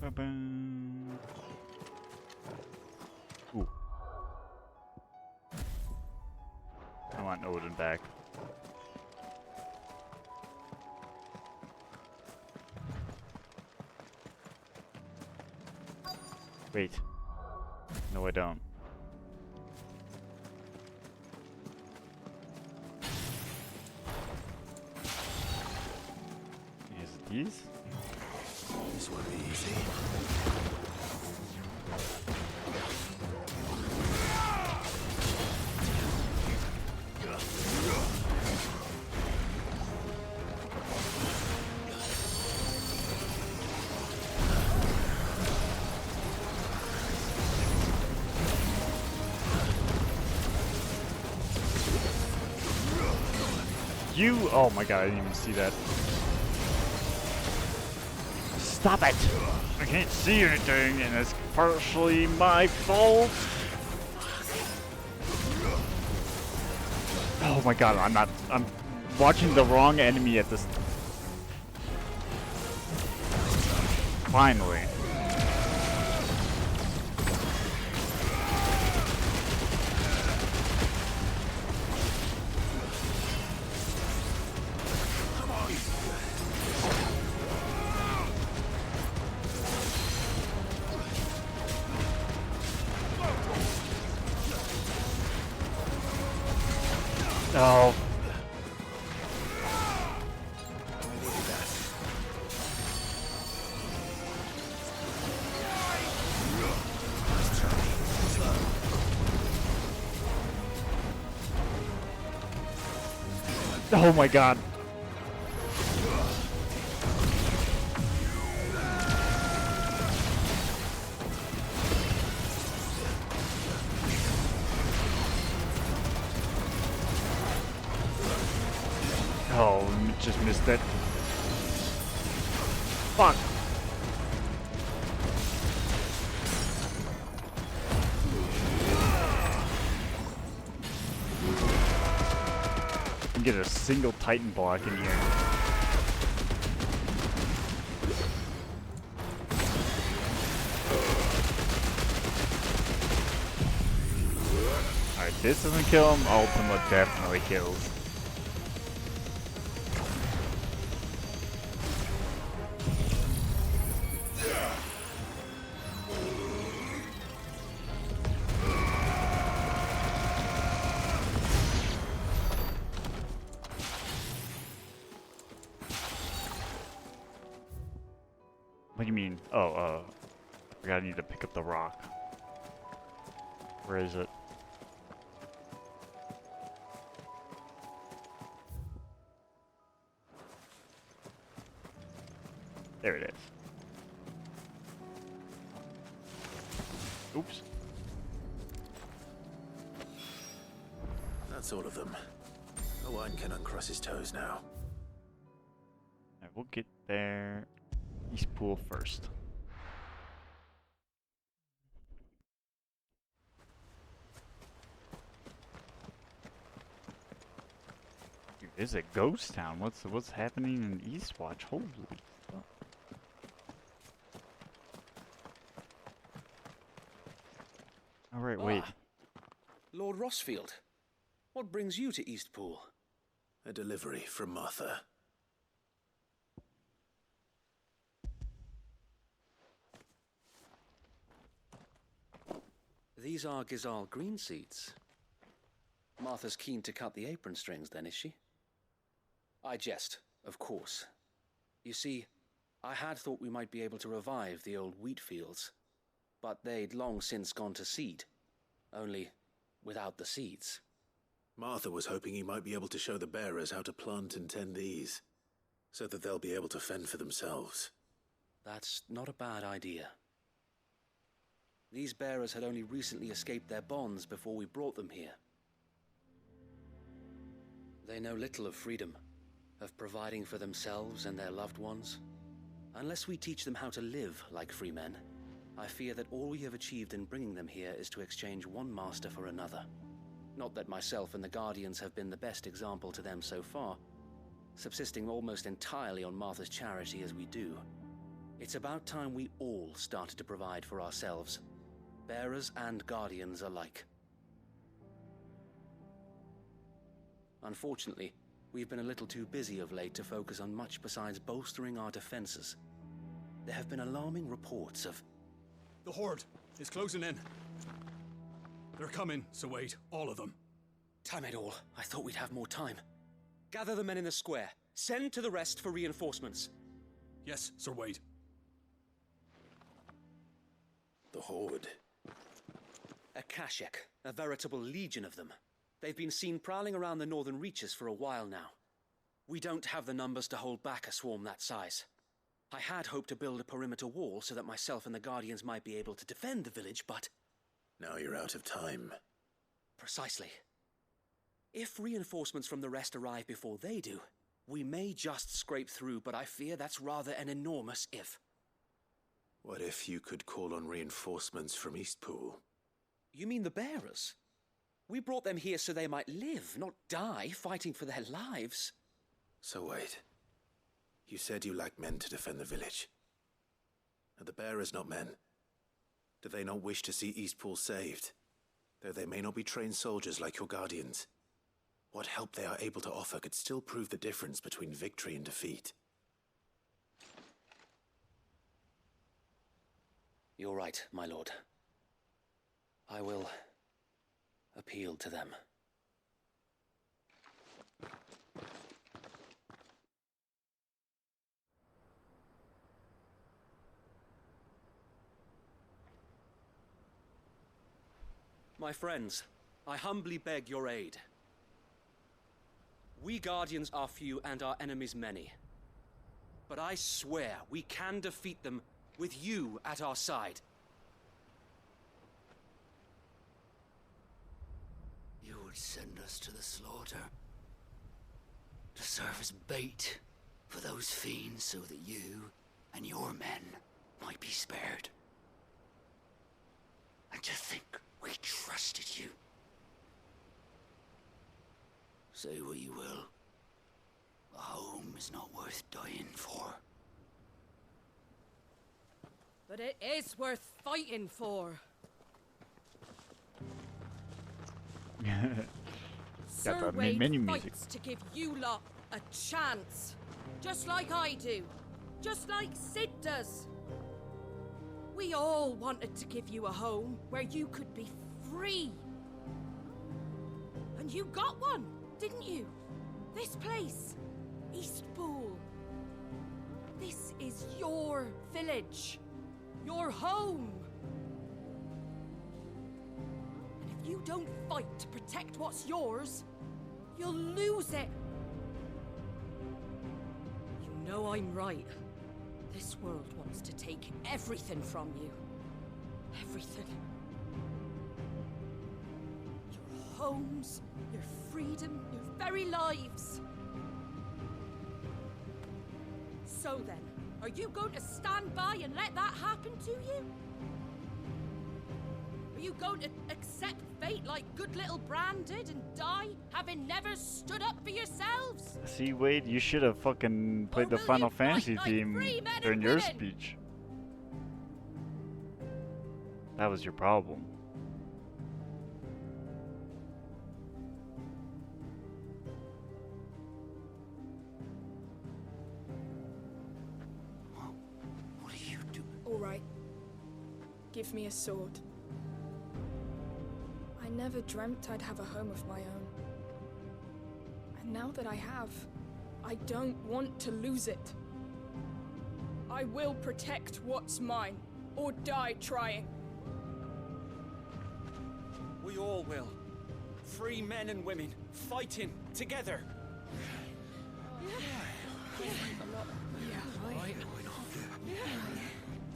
Ba-bum. Ooh. I want Odin back. Wait. No, I don't. Is it these? This will be easy. You! Oh my god, I didn't even see that. Stop it! I can't see anything, and it's partially my fault. Oh my god, I'm watching the wrong enemy at this. Finally. Oh. Oh my god. Oh, just missed it. Fuck. Get a single Titan block in here. Alright, this doesn't kill him, Ultima definitely kills. What do you mean? Oh, I forgot I need to pick up the rock. Where is it? There it is. Oops. That's all of them. Owen can uncross his toes now. Alright, we'll get there. East Pool first. Dude, this is a ghost town. What's happening in Eastwatch? Holy fuck. Alright, wait. Lord Rossfield, what brings you to Eastpool? A delivery from Martha. These are Gizal green seeds. Martha's keen to cut the apron strings, then, is she? I jest, of course. You see, I had thought we might be able to revive the old wheat fields, but they'd long since gone to seed, only without the seeds. Martha was hoping he might be able to show the bearers how to plant and tend these, so that they'll be able to fend for themselves. That's not a bad idea. These bearers had only recently escaped their bonds before we brought them here. They know little of freedom, of providing for themselves and their loved ones. Unless we teach them how to live like free men, I fear that all we have achieved in bringing them here is to exchange one master for another. Not that myself and the Guardians have been the best example to them so far, subsisting almost entirely on Martha's charity as we do. It's about time we all started to provide for ourselves, bearers and Guardians alike. Unfortunately, we've been a little too busy of late to focus on much besides bolstering our defenses. There have been alarming reports of... The Horde is closing in. They're coming, so wait, all of them. Damn it all, I thought we'd have more time. Gather the men in the square. Send to the rest for reinforcements. Yes, Sir Wade. The Horde. A Kashek, a veritable legion of them. They've been seen prowling around the northern reaches for a while now. We don't have the numbers to hold back a swarm that size. I had hoped to build a perimeter wall so that myself and the Guardians might be able to defend the village, but... Now you're out of time. Precisely. If reinforcements from the rest arrive before they do, we may just scrape through, but I fear that's rather an enormous if. What if you could call on reinforcements from Eastpool? You mean the bearers? We brought them here so they might live, not die, fighting for their lives. So wait. You said you lacked men to defend the village. Are the bearers not men? Do they not wish to see Eastpool saved? Though they may not be trained soldiers like your Guardians. What help they are able to offer could still prove the difference between victory and defeat. You're right, my lord. I will appeal to them. My friends, I humbly beg your aid. We Guardians are few and our enemies many. But I swear we can defeat them with you at our side. You would send us to the slaughter, to serve as bait for those fiends so that you and your men might be spared. And to think we trusted you. Say what you will, a home is not worth dying for. But it is worth fighting for. Got Sir the Wade menu music. fights to give you lot a chance. Just like I do. Just like Sid does. We all wanted to give you a home where you could be free. And you got one, didn't you? This place, Eastpool. This is your village. Your home. And if you don't fight to protect what's yours, you'll lose it. You know I'm right. This world wants to take everything from you. Everything. Your homes, your freedom, your very lives. So then, are you going to stand by and let that happen to you? Are you going to accept fate like good little Bran did and die, having never stood up for yourselves? See, Wade, you should have fucking played the Final Fantasy theme during your speech. That was your problem. What are you doing? All right. Give me a sword. I never dreamt I'd have a home of my own. And now that I have, I don't want to lose it. I will protect what's mine, or die trying. We all will. Free men and women, fighting together.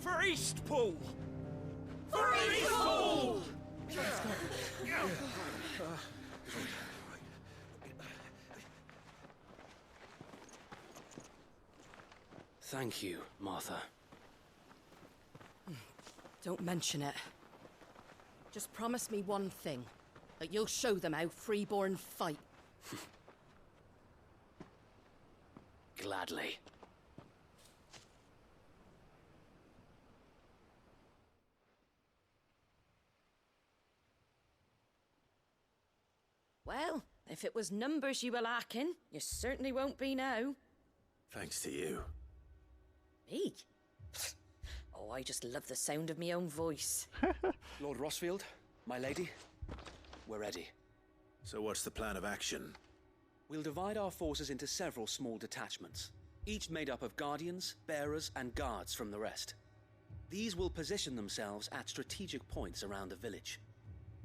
For Eastpool! For Eastpool! Thank you, Martha. Don't mention it. Just promise me one thing. That you'll show them how freeborn fight. Gladly. Well, if it was numbers you were lacking, you certainly won't be now. Thanks to you. Me? Oh, I just love the sound of my own voice. Lord Rossfield, my lady, we're ready. So what's the plan of action? We'll divide our forces into several small detachments, each made up of guardians, bearers, and guards from the rest. These will position themselves at strategic points around the village.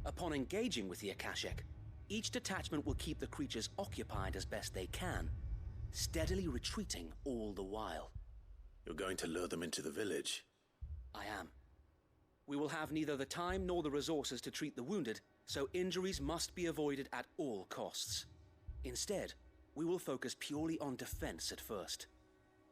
Upon engaging with the Akashic, each detachment will keep the creatures occupied as best they can, steadily retreating all the while. You're going to lure them into the village? I am. We will have neither the time nor the resources to treat the wounded, so injuries must be avoided at all costs. Instead, we will focus purely on defense at first.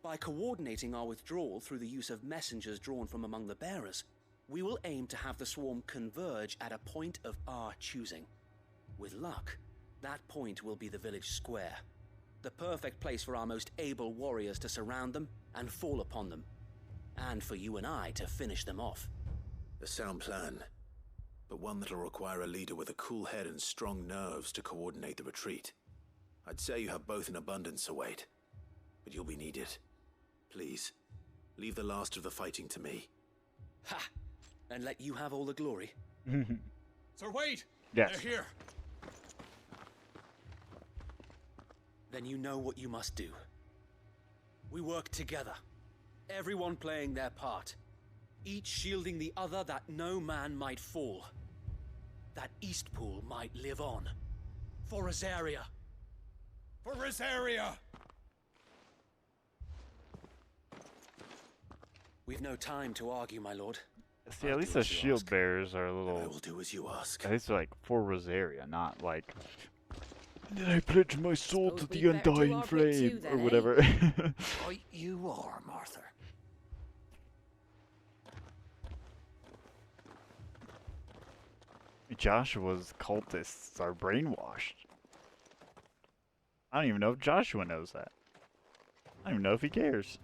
By coordinating our withdrawal through the use of messengers drawn from among the bearers, we will aim to have the swarm converge at a point of our choosing. With luck, that point will be the village square, the perfect place for our most able warriors to surround them and fall upon them, and for you and I to finish them off. A sound plan, but one that'll require a leader with a cool head and strong nerves to coordinate the retreat. I'd say you have both in abundance, Wade, but you'll be needed. Please, leave the last of the fighting to me. Ha! And let you have all the glory. Sir Wade! Yes. They're here! Then you know what you must do. We work together, everyone playing their part, each shielding the other that no man might fall, that Eastpool might live on. For Rosaria! For Rosaria! We've no time to argue, my lord. See, at least the shield bearers are a little. I will do as you ask. At least like for Rosaria, not like. Then I pledge my soul to the undying flame, or whatever. Right you are, Martha. Joshua's cultists are brainwashed. I don't even know if Joshua knows that. I don't even know if he cares.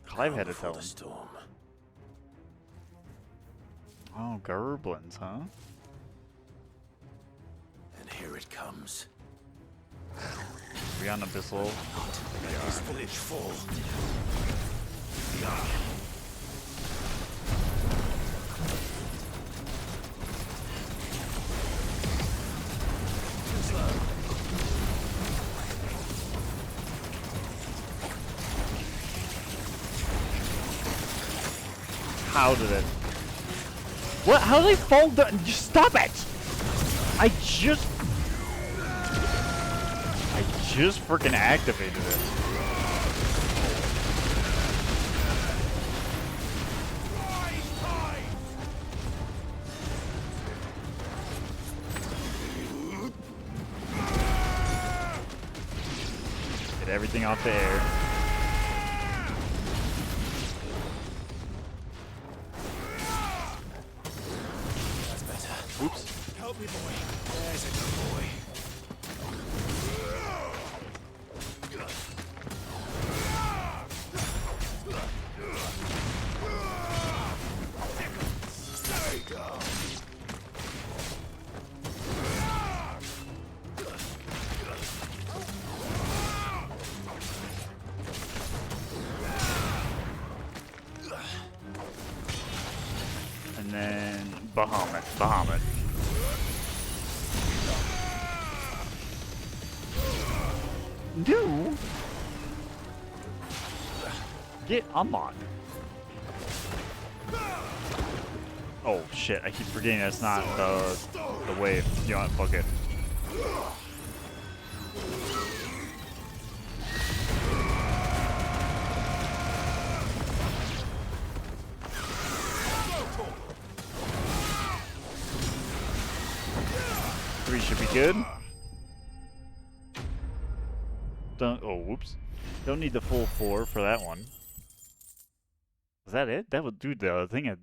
Clive had to tell him. Oh, Gerblins, huh? it comes. We on Abyssal? Let this village fall. Too slow. How did it? What? How did they fall down? Just stop it! I just freaking activated it. Get everything off the air. That's better. Oops. Help me, boy. There's a good boy. And then Bahamut. No! Get unlocked. Oh shit, I keep forgetting that's not the wave. You know what, fuck it. Three should be good. Whoops. Don't need the full 4 for that one. Was that it? That would, dude, the thing at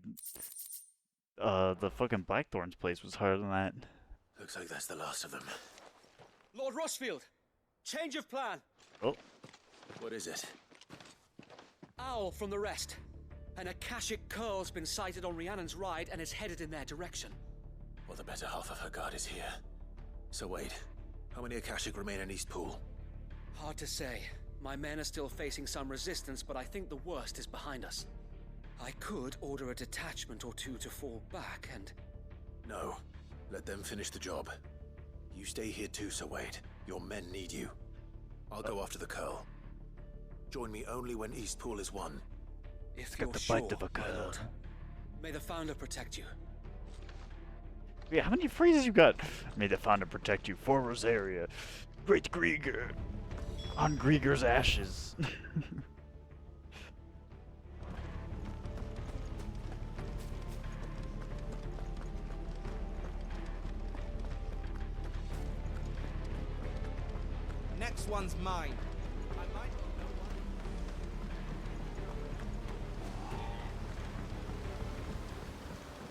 the fucking Blackthorn's place was harder than that. Looks like that's the last of them. Lord Rossfield, change of plan. Oh. What is it? Owl from the rest. An Akashic curl's been sighted on Rhiannon's ride and is headed in their direction. Well, the better half of her guard is here. So wait, how many Akashic remain in East Pool? Hard to say. My men are still facing some resistance, but I think the worst is behind us. I could order a detachment or two to fall back and... No. Let them finish the job. You stay here too, Sir Wade. Your men need you. I'll go after the Curl. Join me only when East Pool is won. If Got you're the sure, bite of a my Curl. lord. May the Founder protect you. Yeah, how many phrases you got? May the Founder protect you. For Rosaria. Great Grieger. On Grieger's ashes. Next one's mine. I might...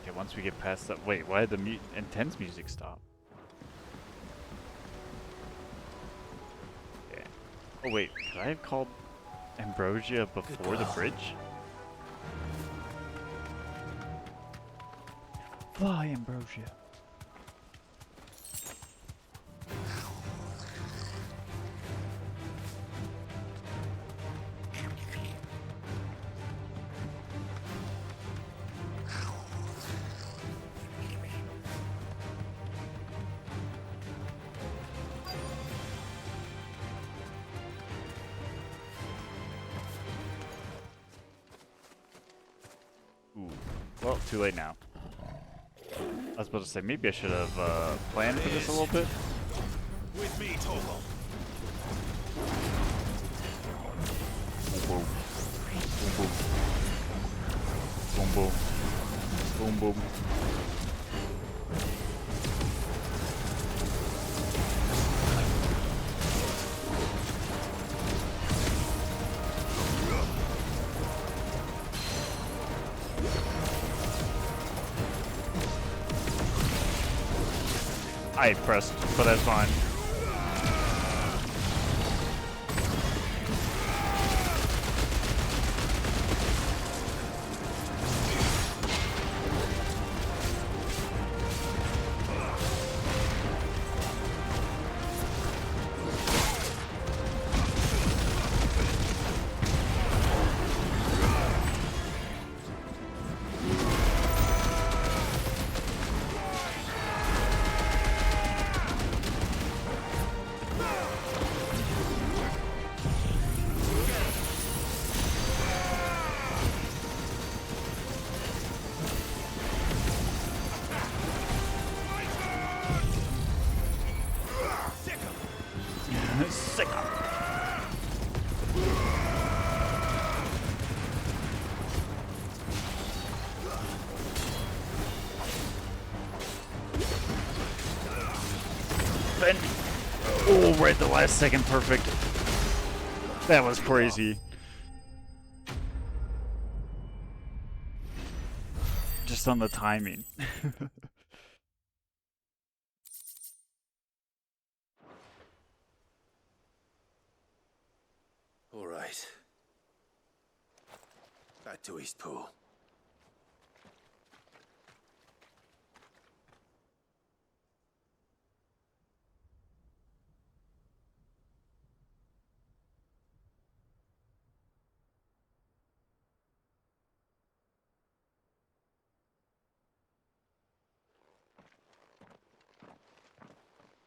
Okay, once we get past that... Wait, why did the intense music stop? Okay. Oh wait, could I have called Ambrosia before the bridge? Fly, Ambrosia. Ooh, well, too late now. I was about to say, maybe I should have planned for this a little bit. With me, Toggle. Boom, boom. Boom, boom. Boom, boom. I pressed, but that's fine. Sick of Ben. Oh, right at the last second, perfect. That was crazy. Just on the timing. All right. Back to Eastpool.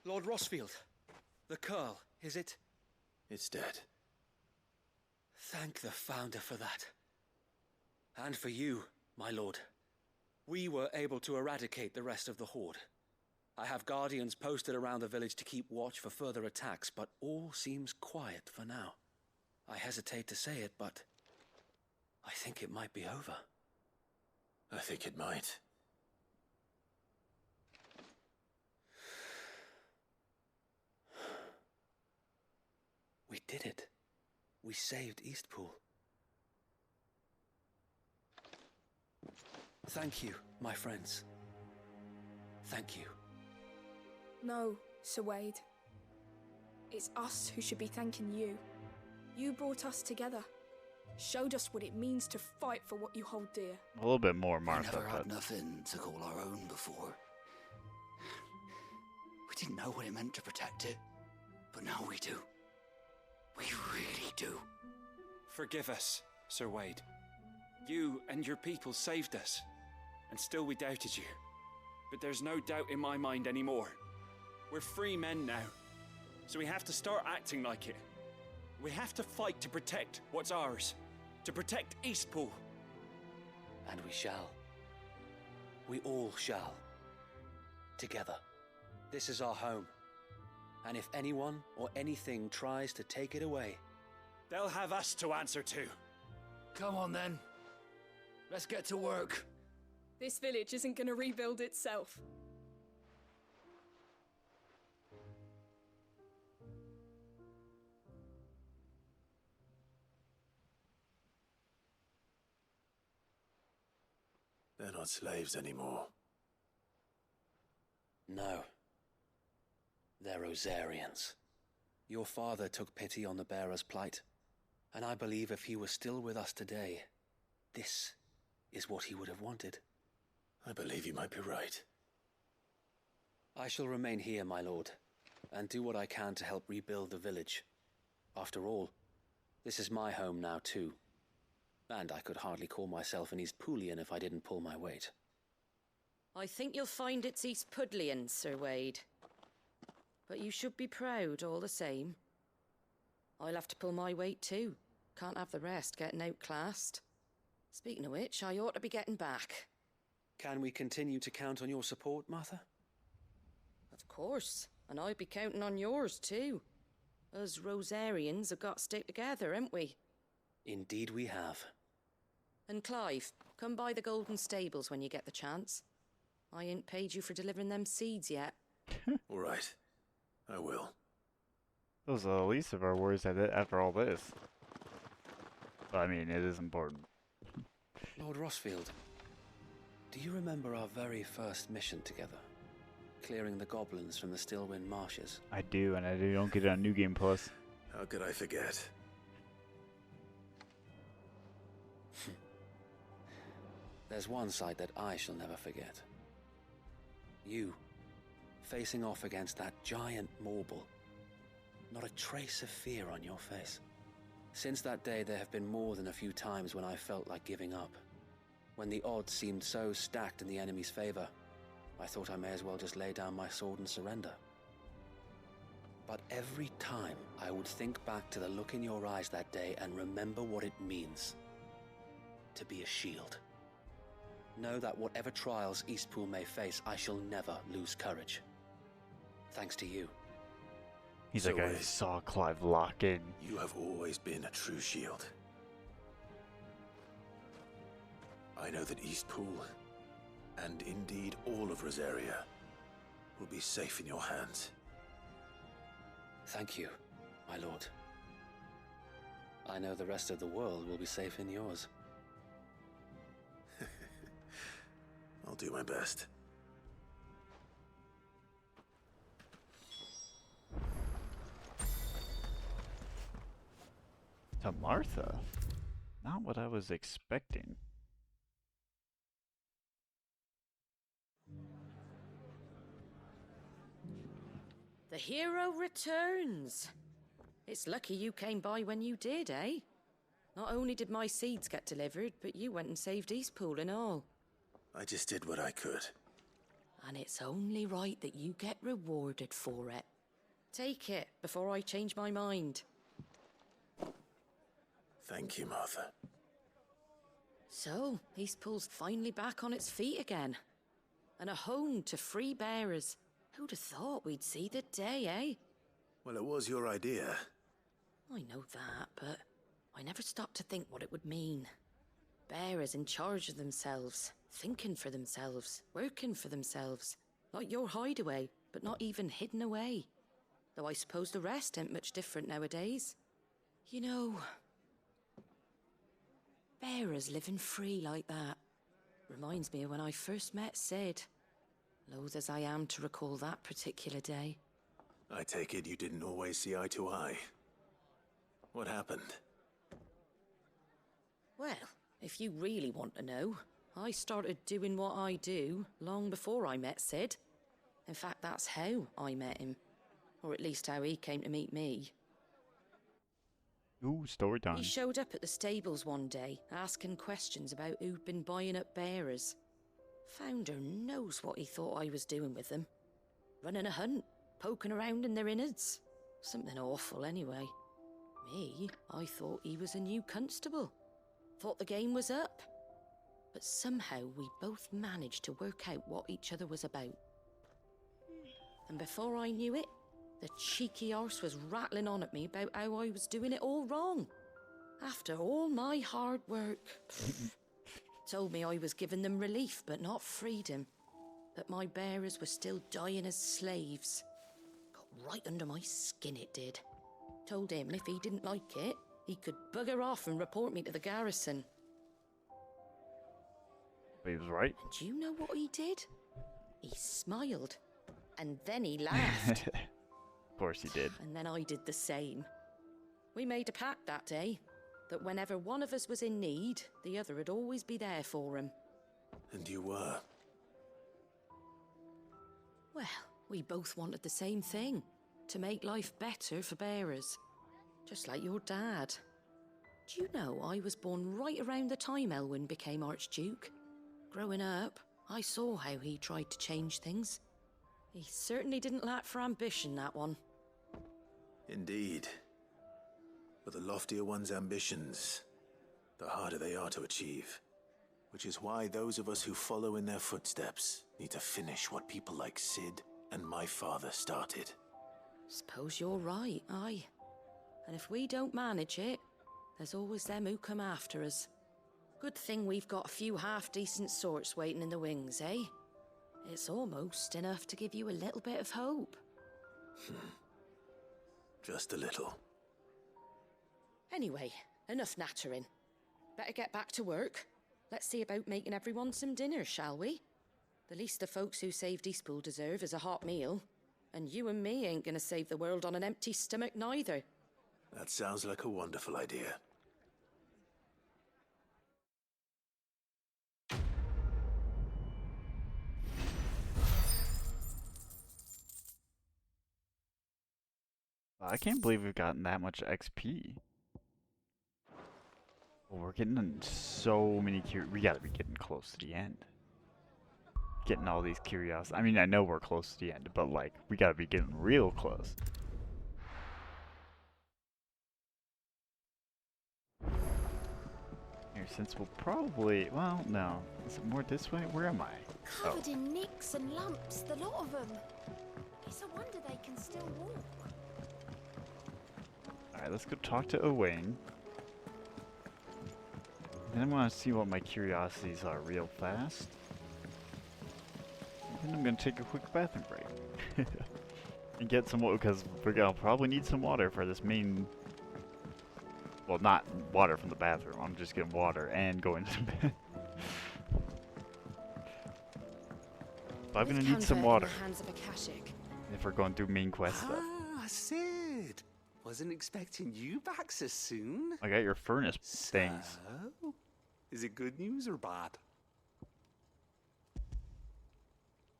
Lord Rossfield, the Curl, is it? It's dead. Thank the Founder for that. And for you, my lord. We were able to eradicate the rest of the Horde. I have guardians posted around the village to keep watch for further attacks, but all seems quiet for now. I hesitate to say it, but I think it might be over. I think it might. We did it. We saved Eastpool. Thank you, my friends. Thank you. No, Sir Wade. It's us who should be thanking you. You brought us together. Showed us what it means to fight for what you hold dear. A little bit more, We Martha. never had But nothing to call our own before. We didn't know what it meant to protect it, but now we do. We really do. Forgive us, Sir Wade. You and your people saved us, and still we doubted you. But there's no doubt in my mind anymore. We're free men now, so we have to start acting like it. We have to fight to protect what's ours, to protect Eastpool. And we shall. We all shall. Together. This is our home. And if anyone or anything tries to take it away, they'll have us to answer to. Come on then. Let's get to work. This village isn't gonna rebuild itself. They're not slaves anymore. no. They're Rosarians. Your father took pity on the bearer's plight, and I believe if he were still with us today, this is what he would have wanted. I believe you might be right. I shall remain here, my lord, and do what I can to help rebuild the village. After all, this is my home now too, and I could hardly call myself an Eastpoolian if I didn't pull my weight. I think you'll find it's Eastpudlian, Sir Wade. But you should be proud all the same. I'll have to pull my weight too. Can't have the rest getting outclassed. Speaking of which, I ought to be getting back. Can we continue to count on your support, Martha? Of course, and I'll be counting on yours too. Us Rosarians have got to stick together, haven't we? Indeed we have. And Clive, come by the Golden Stables when you get the chance. I ain't paid you for delivering them seeds yet. All right. I will. Those are the least of our worries after all this. But, I mean, it is important. Lord Rossfield, do you remember our very first mission together? Clearing the goblins from the Stillwind Marshes? I do, and I don't get it on New Game Plus. How could I forget? There's one sight that I shall never forget. You, facing off against that giant Morble. Not a trace of fear on your face. Since that day, there have been more than a few times when I felt like giving up. When the odds seemed so stacked in the enemy's favor, I thought I may as well just lay down my sword and surrender. But every time, I would think back to the look in your eyes that day and remember what it means to be a shield. Know that whatever trials Eastpool may face, I shall never lose courage. Thanks to you. He's like, I saw Clive lock in. You have always been a true shield. I know that Eastpool, and indeed all of Rosaria, will be safe in your hands. Thank you, my lord. I know the rest of the world will be safe in yours. I'll do my best. To Martha? Not what I was expecting. The hero returns. It's lucky you came by when you did, eh? Not only did my seeds get delivered, but you went and saved Eastpool and all. I just did what I could. And it's only right that you get rewarded for it. Take it before I change my mind. Thank you, Martha. So, Eastpool's finally back on its feet again. And a home to free bearers. Who'd have thought we'd see the day, eh? Well, it was your idea. I know that, but I never stopped to think what it would mean. Bearers in charge of themselves, thinking for themselves, working for themselves. Like your hideaway, but not even hidden away. Though I suppose the rest ain't much different nowadays. You know, bearers living free like that reminds me of when I first met Sid. Loath as I am to recall that particular day. I take it you didn't always see eye to eye. What happened? Well, if you really want to know, I started doing what I do long before I met Sid. In fact, that's how I met him. Or at least how he came to meet me. Ooh, story time. He showed up at the stables one day, asking questions about who'd been buying up bearers. Founder knows what he thought I was doing with them. Running a hunt, poking around in their innards. Something awful anyway. Me, I thought he was a new constable. Thought the game was up. But somehow we both managed to work out what each other was about. And before I knew it, the cheeky arse was rattling on at me about how I was doing it all wrong. After all my hard work. Told me I was giving them relief, but not freedom. That my bearers were still dying as slaves. Got right under my skin, it did. Told him if he didn't like it, he could bugger off and report me to the garrison. But he was right. And you know what he did? He smiled. And then he laughed. Of course he did. And then I did the same. We made a pact that day. That whenever one of us was in need, the other would always be there for him. And you were? Well, we both wanted the same thing. To make life better for bearers. Just like your dad. Do you know I was born right around the time Elwyn became Archduke? Growing up, I saw how he tried to change things. He certainly didn't lack for ambition, that one. Indeed. But the loftier one's ambitions, the harder they are to achieve. Which is why those of us who follow in their footsteps need to finish what people like Sid and my father started. Suppose you're right, aye. And if we don't manage it, there's always them who come after us. Good thing we've got a few half-decent sorts waiting in the wings, eh? It's almost enough to give you a little bit of hope. Just a little. Anyway, enough nattering. Better get back to work. Let's see about making everyone some dinner, shall we? The least the folks who saved Eastpool deserve is a hot meal. And you and me ain't gonna save the world on an empty stomach neither. That sounds like a wonderful idea. I can't believe we've gotten that much XP. Well, we're getting so many we gotta be getting close to the end. Getting all these curiosities. I mean, I know we're close to the end, but like, we gotta be getting real close. Here, since we'll probably, well, no. Is it more this way? Where am I? Covered in nicks and lumps, the lot of them. It's a wonder they can still walk. Alright, let's go talk to Owain. Then I'm gonna see what my curiosities are real fast. And then I'm gonna take a quick bathroom break. And get some water, because we're gonna probably need some water for this main... Well, not water from the bathroom. I'm just getting water and going to bed. But I'm gonna need some water. If we're going through main quest stuff. Ah, Sid! Wasn't expecting you back so soon. I got your furnace things. So, is it good news or bad?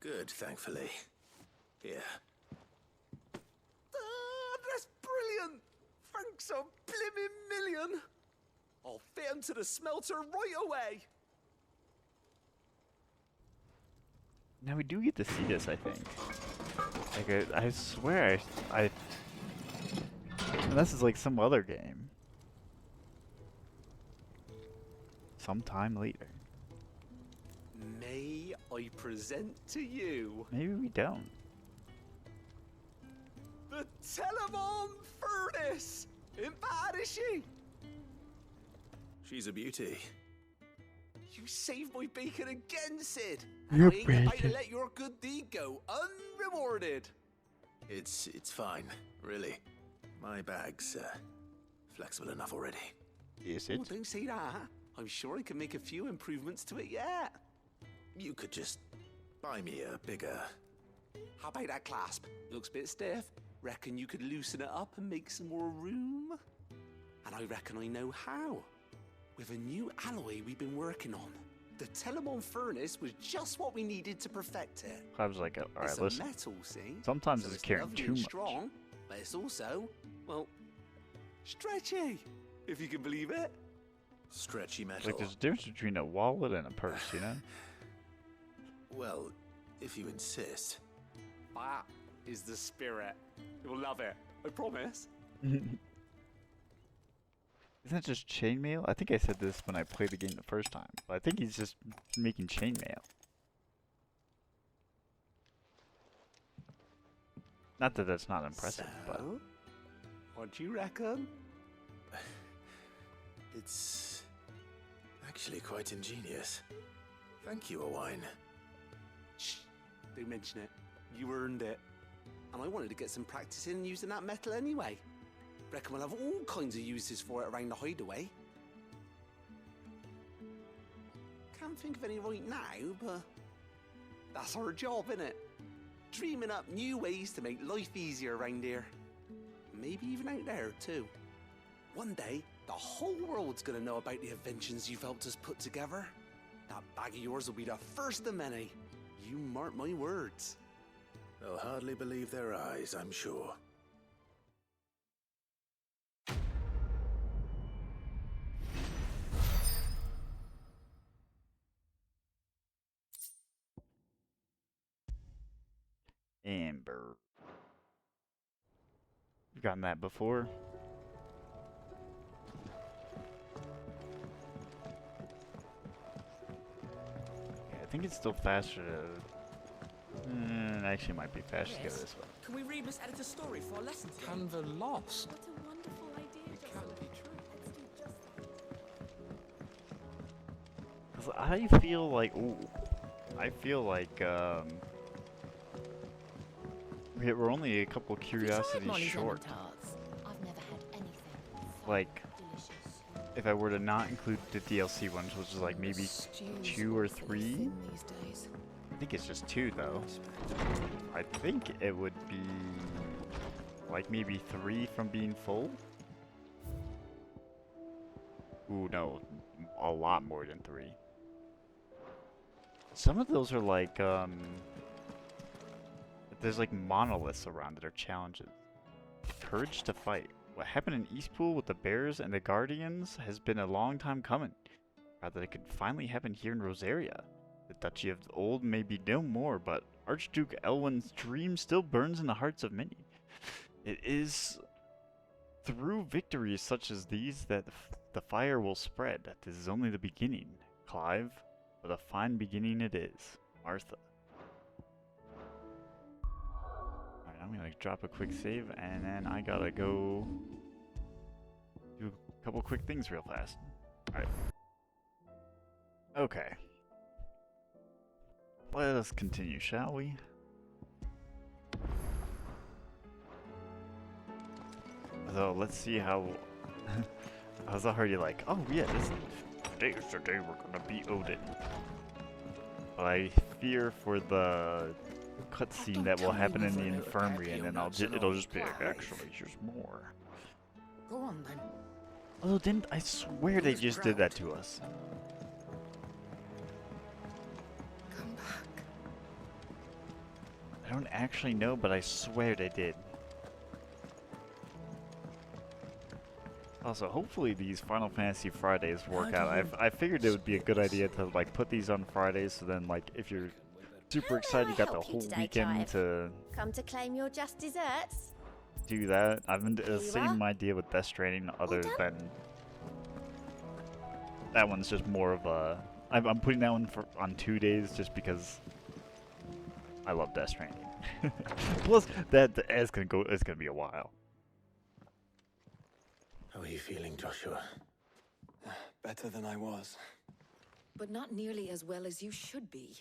Good, thankfully. Here. That's brilliant! Thanks a blimmin' million! I'll fit 'em to the smelter right away! Now we do get to see this, I think. Like, I swear, this is like some other game. Sometime later. May I present to you Maybe we don't. the Telemon Furnace! Ain't bad, is she? She's a beauty. You saved my bacon again, Sid! Your I ain't about to bacon. let your good deed go unrewarded! It's fine, really. My bag's flexible enough already. Is Oh, it? don't say that. I'm sure I can make a few improvements to it yet. You could just buy me a bigger... How about that clasp? Looks a bit stiff. Reckon you could loosen it up and make some more room? And I reckon I know how. With a new alloy we've been working on. The Telemon Furnace was just what we needed to perfect it. I was like, alright, It's listen. a metal, see? Sometimes So it's it's carrying lovely too and much. strong, but it's also, well, stretchy, if you can believe it. Stretchy metal. Like, there's a difference between a wallet and a purse, you know? Well, if you insist. That is the spirit. You'll love it. I promise. Isn't it just chainmail? I think I said this when I played the game the first time, but I think he's just making chainmail. Not that that's not impressive, but... What do you reckon? It's actually quite ingenious. Thank you, Owain. Shh, don't mention it. You earned it. And I wanted to get some practice in using that metal anyway. Reckon we'll have all kinds of uses for it around the hideaway. Can't think of any right now, but that's our job, innit? Dreaming up new ways to make life easier around here. Maybe even out there, too. One day, the whole world's gonna know about the inventions you've helped us put together. That bag of yours will be the first of many. You mark my words. They'll hardly believe their eyes, I'm sure. Amber. We've gotten that before. Yeah, I think it's still faster to... actually, it might be faster to go this way. Can we read Miss Editor's story for our lesson today? Canva lost. What a wonderful idea. It can't be true. Let's do just that. 'Cause I feel like... Ooh. I feel like, we're only a couple curiosities short. I've never had anything so Like, delicious. if I were to not include the DLC ones, which is like maybe 2 or 3. These days. I think it's just 2 though. I think it would be like maybe 3 from being full. Ooh, no, a lot more than 3. Some of those are like, there's like monoliths around that are challenges. Courage to fight. What happened in Eastpool with the Bears and the Guardians has been a long time coming. Proud that it could finally happen here in Rosaria. The Duchy of the Old may be no more, but Archduke Elwin's dream still burns in the hearts of many. It is through victories such as these that the fire will spread. This is only the beginning, Clive. What a fine beginning it is, Martha. Alright, I'm gonna drop a quick save, and then I gotta go couple quick things real fast. Alright. Okay. Let us continue, shall we? So let's see how. I was already like, oh yeah, today is the day we're gonna beat Odin. But I fear for the cutscene that will happen in the infirmary, and then it'll just be like, actually, here's more. Go on then. Although I swear they just did that to us. Come back. I don't actually know, but I swear they did. Also, hopefully these Final Fantasy Fridays work out. I figured it would be a good idea to like put these on Fridays, so then like if you're super excited, you got the whole weekend to come to claim your just desserts. do that. I've been the same idea with Death Stranding, other than that one's just more of a. I'm putting that one on 2 days just because I love Death Stranding. Plus, it's gonna be a while. How are you feeling, Joshua? Better than I was. But not nearly as well as you should be.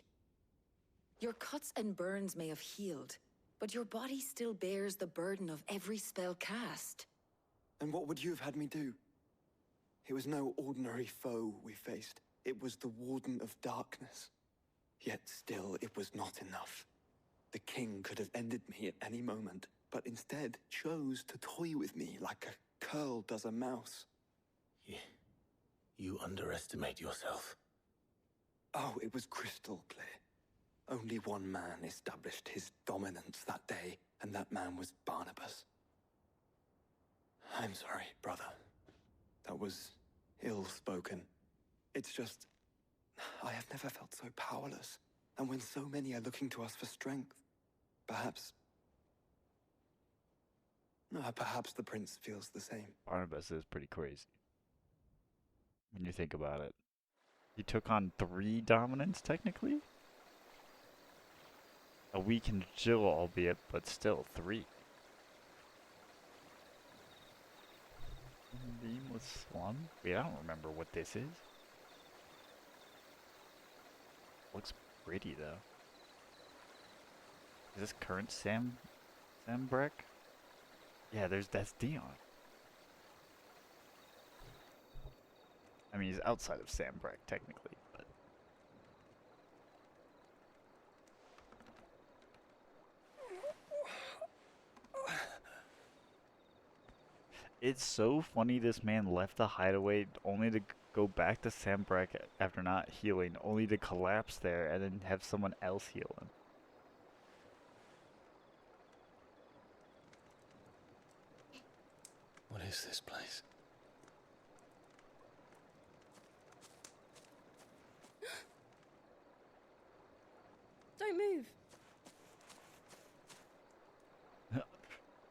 Your cuts and burns may have healed, but your body still bears the burden of every spell cast. And what would you have had me do? It was no ordinary foe we faced. It was the Warden of Darkness. Yet still, it was not enough. The king could have ended me at any moment, but instead chose to toy with me like a curl does a mouse. Yeah. You underestimate yourself. Oh, it was crystal clear. Only one man established his dominance that day, and that man was Barnabas. I'm sorry, brother. That was ill-spoken. It's just, I have never felt so powerless. And when so many are looking to us for strength, perhaps the prince feels the same. Barnabas is pretty crazy when you think about it. He took on 3 dominants, technically? A weak and Jill, albeit, but still 3. Nameless Swan? Wait, I don't remember what this is. Looks pretty, though. Is this current Sambrek? Yeah, that's Dion. I mean, he's outside of Sambrek, technically, but... It's so funny this man left the hideaway only to go back to Sambrek after not healing, only to collapse there and then have someone else heal him. What is this place? Don't move.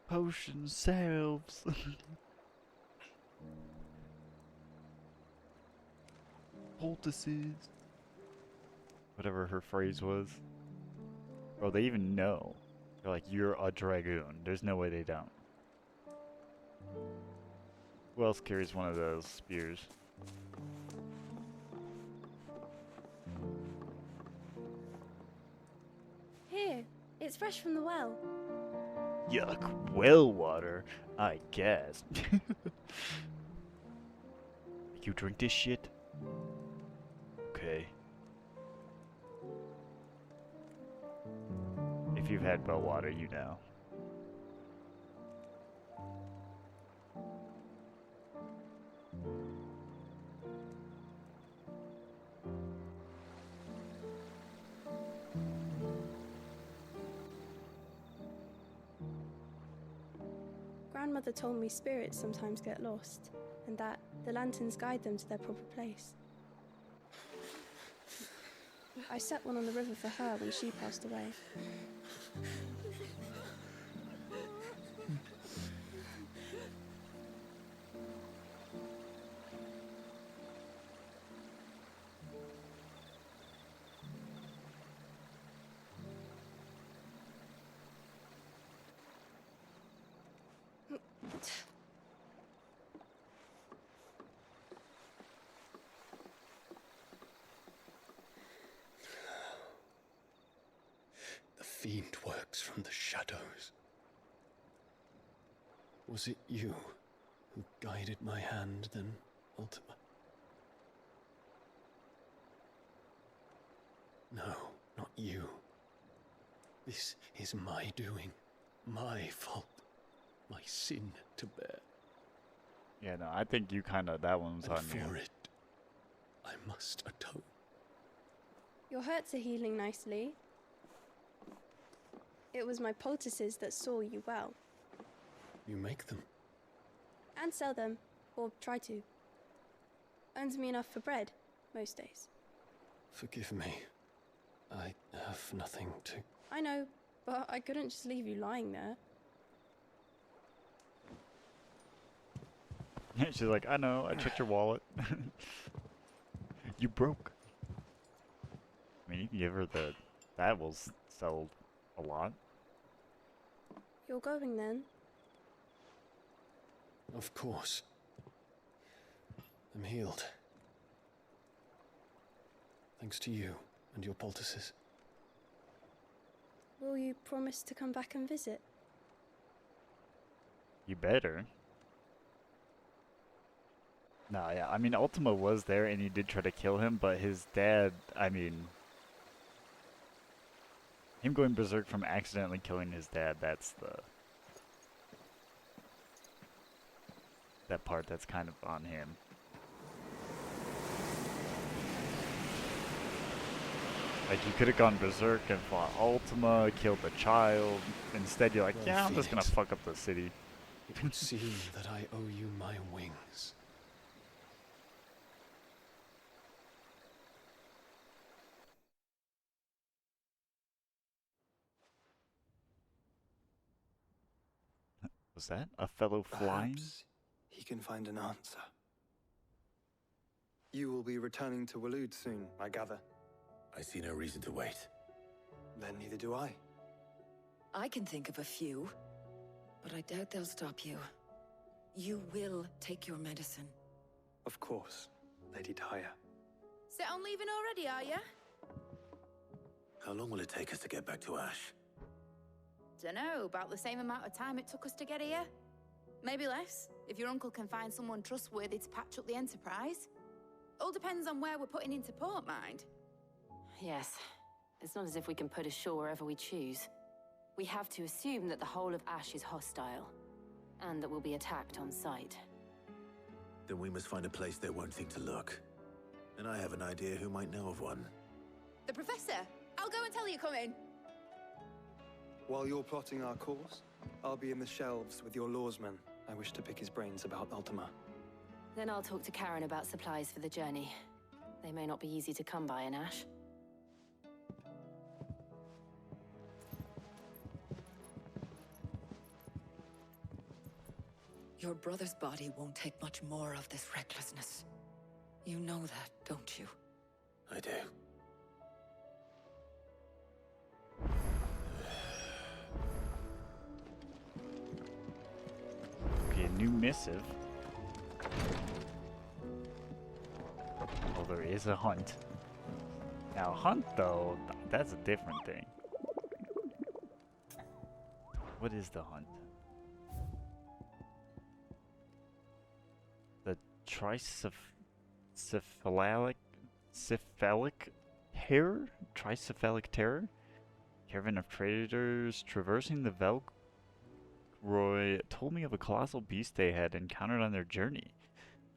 Potion selves. Poultices. Whatever her phrase was. Bro, they even know. They're like, you're a dragoon. There's no way they don't. Who else carries one of those spears? Here, it's fresh from the well. Yuck, well water, I guess. You drink this shit? Okay. If you've had well water, you know. Grandmother told me spirits sometimes get lost, and that the lanterns guide them to their proper place. I set one on the river for her when she passed away. fiend works from the shadows. Was it you who guided my hand then, Ultima? No, not you. This is my doing, my fault, my sin to bear. Yeah, no, I think you kind of, that one was And on you. for it, I must atone. Your hurts are healing nicely. It was my poultices that saw you well. You make them. And sell them, or try to. Earns me enough for bread, most days. Forgive me. I have nothing to... I know, but I couldn't just leave you lying there. She's like, I know, I checked your wallet. You broke. I mean, you can give her the... That will sell a lot. You're going then? Of course. I'm healed. Thanks to you and your poultices. Will you promise to come back and visit? You better. Nah, yeah, I mean, Ultima was there and he did try to kill him, but his dad, I mean... Him going berserk from accidentally killing his dad, that's the... That part that's kind of on him. Like, you could have gone berserk and fought Ultima, killed the child. Instead, you're like, yeah, I'm just gonna fuck up the city. It would seem that I owe you my wings. Was that a fellow flying? Perhaps he can find an answer. You will be returning to Waloed soon, I gather. I see no reason to wait. Then neither do I. I can think of a few, but I doubt they'll stop you. You will take your medicine. Of course, Lady Tyre. Set on leaving already, are ya? How long will it take us to get back to Ash? Dunno, about the same amount of time it took us to get here. Maybe less, if your uncle can find someone trustworthy to patch up the Enterprise. All depends on where we're putting into port, mind. Yes. It's not as if we can put ashore wherever we choose. We have to assume that the whole of Ash is hostile, and that we'll be attacked on sight. Then we must find a place they won't think to look. And I have an idea who might know of one. The Professor! I'll go and tell you come in. While you're plotting our course, I'll be in the shelves with your lawsman. I wish to pick his brains about Ultima. Then I'll talk to Karen about supplies for the journey. They may not be easy to come by in Ash. Your brother's body won't take much more of this recklessness. You know that, don't you? I do. Okay, a new missive. Oh, there is a hunt. Now, hunt, though, that's a different thing. What is the hunt? The cephalic terror? Tricephalic terror? Caravan of traders traversing the Velcroy told me of a colossal beast they had encountered on their journey.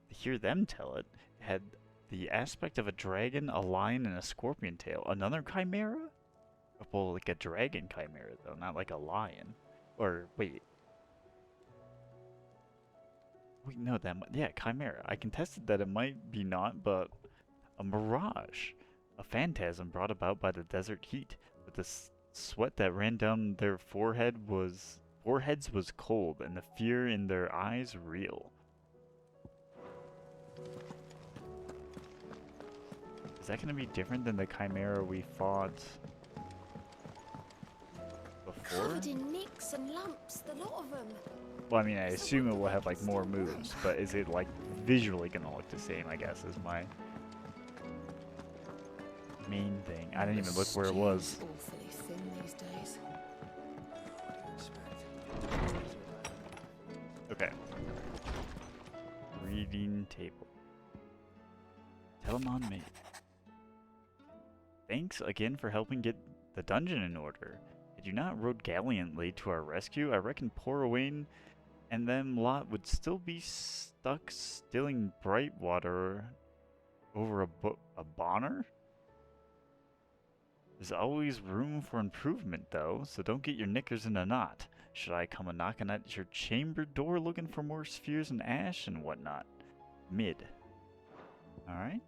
To hear them tell it, had the aspect of a dragon, a lion, and a scorpion tail. Another chimera? Well, like a dragon chimera, though, not like a lion. Or, wait. Wait, no, yeah, chimera. I contested that it might be not, but a mirage. A phantasm brought about by the desert heat. But the sweat that ran down their foreheads was cold, and the fear in their eyes real. Is that going to be different than the chimera we fought before? Covered in nicks and lumps, the lot of them. Well, I mean, I assume it will have like more moves, but is it like visually going to look the same, I guess, is my main thing. I didn't even look where it was. Awfully thin these days. Okay. Reading table. Telemon mate. Thanks again for helping get the dungeon in order. Had you not rode gallantly to our rescue, I reckon poor Owain and them lot would still be stuck stilling bright water over a bonner? There's always room for improvement, though, so don't get your knickers in a knot. Should I come a-knocking at your chamber door looking for more spheres and ash and whatnot? Mid. Alright.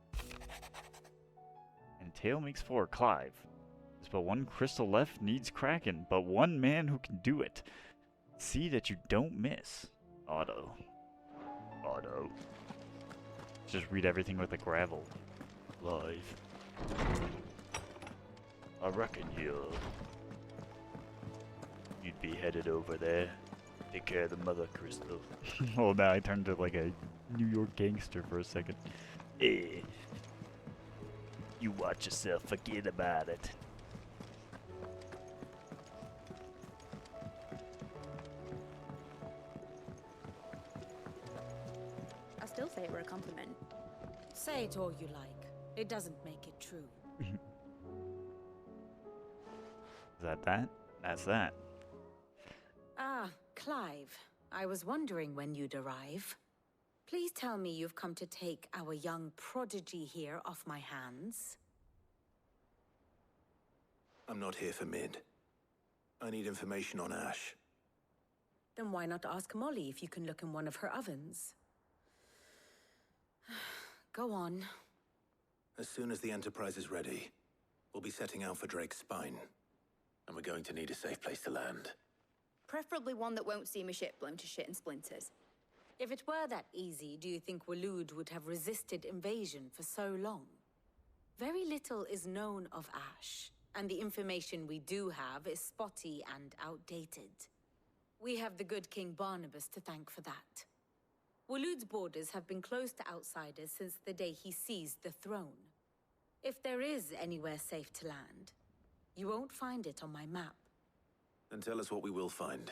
And tail makes 4. Clive. There's but one crystal left, needs cracking, but one man who can do it. See that you don't miss. Auto. Auto. Just read everything with a gravel. Live. I reckon you'd be headed over there. Take care of the mother crystal. Oh, now I turned to like a New York gangster for a second. Eh. You watch yourself, forget about it. I still say it were a compliment. Say it all you like. It doesn't make it true. Is that? That's that. Ah, Clive. I was wondering when you'd arrive. Please tell me you've come to take our young prodigy here off my hands. I'm not here for Mid. I need information on Ash. Then why not ask Molly if you can look in one of her ovens? Go on. As soon as the Enterprise is ready, we'll be setting out for Drake's Spine. And we're going to need a safe place to land. Preferably one that won't see my ship blown to shit and splinters. If it were that easy, do you think Waloed would have resisted invasion for so long? Very little is known of Ash, and the information we do have is spotty and outdated. We have the good King Barnabas to thank for that. Waloed's borders have been closed to outsiders since the day he seized the throne. If there is anywhere safe to land, you won't find it on my map. Then tell us what we will find.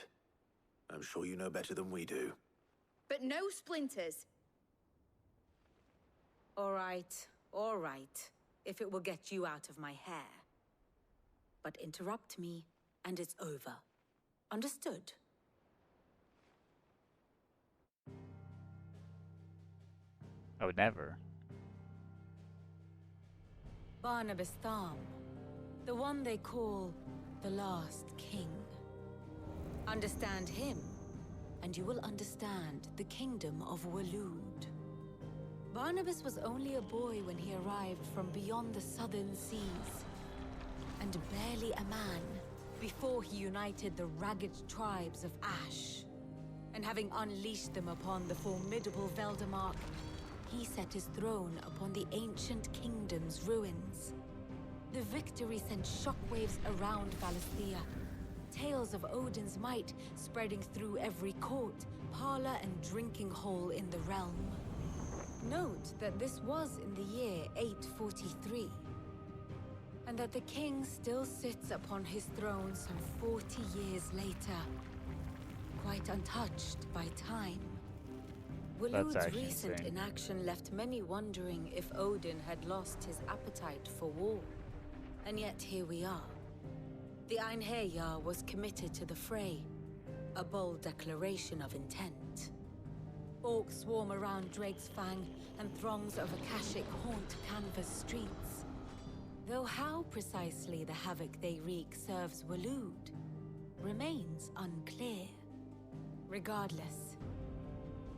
I'm sure you know better than we do. But no splinters. All right. If it will get you out of my hair. But interrupt me, and it's over. Understood? I would never. Barnabas Thom. The one they call the Last King. Understand him, and you will understand the kingdom of Waloed. Barnabas was only a boy when he arrived from beyond the southern seas, and barely a man before he united the ragged tribes of Ash. And having unleashed them upon the formidable Veldamark, he set his throne upon the ancient kingdom's ruins. The victory sent shockwaves around Valisthea. Tales of Odin's might spreading through every court, parlor, and drinking hole in the realm. Note that this was in the year 843, and that the king still sits upon his throne some 40 years later, quite untouched by time. Waloed's recent inaction left many wondering if Odin had lost his appetite for war. And yet here we are. The Einherjar was committed to the fray, a bold declaration of intent. Orcs swarm around Drake's Fang, and throngs of Akashic haunt canvas streets. Though how precisely the havoc they wreak serves Waloed remains unclear. Regardless,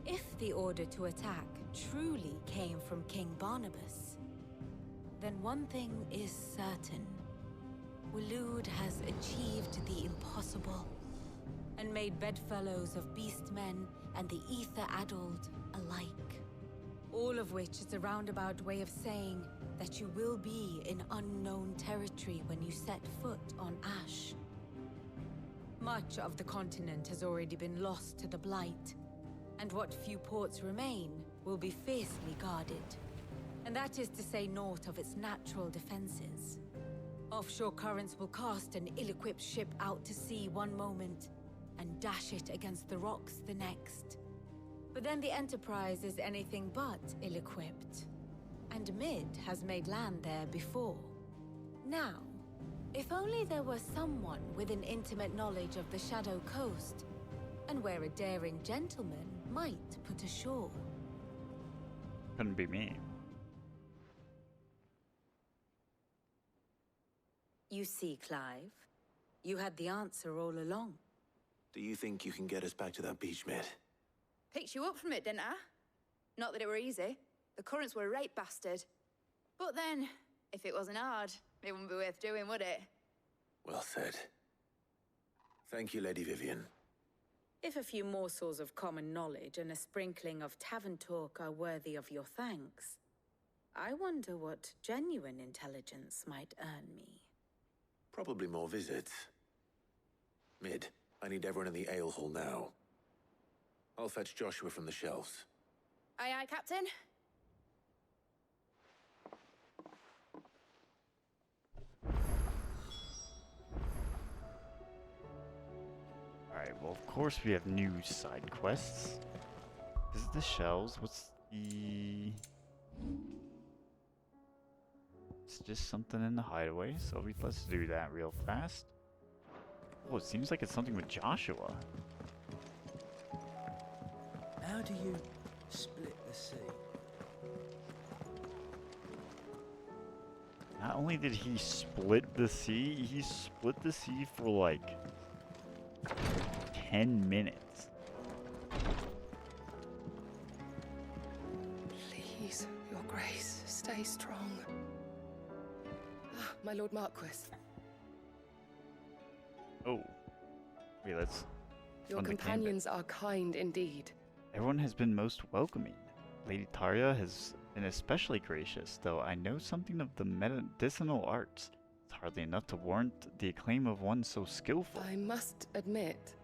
if the order to attack truly came from King Barnabas, then one thing is certain. Waloed has achieved the impossible, and made bedfellows of beastmen and the ether-addled alike. All of which is a roundabout way of saying that you will be in unknown territory when you set foot on Ash. Much of the continent has already been lost to the Blight, and what few ports remain will be fiercely guarded. And that is to say naught of its natural defenses. Offshore currents will cast an ill-equipped ship out to sea one moment, and dash it against the rocks the next. But then the Enterprise is anything but ill-equipped. And Mid has made land there before. Now, if only there were someone with an intimate knowledge of the Shadow Coast, and where a daring gentleman might put ashore. Couldn't be me. You see, Clive, you had the answer all along. Do you think you can get us back to that beach, Mid? Picked you up from it, didn't I? Not that it were easy. The currents were a right bastard. But then, if it wasn't hard, it wouldn't be worth doing, would it? Well said. Thank you, Lady Vivian. If a few morsels of common knowledge and a sprinkling of tavern talk are worthy of your thanks, I wonder what genuine intelligence might earn me. Probably more visits. Mid, I need everyone in the ale hall now. I'll fetch Joshua from the shelves. Aye, aye, Captain. Alright, well, of course we have new side quests. This is the shelves. What's the... It's just something in the hideaway, so let's do that real fast. Oh, it seems like it's something with Joshua. How do you split the sea? Not only did he split the sea, he split the sea for like 10 minutes. Please, your grace, stay strong. Ah, my Lord Marquis. Oh. Wait, let's... Your companions are kind indeed. Everyone has been most welcoming. Lady Tarja has been especially gracious, though I know something of the medicinal arts. It's hardly enough to warrant the acclaim of one so skillful. I must admit.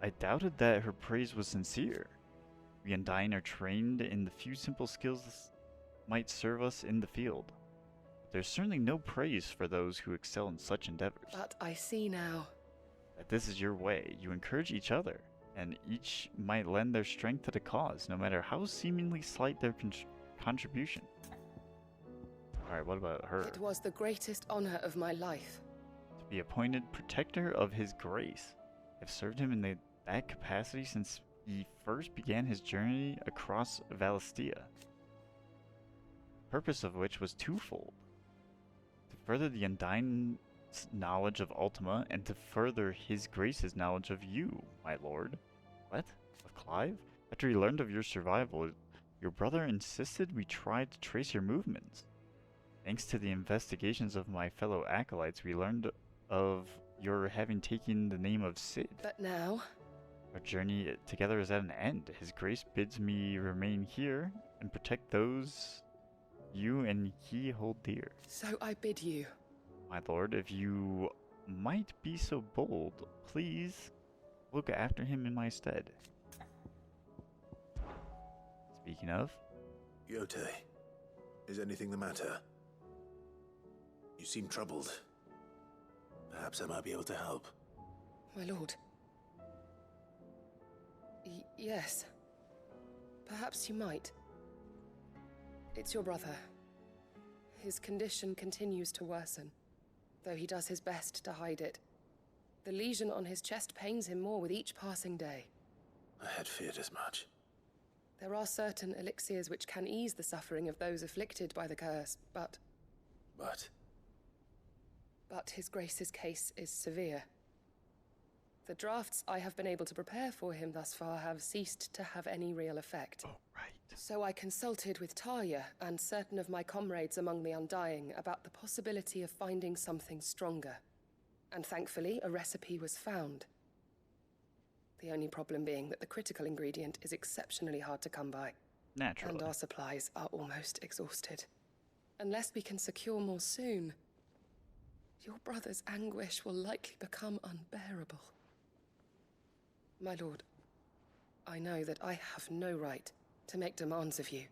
I doubted that her praise was sincere. We Undying are trained in the few simple skills might serve us in the field. There's certainly no praise for those who excel in such endeavors. But I see now. That this is your way. You encourage each other, and each might lend their strength to the cause, no matter how seemingly slight their contribution. Alright, what about her? It was the greatest honor of my life. To be appointed protector of his grace. I've served him in that capacity since he first began his journey across Valistia. Purpose of which was twofold. To further the Undying knowledge of Ultima, and to further his grace's knowledge of you, my lord. What? Of Clive? After he learned of your survival, your brother insisted we try to trace your movements. Thanks to the investigations of my fellow acolytes, we learned of your having taken the name of Sid. But now? Our journey together is at an end. His grace bids me remain here and protect those you and he hold dear. So I bid you. My lord, if you might be so bold, please look after him in my stead. Speaking of... Yote, is anything the matter? You seem troubled. Perhaps I might be able to help. My lord. Yes. Perhaps you might. It's your brother. His condition continues to worsen, though he does his best to hide it. The lesion on his chest pains him more with each passing day. I had feared as much. There are certain elixirs which can ease the suffering of those afflicted by the curse, but... But His Grace's case is severe. The drafts I have been able to prepare for him thus far have ceased to have any real effect. Oh, right. So I consulted with Tarja and certain of my comrades among the Undying about the possibility of finding something stronger. And thankfully, a recipe was found. The only problem being that the critical ingredient is exceptionally hard to come by. Naturally. And our supplies are almost exhausted. Unless we can secure more soon, your brother's anguish will likely become unbearable. My lord, I know that I have no right to make demands of you.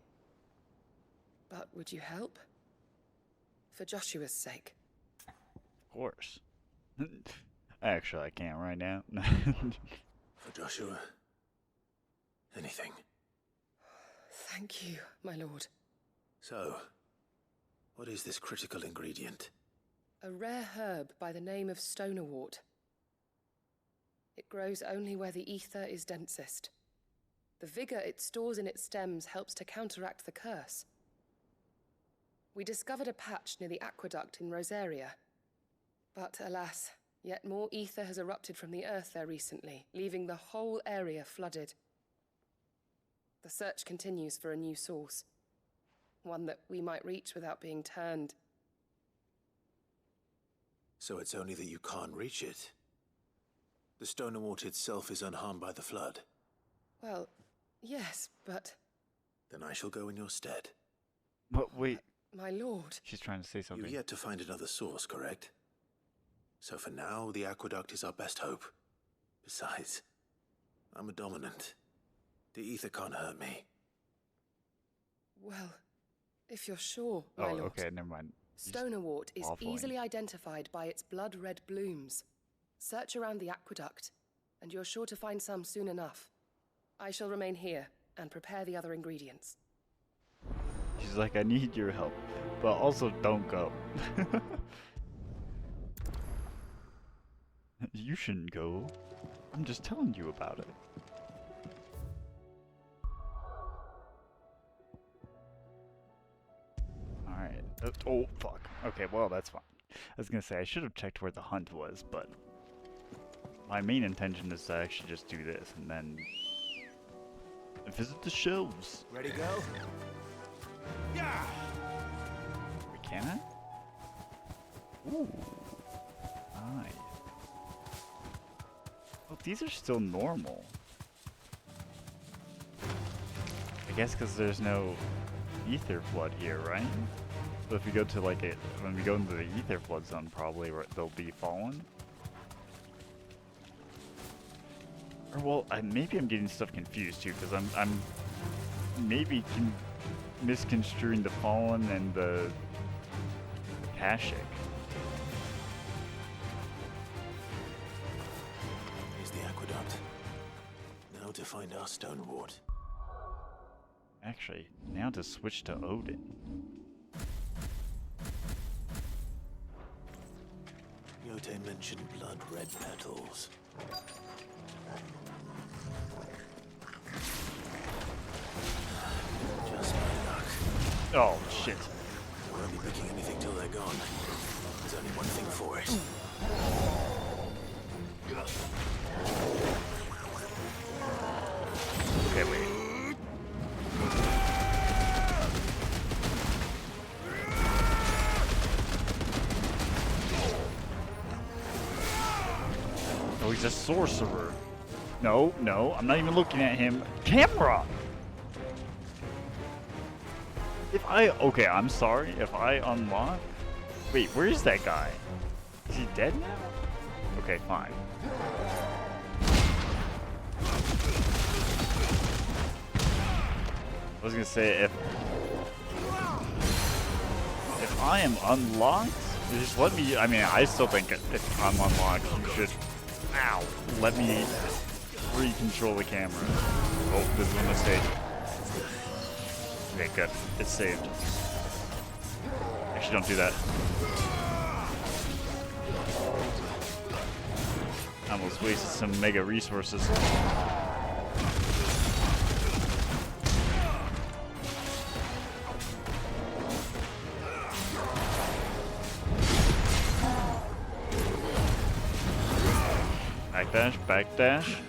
But would you help? For Joshua's sake. Of course. Actually, I can't right now. For Joshua, anything. Thank you, my lord. So, what is this critical ingredient? A rare herb by the name of stonerwort. It grows only where the ether is densest. The vigor it stores in its stems helps to counteract the curse. We discovered a patch near the aqueduct in Rosaria. But alas, yet more ether has erupted from the earth there recently, leaving the whole area flooded. The search continues for a new source. One that we might reach without being turned. So it's only that you can't reach it. The Stonerwort itself is unharmed by the flood. Well, yes, but... Then I shall go in your stead. But wait. My lord. She's trying to say something. You've yet to find another source, correct? So for now, the aqueduct is our best hope. Besides, I'm a dominant. The ether can't hurt me. Well, if you're sure, my lord. Okay, never mind. Stonerwort is easily identified by its blood-red blooms. Search around the aqueduct, and you're sure to find some soon enough. I shall remain here and prepare the other ingredients. She's like, I need your help, but also don't go. You shouldn't go. I'm just telling you about it. Alright. Oh, fuck. Okay, well, that's fine. I was gonna say, I should have checked where the hunt was, but... my main intention is to actually just do this, and then... visit the shelves. Ready to go? Yeah. Wait, can I? Ooh. Nice. Oh, these are still normal. I guess because there's no ether flood here, right? So if we go to like it, when we go into the ether flood zone, probably where they'll be fallen. Or well, maybe I'm getting stuff confused too, because I'm maybe misconstruing the fallen and the Kashik. Here's the aqueduct. Now to find our Stonerwort. Actually, now to switch to Odin. Yote mentioned blood-red petals. Just my luck. Oh, shit. I won't be picking anything till they're gone. There's only one thing for it. Okay, wait. Oh, he's a sorcerer. No, no, I'm not even looking at him. Camera! If I... okay, I'm sorry. If I unlock... wait, where is that guy? Is he dead now? Okay, fine. I was gonna say, if I am unlocked, just let me... I mean, I still think if I'm unlocked, you should... ow! Let me re-control the camera. Oh, this is a mistake. Okay, good. It's saved. Actually, don't do that. I almost wasted some mega resources. Backdash, backdash.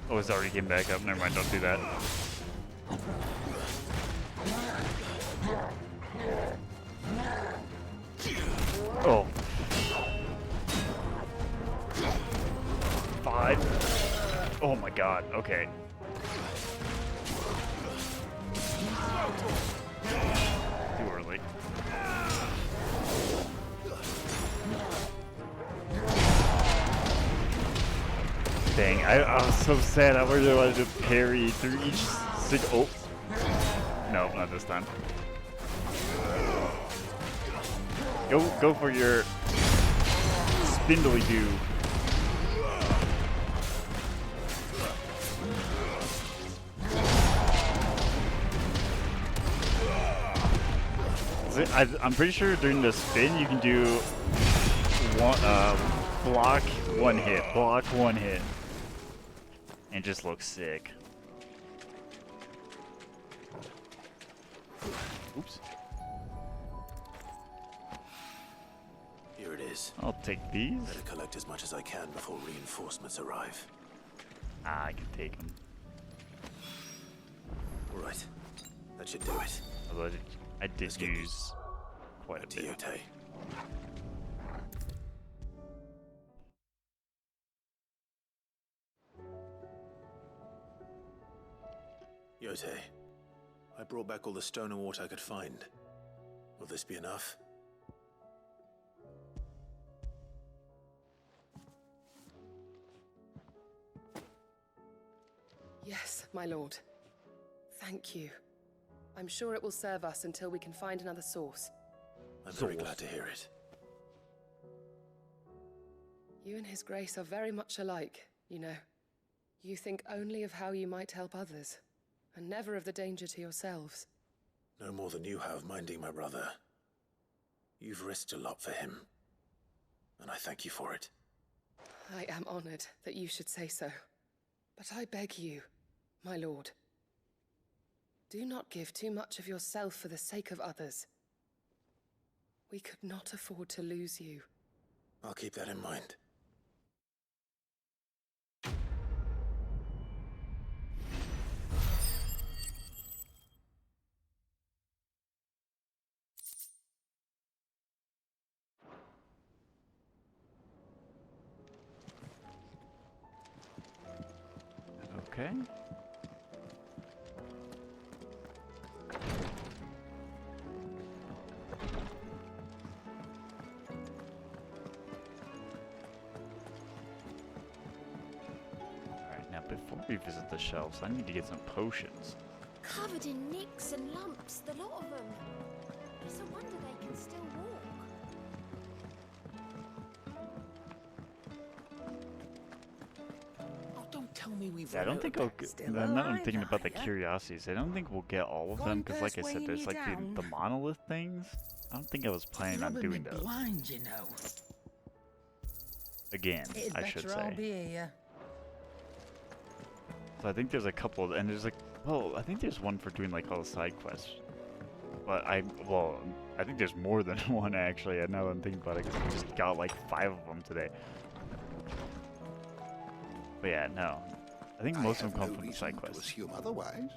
Oh, it's already getting back up. Never mind, don't do that. Oh. 5. Oh my god, okay. Too early. Dang, I was so sad. I really wanted to parry through each oh. No, not this time. Go for your spindly do. I'm pretty sure during the spin you can do block one hit, and just looks sick. Oops. Here it is. I'll take these. Better collect as much as I can before reinforcements arrive. I can take them. All right, that should do it. Although I did use quite a bit. Yote. Yote, I brought back all the stone and water I could find. Will this be enough? Yes, my lord. Thank you. I'm sure it will serve us until we can find another source. I'm very glad to hear it. You and His Grace are very much alike, you know. You think only of how you might help others, and never of the danger to yourselves. No more than you have minding my brother. You've risked a lot for him, and I thank you for it. I am honored that you should say so. But I beg you, my lord, do not give too much of yourself for the sake of others. We could not afford to lose you. I'll keep that in mind. Okay. Alright, now before we visit the shelves, I need to get some potions. Covered in nicks and lumps, the lot of them. It's a wonder they can still walk. Tell me we've Yeah, I don't think I'll get, now that I'm thinking about the curiosities, I don't think we'll get all of them, because like I said, there's like the monolith things. I don't think I was planning on doing those. Blind, you know. Again, I should say. Be here. So I think there's a couple, and there's like, well, I think there's one for doing like all the side quests. But I think there's more than one actually, and now that I'm thinking about it, because I just got like 5 of them today. But yeah, no. I think most of them come from the side quests. To assume otherwise.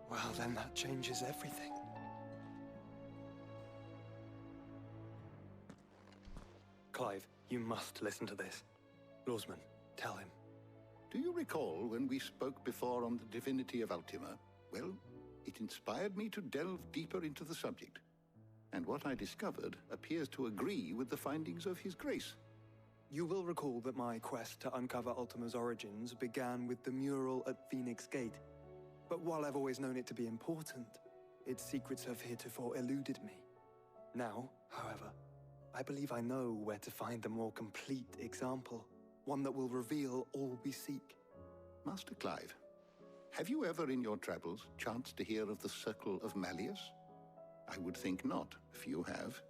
Well, then that changes everything. Clive, you must listen to this. Lawsman, tell him. Do you recall when we spoke before on the divinity of Ultima? Well, it inspired me to delve deeper into the subject. And what I discovered appears to agree with the findings of His Grace. You will recall that my quest to uncover Ultima's origins began with the mural at Phoenix Gate. But while I've always known it to be important, its secrets have heretofore eluded me. Now, however, I believe I know where to find the more complete example, one that will reveal all we seek. Master Clive, have you ever in your travels chanced to hear of the Circle of Malleus? I would think not, if you have.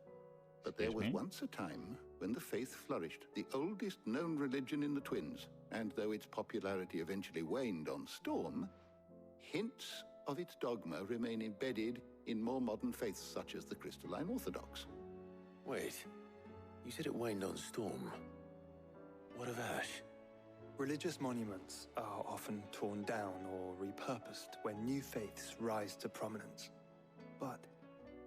But there was once a time when the faith flourished, the oldest known religion in the Twins, and though its popularity eventually waned on Storm, hints of its dogma remain embedded in more modern faiths such as the Crystalline Orthodox. Wait, you said it waned on Storm. What of Ash? Religious monuments are often torn down or repurposed when new faiths rise to prominence. But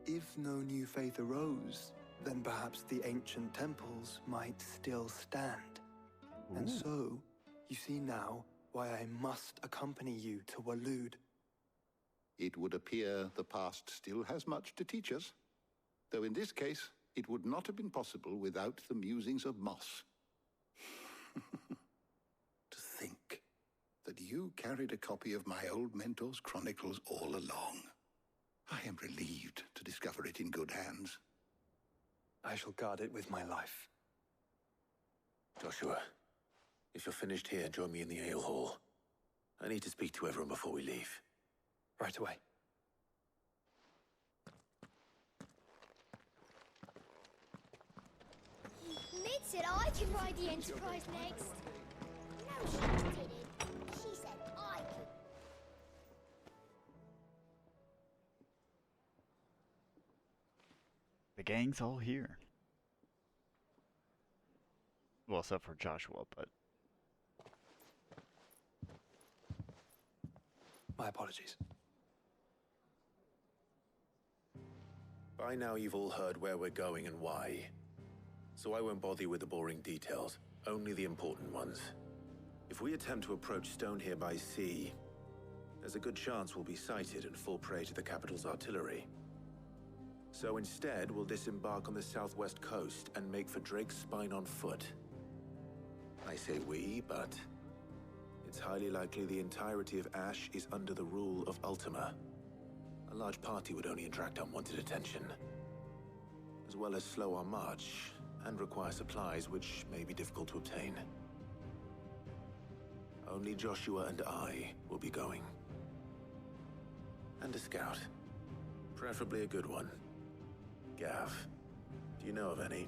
if no new faith arose, then perhaps the ancient temples might still stand. Ooh. And so, you see now why I must accompany you to Waloed. it would appear the past still has much to teach us. Though in this case, it would not have been possible without the musings of Moss. To think that you carried a copy of my old mentor's chronicles all along. I am relieved to discover it in good hands. I shall guard it with my life. Joshua, if you're finished here, join me in the ale hall. I need to speak to everyone before we leave. Right away. Mid said I could ride the Enterprise next. No, she didn't. She said I could. The gang's all here. Well, except for Joshua, but... My apologies. By now you've all heard where we're going and why. So I won't bother you with the boring details, only the important ones. If we attempt to approach Stone here by sea, there's a good chance we'll be sighted and fall prey to the capital's artillery. So instead, we'll disembark on the southwest coast and make for Drake's Spine on foot. I say we, but it's highly likely the entirety of Ash is under the rule of Ultima. A large party would only attract unwanted attention, as well as slow our march and require supplies which may be difficult to obtain. Only Joshua and I will be going. And a scout. Preferably a good one. Gav, do you know of any?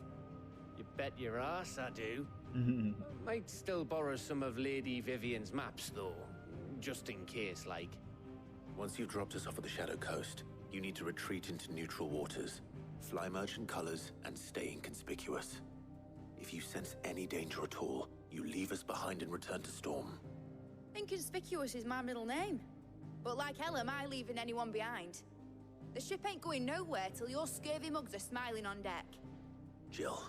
You bet your ass I do. Might still borrow some of Lady Vivian's maps, though. Just in case, like. Once you've dropped us off at the Shadow Coast, you need to retreat into neutral waters, fly merchant colors, and stay inconspicuous. If you sense any danger at all, you leave us behind and return to Storm. Inconspicuous is my middle name. But like hell am I leaving anyone behind. The ship ain't going nowhere till your scurvy mugs are smiling on deck. Jill,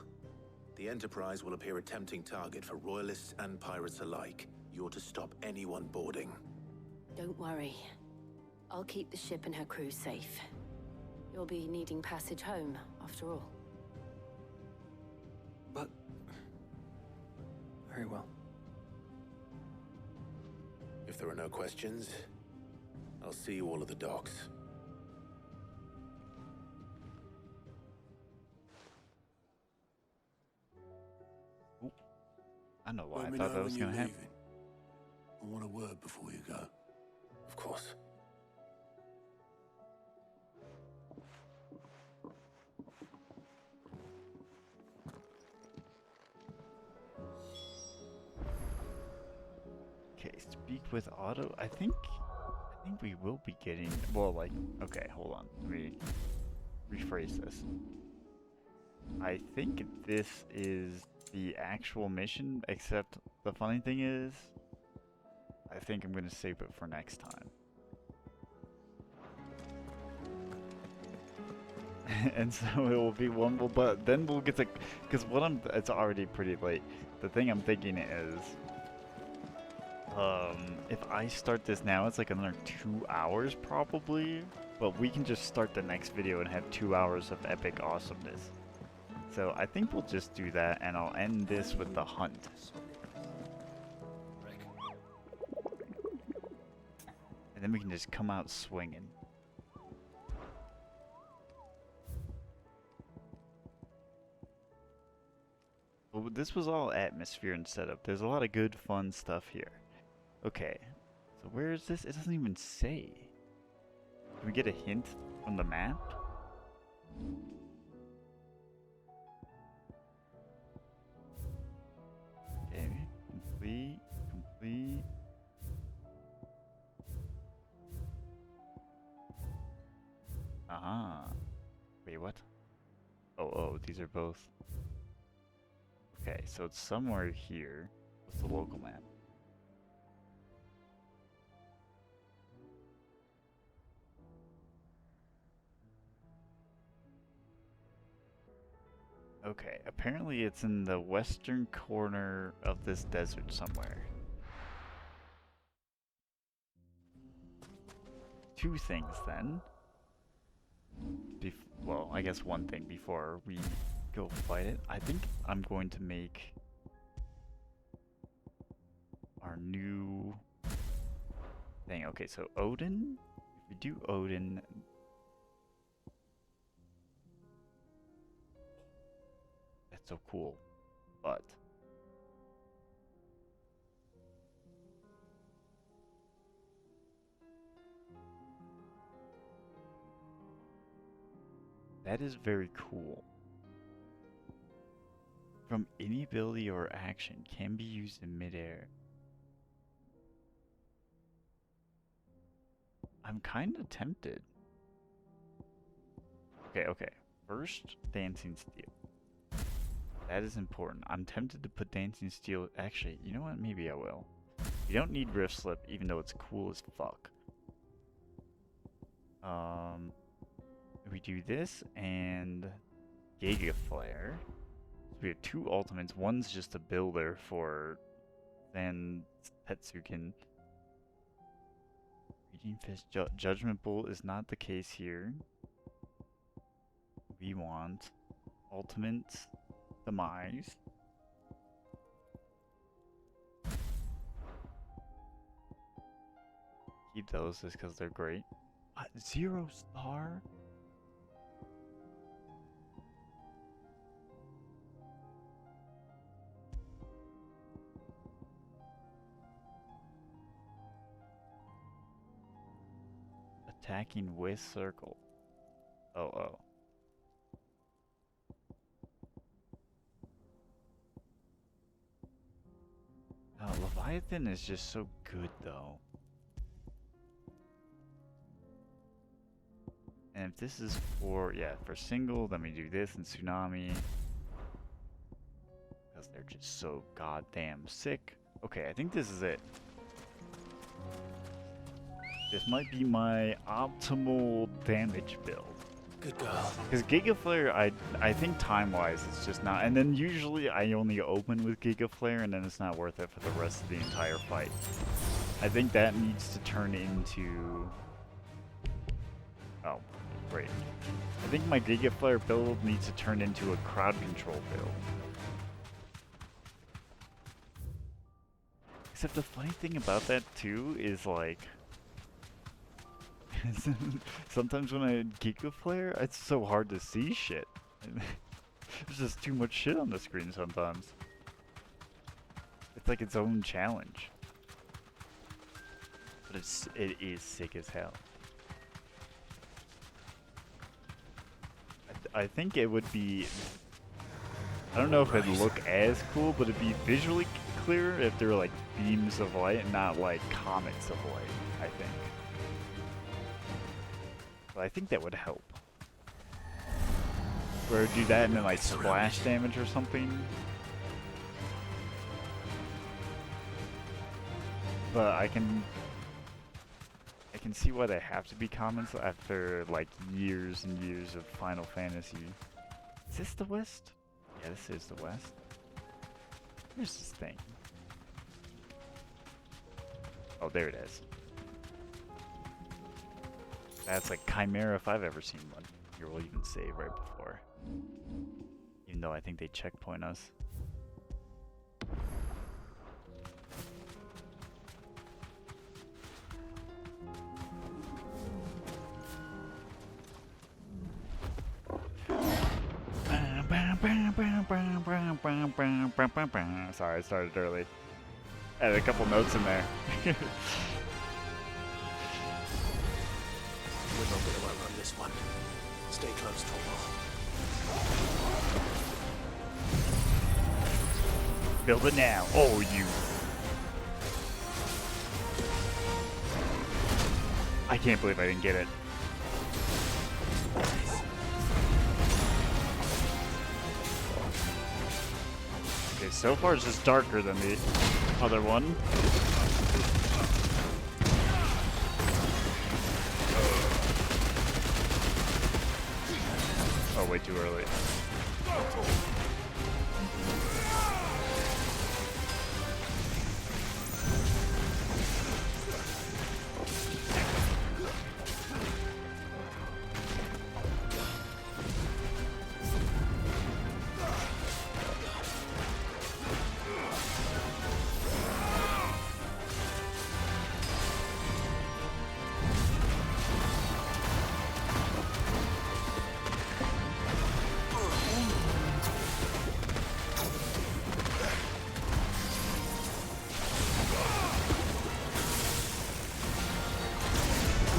the Enterprise will appear a tempting target for royalists and pirates alike. You're to stop anyone boarding. Don't worry. I'll keep the ship and her crew safe. You'll be needing passage home, after all. But... very well. If there are no questions, I'll see you all at the docks. I know why Let I me thought know that was when going to you're happen. leaving. I want a word before you go. Of course. Okay, speak with Otto. I think we will be getting, well, like, okay, hold on. Let me rephrase this. I think this is the actual mission, except the funny thing is, I think I'm going to save it for next time. And so it will be one, but then we'll get to, because it's already pretty late. The thing I'm thinking is, if I start this now, it's like another 2 hours probably, but we can just start the next video and have 2 hours of epic awesomeness. So I think we'll just do that, and I'll end this with the hunt. And then we can just come out swinging. Well, this was all atmosphere and setup. There's a lot of good, fun stuff here. Okay, so where is this? It doesn't even say. Can we get a hint from the map? Okay, complete. Wait, what? Oh, these are both. Okay, so it's somewhere here. What's the local map? Okay, apparently it's in the western corner of this desert somewhere. two things then. Well, I guess one thing before we go fight it. I think I'm going to make our new thing. Okay, so Odin. If we do Odin, that's so cool. But that is very cool. From any ability or action can be used in midair. I'm kind of tempted. Okay. First, Dancing Steel. That is important. I'm tempted to put Dancing Steel. Actually, you know what? Maybe I will. You don't need Rift Slip, even though it's cool as fuck. We do this and Giga Flare. So we have two ultimates. One's just a builder for then Tetsuken. Reading Fist Judgment Bolt is not the case here. We want Ultimate Demise. Keep those just because they're great. 0 star? Attacking with circle. Oh. Leviathan is just so good though. And if this is for single, then we do this and Tsunami. Because they're just so goddamn sick. Okay, I think this is it. This might be my optimal damage build. Good girl. Because Giga Flare, I think time-wise it's just not. And then usually I only open with Giga Flare and then it's not worth it for the rest of the entire fight. I think that needs to turn into... Oh, great. I think my Giga Flare build needs to turn into a crowd control build. Except the funny thing about that too is like... Sometimes when I Giga Flare, it's so hard to see shit. There's just too much shit on the screen sometimes. It's like its own challenge. But it is sick as hell. I think it would be... I don't know if it'd look as cool, but it'd be visually clearer if there were like beams of light and not like comets of light, I think. But I think that would help. Or do that and then like splash damage or something. But I can see why they have to be comments after like years and years of Final Fantasy. Is this the West? Yeah, this is the West. Here's this thing. Oh, there it is. That's like Chimera if I've ever seen one. Here, we'll even save right before. Even though I think they checkpoint us. Sorry, I started early. Added a couple notes in there. We're not going to outrun this one. Stay close, Torvald. Build it now. Oh, you. I can't believe I didn't get it. Okay, so far it's just darker than the other one. Oh, way too early.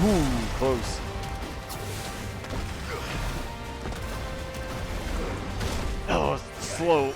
Ooh, close. Oh, slow.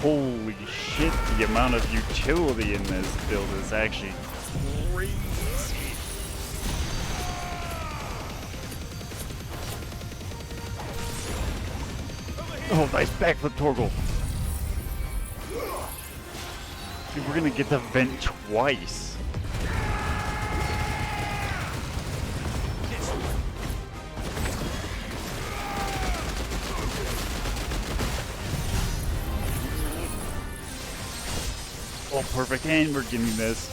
Holy shit, the amount of utility in this build is actually crazy. Oh, nice backflip Torgal. Dude, we're gonna get the vent twice. Oh, perfect, and we're getting this.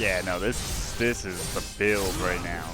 Yeah, no, this is the build right now.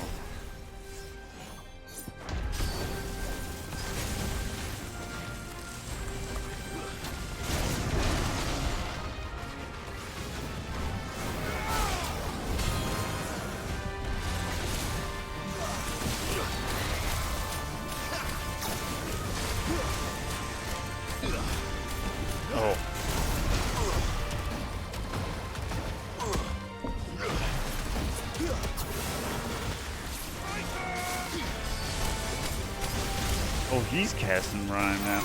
Oh, he's casting Rhyme now.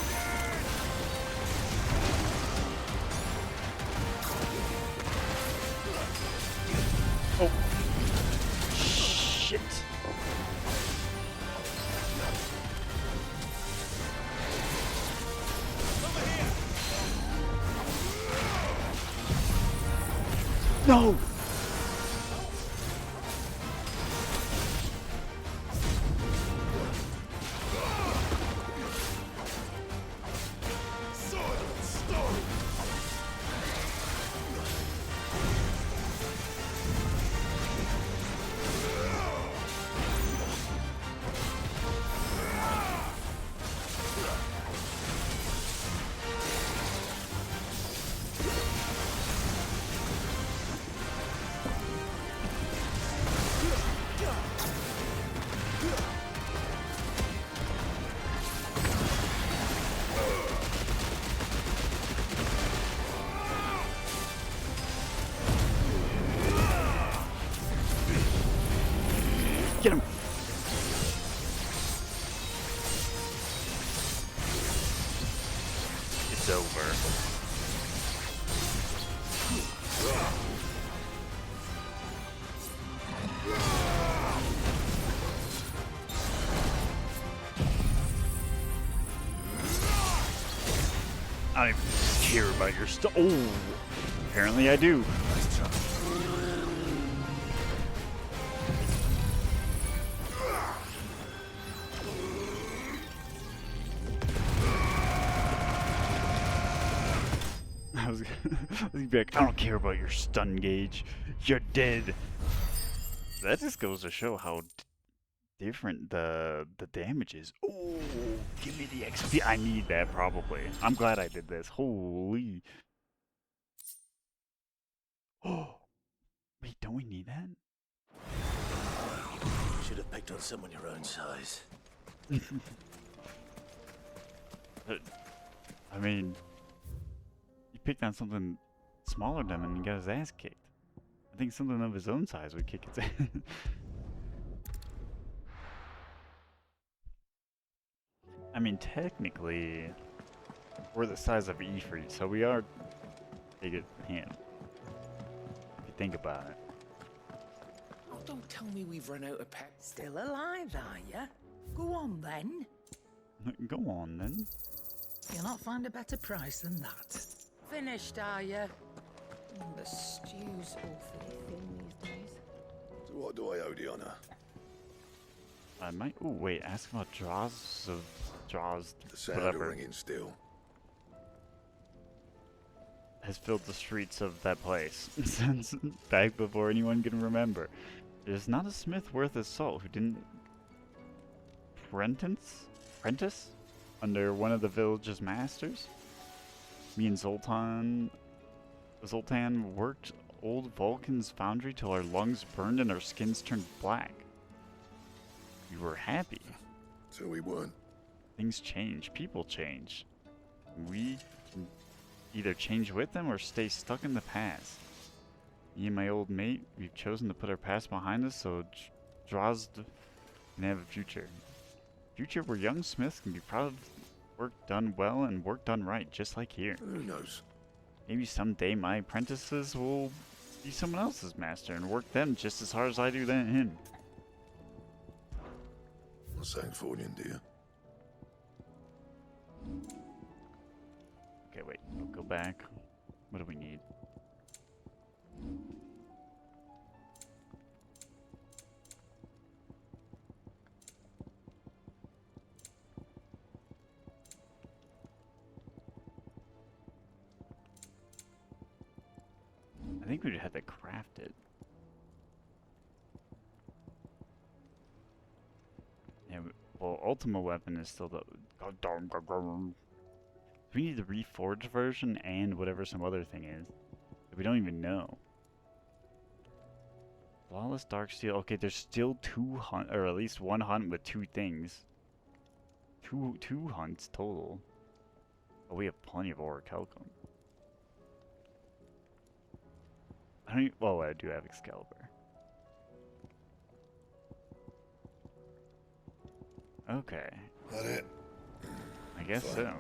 Oh. Shit. No! Get him! It's over. I don't even care about your stuff. Oh, apparently I do. I was gonna be like, I don't care about your stun gauge. You're dead. That just goes to show how different the damage is. Oh, give me the XP. I need that probably. I'm glad I did this. Holy. Oh, wait, don't we need that? Should have picked on someone your own size. I mean, he picked on something smaller than him and he got his ass kicked. I think something of his own size would kick its ass. I mean, technically, we're the size of Ifrit, so we are bigger than him. If you think about it. Don't tell me we've run out of pep. Still alive, are ya? Go on then. Go on then. You'll not find a better price than that. Finished, are ya? The stew's awfully thin these days. So what do I owe the honor? I might. Oh wait, ask about draws of draws. The sound whatever. of ringing steel Has filled the streets of that place since back before anyone can remember. There's not a smith worth his salt who didn't apprentice under one of the village's masters. Me and Zoltan worked old Vulcan's foundry till our lungs burned and our skins turned black. We were happy. So we weren't. Things change. People change. We can either change with them or stay stuck in the past. Me and my old mate, we've chosen to put our past behind us so Drozd can have a future. Future where young smiths can be proud of work done well and work done right, just like here. Who knows? Maybe someday my apprentices will be someone else's master and work them just as hard as I do than him. Not saying fortune, do you? Okay, wait. We'll go back. What do we need? I think we'd have to craft it. Yeah, well, Ultima weapon is still the... We need the reforged version and whatever some other thing is that we don't even know. Flawless dark steel. Okay, there's still 2 hunt, or at least 1 hunt with 2 things. Two hunts total. Oh, we have plenty of orichalcum. I don't. Well, I do have Excalibur. Okay. That it? I guess so.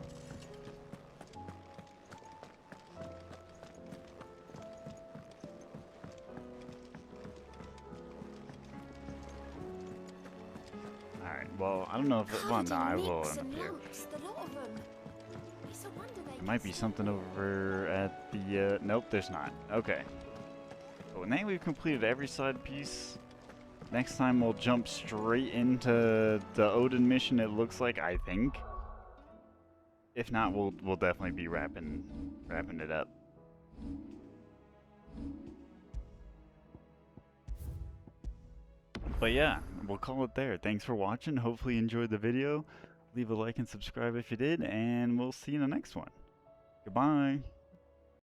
Alright, well, I don't know if it, well, nah, I will end up here. There might be something over at the, nope, there's not. Okay. Well, now we've completed every side piece. Next time we'll jump straight into the Odin mission, it looks like, I think. If not, we'll definitely be wrapping it up. But yeah, we'll call it there. Thanks for watching. Hopefully you enjoyed the video. Leave a like and subscribe if you did, and we'll see you in the next one. Goodbye.